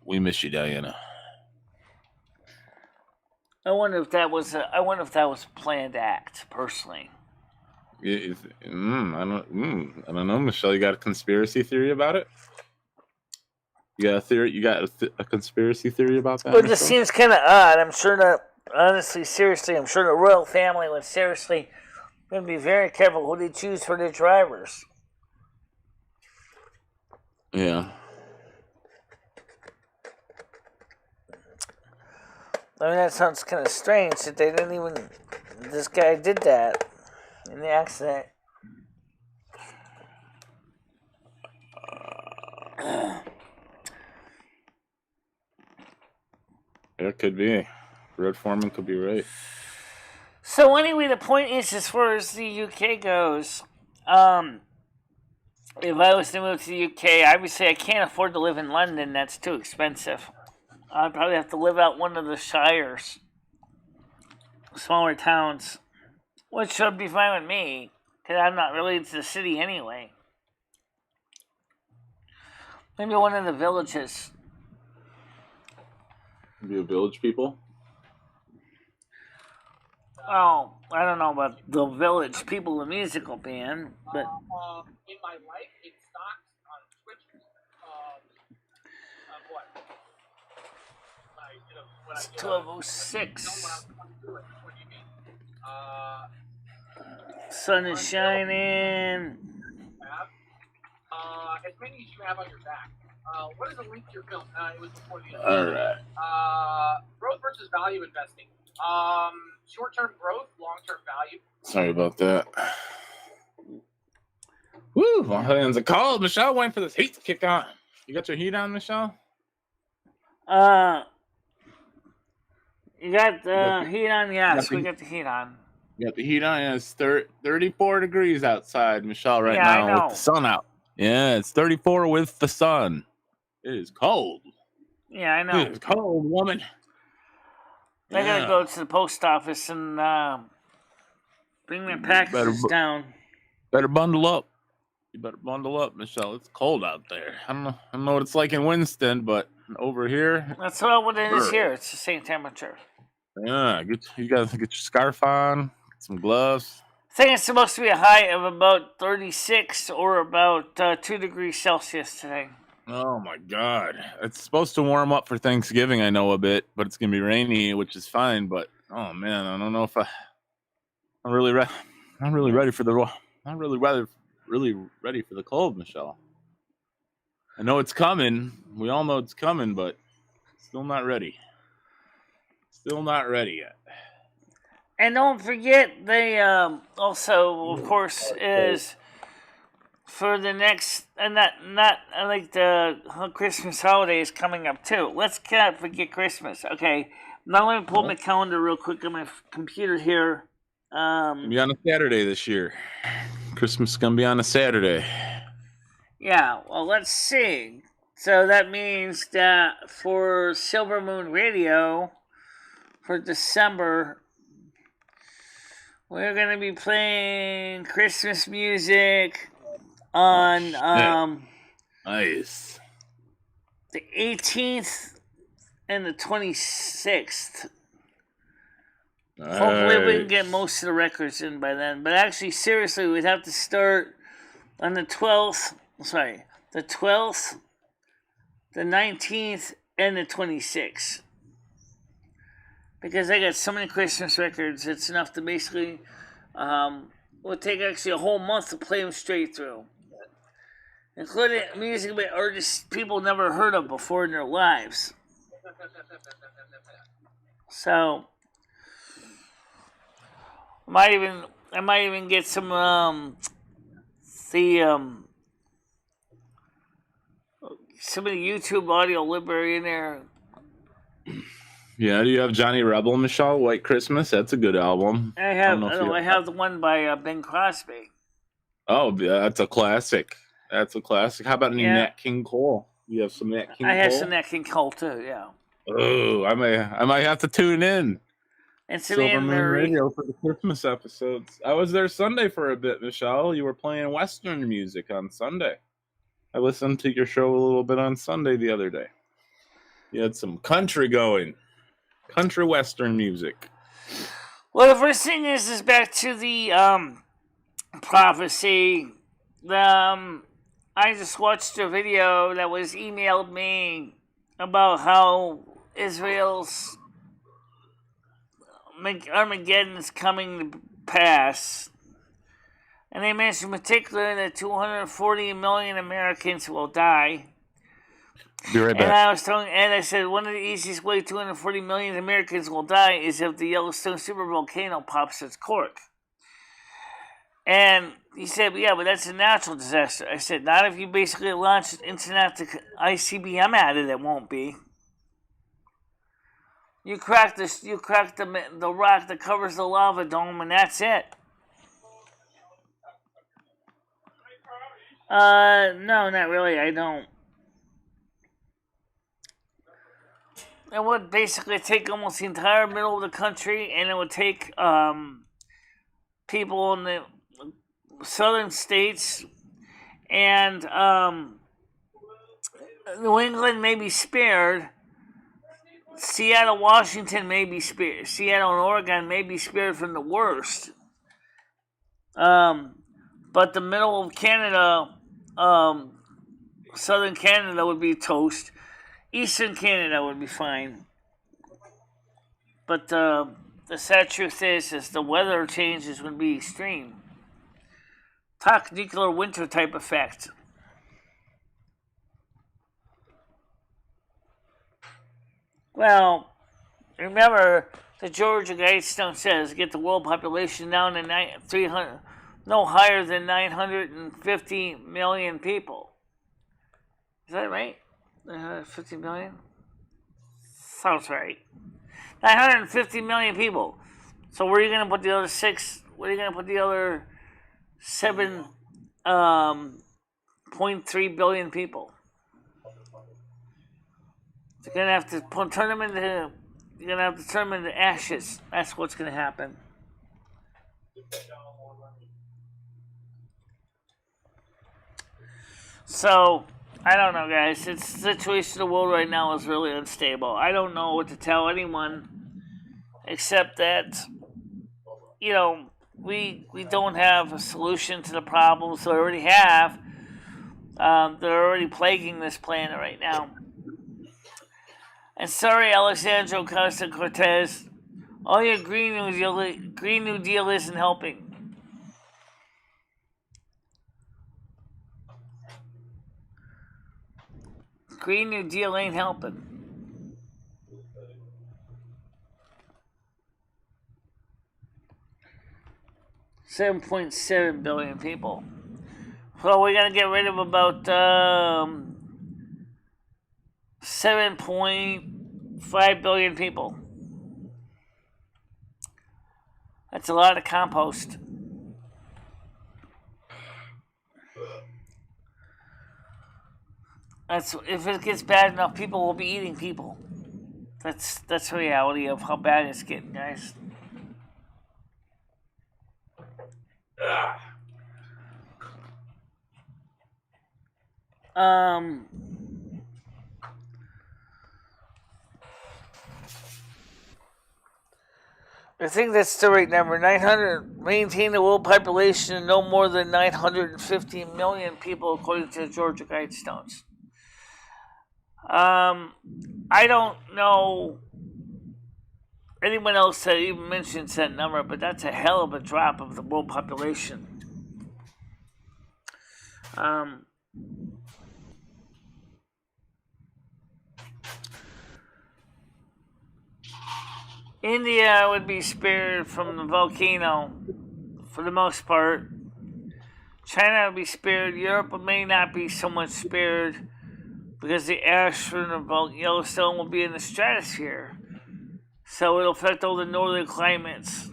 We miss you, Diana. I wonder if that was a planned act, personally. I don't know, Michelle. You got a conspiracy theory about it? You got a theory? You got a conspiracy theory about that? Well, it just seems kind of odd. I'm sure that, honestly, seriously, I'm sure the royal family would seriously going to be very careful who they choose for their drivers. Yeah. I mean, that sounds kind of strange that they didn't even... This guy did that in the accident. It could be. Red Foreman could be right. So anyway, the point is, as far as the UK goes, if I was to move to the UK, obviously I can't afford to live in London. That's too expensive. I'd probably have to live out one of the shires, smaller towns, which should be fine with me, because I'm not related to the city anyway. Maybe one of the villages. Be a village people? Oh, I don't know about the Village People, the musical band, but... In my life, it stocks on Twitch. What? It's 12:06. What do you mean? Sun is shining. As many as you have on your back. What is the link to your film? It was before the Alright. Growth versus value investing. Short-term growth, long-term value. Sorry about that. Woo! My hands are cold. Michelle, waiting for this heat to kick on. You got your heat on, Michelle? You got the heat on? Yes, we got the heat on. You got the heat on? Yeah, it's 34 degrees outside, Michelle, right now I know. with the sun out. Yeah, it's 34 with the sun. It is cold. Yeah, I know. It is cold, woman. I gotta go to the post office and bring my packages down. Better bundle up. You better bundle up, Michelle. It's cold out there. I don't know what it's like in Winston, but over here, that's about what it is here. It's the same temperature. Yeah, you gotta get your scarf on, get some gloves. I think it's supposed to be a high of about 36 or about 2 degrees Celsius today. Oh my God! It's supposed to warm up for Thanksgiving. I know a bit, but it's gonna be rainy, which is fine. But oh man, I don't know if I'm really ready for the cold, Michelle. I know it's coming. We all know it's coming, but still not ready. Still not ready yet. And don't forget, they also, of course, is for the next, and not like the Christmas holiday is coming up too. Let's not forget Christmas. Okay, now let me pull my calendar real quick on my computer here. It'll be on a Saturday this year. Christmas is gonna be on a Saturday. Yeah, well, let's see. So that means that for Silvermoon Radio for December, we're gonna be playing Christmas music on Nice. the 18th and the 26th. Hopefully we can get most of the records in by then. But actually, seriously, we'd have to start on the 12th. Sorry, the 12th, the 19th, and the 26th. Because I got so many Christmas records, it's enough to basically... it'll take actually a whole month to play them straight through. Including music by artists people never heard of before in their lives. So... I might even get some some of the YouTube audio library in there. Yeah, do you have Johnny Rebel, Michelle? White Christmas? That's a good album. I have the one by Ben Crosby. Oh, yeah, that's a classic. How about any Nat King Cole? You have some Nat King Cole? I have some Nat King Cole too, yeah. Oh, I might have to tune in. And Silvermoon Radio for the Christmas episodes. I was there Sunday for a bit, Michelle. You were playing Western music on Sunday. I listened to your show a little bit on Sunday the other day. You had some country going. Country Western music. Well, the first thing is back to the prophecy. I just watched a video that was emailed me about how Israel's Armageddon is coming to pass. And they mentioned in particular that 240 million Americans will die. Be right back. And I said one of the easiest ways 240 million Americans will die is if the Yellowstone supervolcano pops its cork. And he said, yeah, but that's a natural disaster. I said, not if you basically launch an internet ICBM at it, it won't be. You crack the rock that covers the lava dome, and that's it. No, not really. I don't. It would basically take almost the entire middle of the country, and it would take people in the southern states, and New England may be spared. Seattle, Washington may be spared. Seattle and Oregon may be spared from the worst. But the middle of Canada, southern Canada would be toast. Eastern Canada would be fine. But the sad truth is the weather changes would be extreme. Talk nuclear winter type effect. Well, remember, the Georgia Guidestone says get the world population down to 300, no higher than 950 million people. Is that right? 950 million? Sounds right. 950 million people. So where are you going to put the other where are you going to put the other 7.3 billion people? You're gonna have to turn them into ashes. That's what's gonna happen. So I don't know, guys. The situation of the world right now is really unstable. I don't know what to tell anyone except that we don't have a solution to the problems we already have. They're already plaguing this planet right now. And sorry, Alexandro Costa-Cortez, all your Green New Deal isn't helping. Green New Deal ain't helping. $7.7 billion people. So we're gonna get rid of about 7.5 billion people. That's a lot of compost. That's if it gets bad enough, people will be eating people. That's the reality of how bad it's getting, guys. I think that's the right number. 900 maintain the world population of no more than 950 million people, according to the Georgia Guidestones. I don't know anyone else that even mentions that number, but that's a hell of a drop of the world population. India would be spared from the volcano for the most part. China would be spared. Europe may not be so much spared because the ash from the Yellowstone will be in the stratosphere. So it'll affect all the northern climates.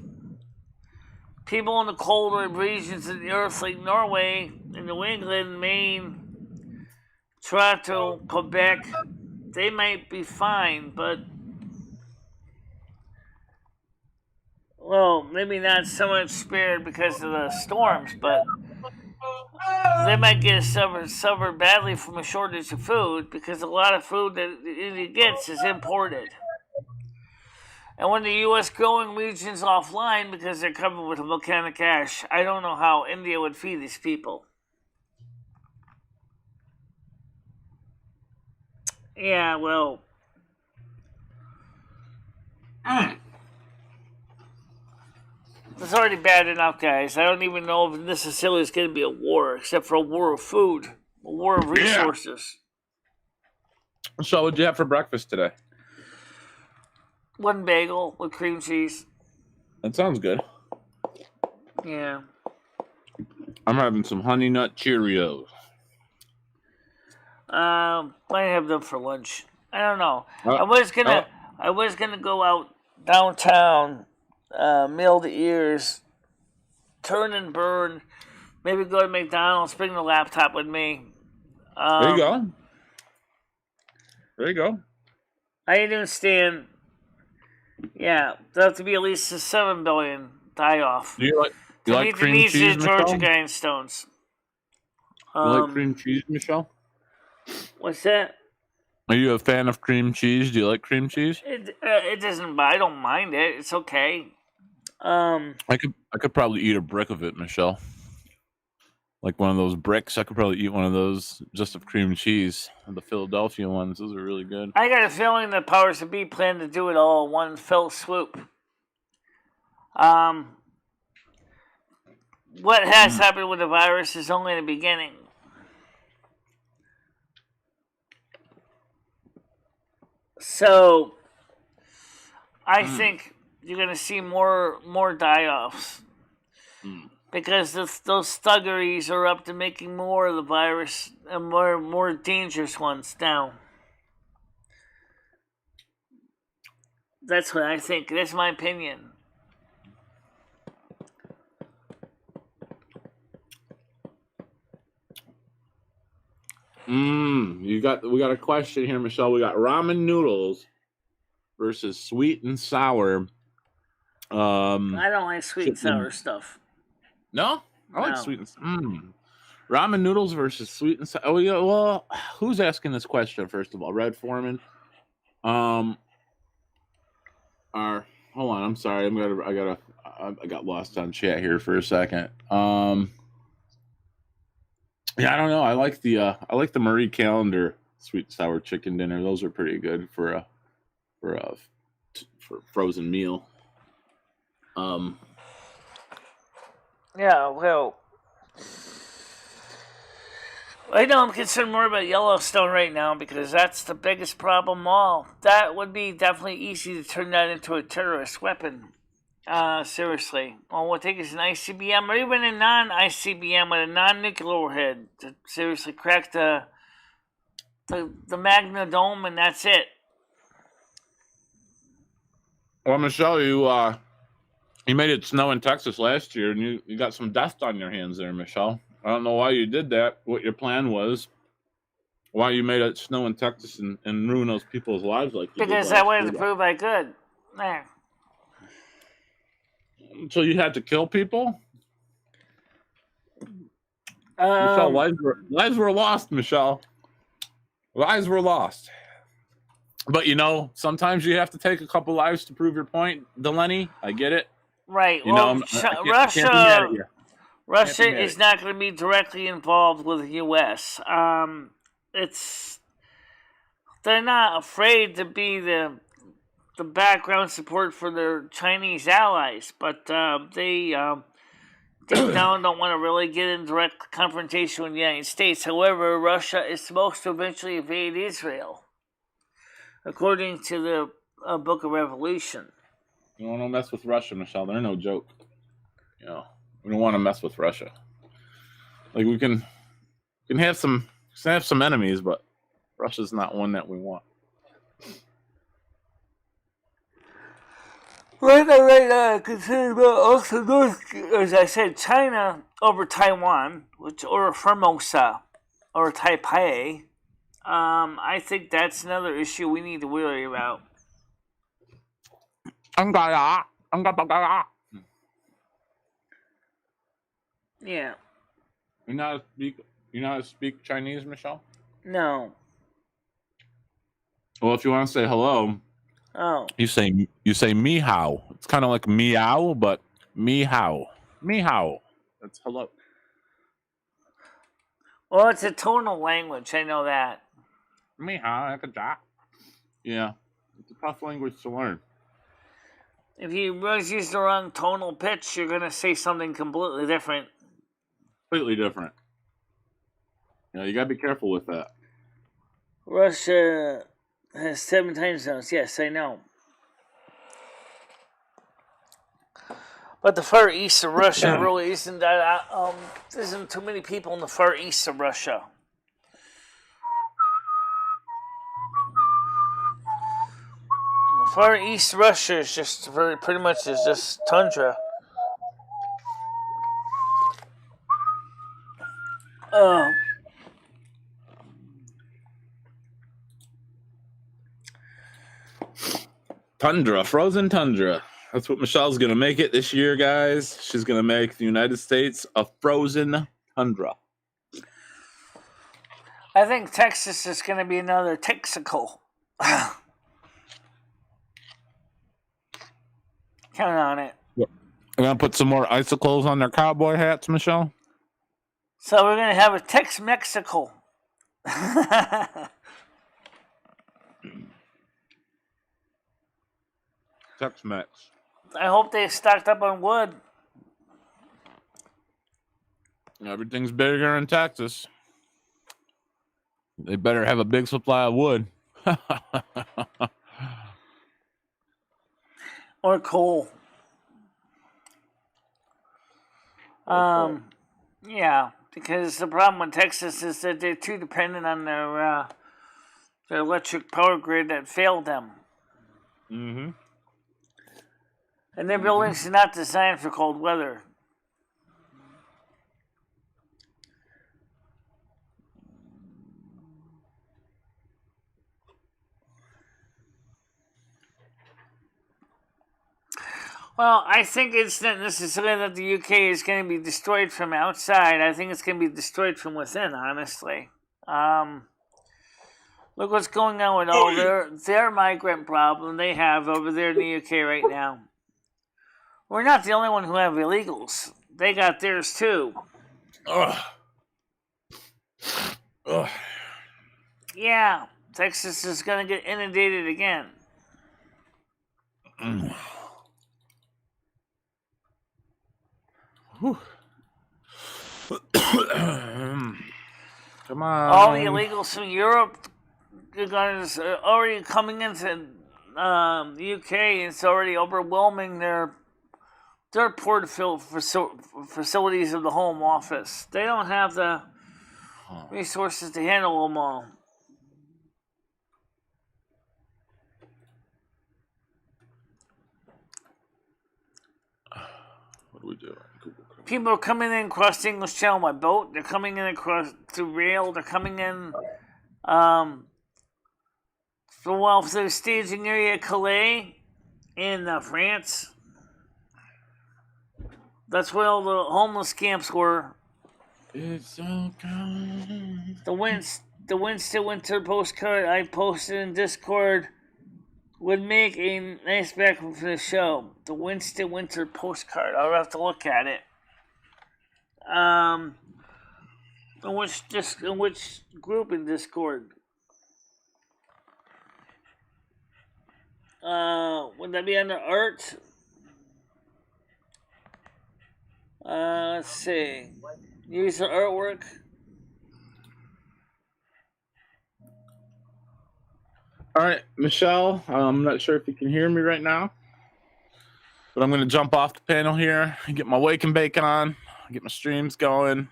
People in the colder regions of the earth like Norway and New England, Maine, Toronto, Quebec, they might be fine, but well, maybe not so much spared because of the storms, but they might get suffer badly from a shortage of food because a lot of food that India gets is imported. And when the U.S. growing region's offline because they're covered with volcanic ash, I don't know how India would feed these people. Yeah, well. It's already bad enough, guys. I don't even know if necessarily it's going to be a war, except for a war of food, a war of resources. Yeah. So, what did you have for breakfast today? One bagel with cream cheese. That sounds good. Yeah. I'm having some Honey Nut Cheerios. Might have them for lunch. I don't know. I was gonna go out downtown, mill the ears, turn and burn. Maybe go to McDonald's, bring the laptop with me. There you go. There you go. How you doing, Stan? Yeah, there'll have to be at least a 7 billion die off. Do you like cream cheese, Michelle? Georgia Guidestones. You like cream cheese, Michelle? What's that? Are you a fan of cream cheese? Do you like cream cheese? It doesn't. I don't mind it. It's okay. I could probably eat a brick of it, Michelle. Like one of those bricks. I could probably eat one of those just of cream cheese. The Philadelphia ones. Those are really good. I got a feeling the powers that be plan to do it all in one fell swoop. What has happened with the virus is only the beginning. So, I think you're going to see more die-offs. Because those thuggeries are up to making more of the virus and more dangerous ones now. That's what I think. That's my opinion. We got a question here, Michelle. We got ramen noodles versus sweet and sour. I don't like sweet and sour stuff. No? I like sweet and ramen noodles versus sweet and sour. Oh yeah, well, who's asking this question first of all? Red Foreman. Hold on, I'm sorry. I got lost on chat here for a second. Yeah, I don't know. I like the Marie Callender sweet and sour chicken dinner. Those are pretty good for frozen meal. Yeah, well, I know I'm concerned more about Yellowstone right now because that's the biggest problem of all. That would be definitely easy to turn that into a terrorist weapon. Seriously. Well, we'll take us an ICBM or even a non-ICBM with a non-nuclear warhead to seriously crack the Magna Dome, and that's it. Well, Michelle, you made it snow in Texas last year, and you got some dust on your hands there, Michelle. I don't know why you did that, what your plan was, why you made it snow in Texas and ruin those people's lives like you because did I wanted to prove I could. There. So you had to kill people? Michelle, lives were lost, Michelle. Lives were lost. But, sometimes you have to take a couple lives to prove your point, Delaney. I get it. Right. Russia is not going to be directly involved with the U.S. They're not afraid to be the background support for their Chinese allies, but they deep down don't want to really get in direct confrontation with the United States. However, Russia is supposed to eventually invade Israel, according to the Book of Revelation. You don't want to mess with Russia, Michelle. They're no joke. We don't want to mess with Russia. Like we can have some enemies, but Russia's not one that we want. Right. Consider about also as I said, China over Taiwan, or Formosa, or Taipei. I think that's another issue we need to worry about. Yeah. You know how to speak Chinese, Michelle? No. Well, if you want to say hello, you say me hao. It's kind of like meow, but me hao. Me hao. That's hello. Well, it's a tonal language. I know that. Me hao. Yeah, it's a tough language to learn. If you use the wrong tonal pitch, you're gonna say something completely different. Completely different. You gotta be careful with that. Russia has 7 time zones. Yes, I know. But the far east of Russia really isn't that. Isn't too many people in the far east of Russia. The far east of Russia is just pretty much just tundra. Tundra, frozen tundra. That's what Michelle's going to make it this year, guys. She's going to make the United States a frozen tundra. I think Texas is going to be another Texicle. Count on it. We're going to put some more icicles on their cowboy hats, Michelle? So we're going to have a Tex-Mexico. Tex-Mex. I hope they stocked up on wood. Everything's bigger in Texas. They better have a big supply of wood. Or coal. Yeah, because the problem with Texas is that they're too dependent on their electric power grid that failed them. Mm-hmm. And their buildings are not designed for cold weather. Well, I think it's not necessarily that the UK is going to be destroyed from outside. I think it's going to be destroyed from within, honestly. Look what's going on with all their migrant problem they have over there in the UK right now. We're not the only one who have illegals. They got theirs too. Ugh. Yeah, Texas is going to get inundated again. Come on. All the illegals from Europe are already coming into the UK. It's already overwhelming their they're poor facilities of the home office. They don't have the resources to handle them all. What do we do? People are coming in across the English Channel by boat. They're coming in across through rail. They're coming in for the staging area Calais in France. That's where all the homeless camps were. It's okay. The Winston Winter postcard I posted in Discord would make a nice background for the show. The Winston Winter postcard. I'll have to look at it. In which group in Discord? Would that be under art? Let's see. Use the artwork. All right, Michelle, I'm not sure if you can hear me right now, but I'm going to jump off the panel here and get my wake and bake on, get my streams going.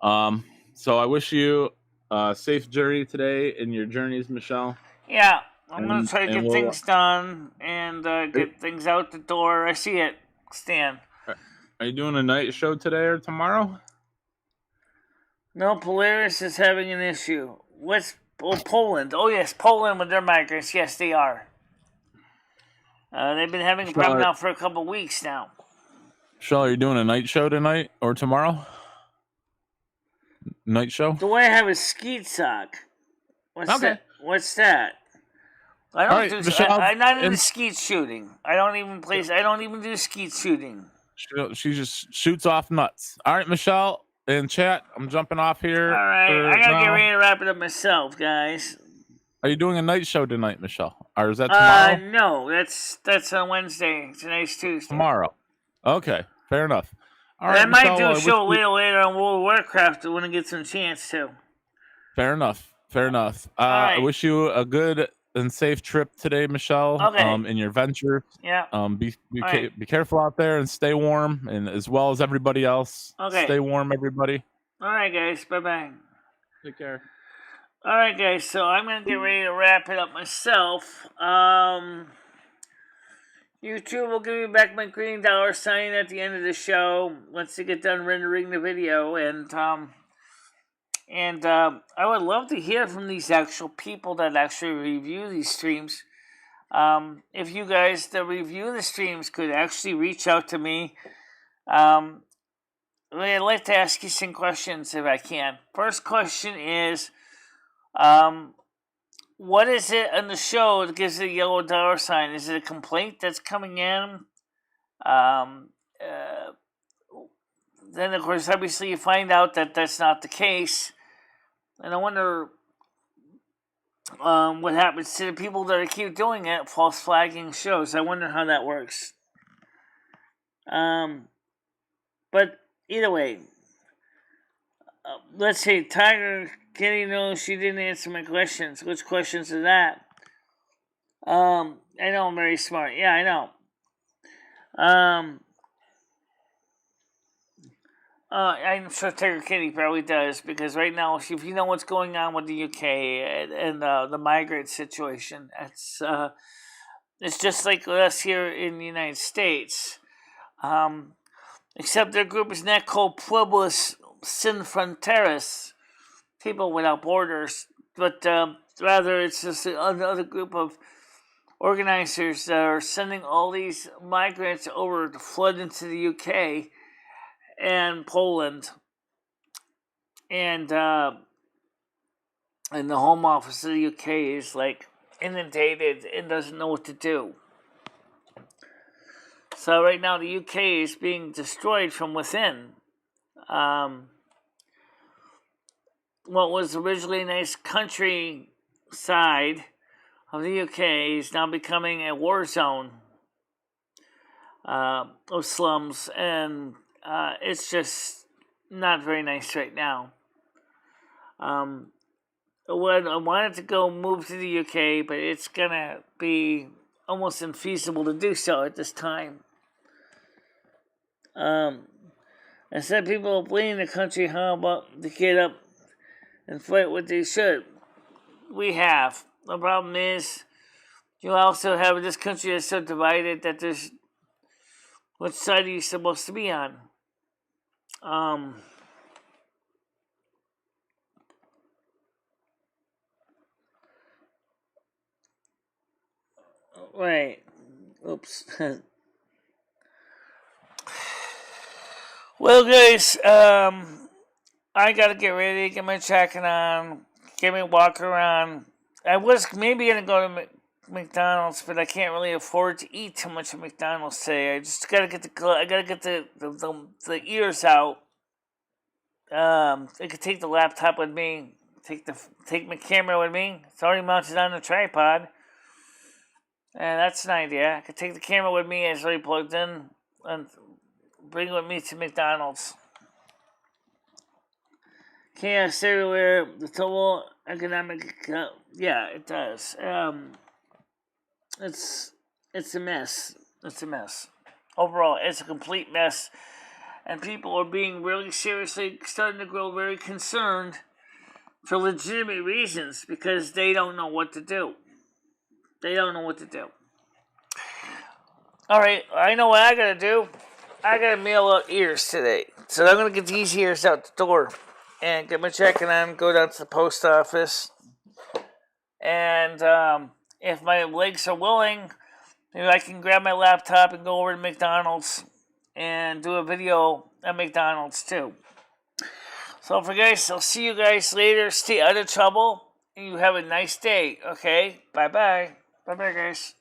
So I wish you a safe journey today in your journeys, Michelle. Yeah, I'm going to try to get things done and get things out the door. I see it, Stan. Are you doing a night show today or tomorrow? No, Polaris is having an issue. Poland. Oh, yes, Poland with their migrants. Yes, they are. They've been having a problem now for a couple weeks now. Michelle, are you doing a night show tonight or tomorrow? Night show? The way I have a skeet sock. What's that? I don't do. Michelle, I'm not into skeet shooting. I don't even do skeet shooting. She just shoots off nuts. All right, Michelle. In chat, I'm jumping off here. All right, I gotta get ready to wrap it up myself, guys. Are you doing a night show tonight, Michelle? Or is that tomorrow? No, that's on Wednesday. Tonight's Tuesday. Tomorrow. Okay, fair enough. All right, I might do a show later on World of Warcraft when I get some chance to. Fair enough. Right. I wish you a good and safe trip today, Michelle. Okay. In your venture. Yeah. Be careful out there and stay warm, and as well as everybody else. Okay. Stay warm, everybody. All right, guys. Bye-bye. Take care. All right, guys. So I'm gonna get ready to wrap it up myself. YouTube will give me back my green dollar sign at the end of the show once they get done rendering the video, and I would love to hear from these actual people that actually review these streams. If you guys that review the streams could actually reach out to me, I'd like to ask you some questions if I can. First question is, what is it on the show that gives it a yellow dollar sign? Is it a complaint that's coming in? Then, of course, obviously you find out that that's not the case. And I wonder what happens to the people that keep doing it, false flagging shows. I wonder how that works. But either way, let's see. Tiger Kitty knows she didn't answer my questions. Which questions are that? I know I'm very smart. Yeah, I know. I'm sure Tiger Kitty probably does, because right now, if you know what's going on with the UK and the migrant situation, it's just like us here in the United States. Except their group is not called Pueblos Sin Fronteras, people without borders, but rather it's just another group of organizers that are sending all these migrants over to flood into the UK and Poland, and the Home Office of the UK is like inundated and doesn't know what to do. So right now the UK is being destroyed from within. What was originally a nice countryside of the UK is now becoming a war zone of slums, and it's just not very nice right now. I wanted to go move to the UK, but it's gonna be almost infeasible to do so at this time. Instead, people are blaming the country. How about to get up and fight what they should? We have. The problem is, you also have this country that's so divided that there's which side are you supposed to be on? Right. Oops. Well, guys, I gotta get ready, get my jacket on, get me walk around. I was maybe gonna go to McDonald's, but I can't really afford to eat too much at McDonald's today. I just gotta get the ears out. I could take the laptop with me, take my camera with me. It's already mounted on the tripod, and that's an idea. I could take the camera with me. It's already plugged in, and bring it with me to McDonald's. Chaos everywhere. The total economic, yeah, it does. It's a mess. It's a mess. Overall, it's a complete mess. And people are being really seriously starting to grow very concerned for legitimate reasons because they don't know what to do. They don't know what to do. Alright, I know what I gotta do. I gotta mail out ears today. So I'm gonna get these ears out the door and get my jacket on, go down to the post office. And if my legs are willing, maybe I can grab my laptop and go over to McDonald's and do a video at McDonald's too. So for guys, I'll see you guys later. Stay out of trouble. And you have a nice day, okay? Bye-bye. Bye-bye, guys.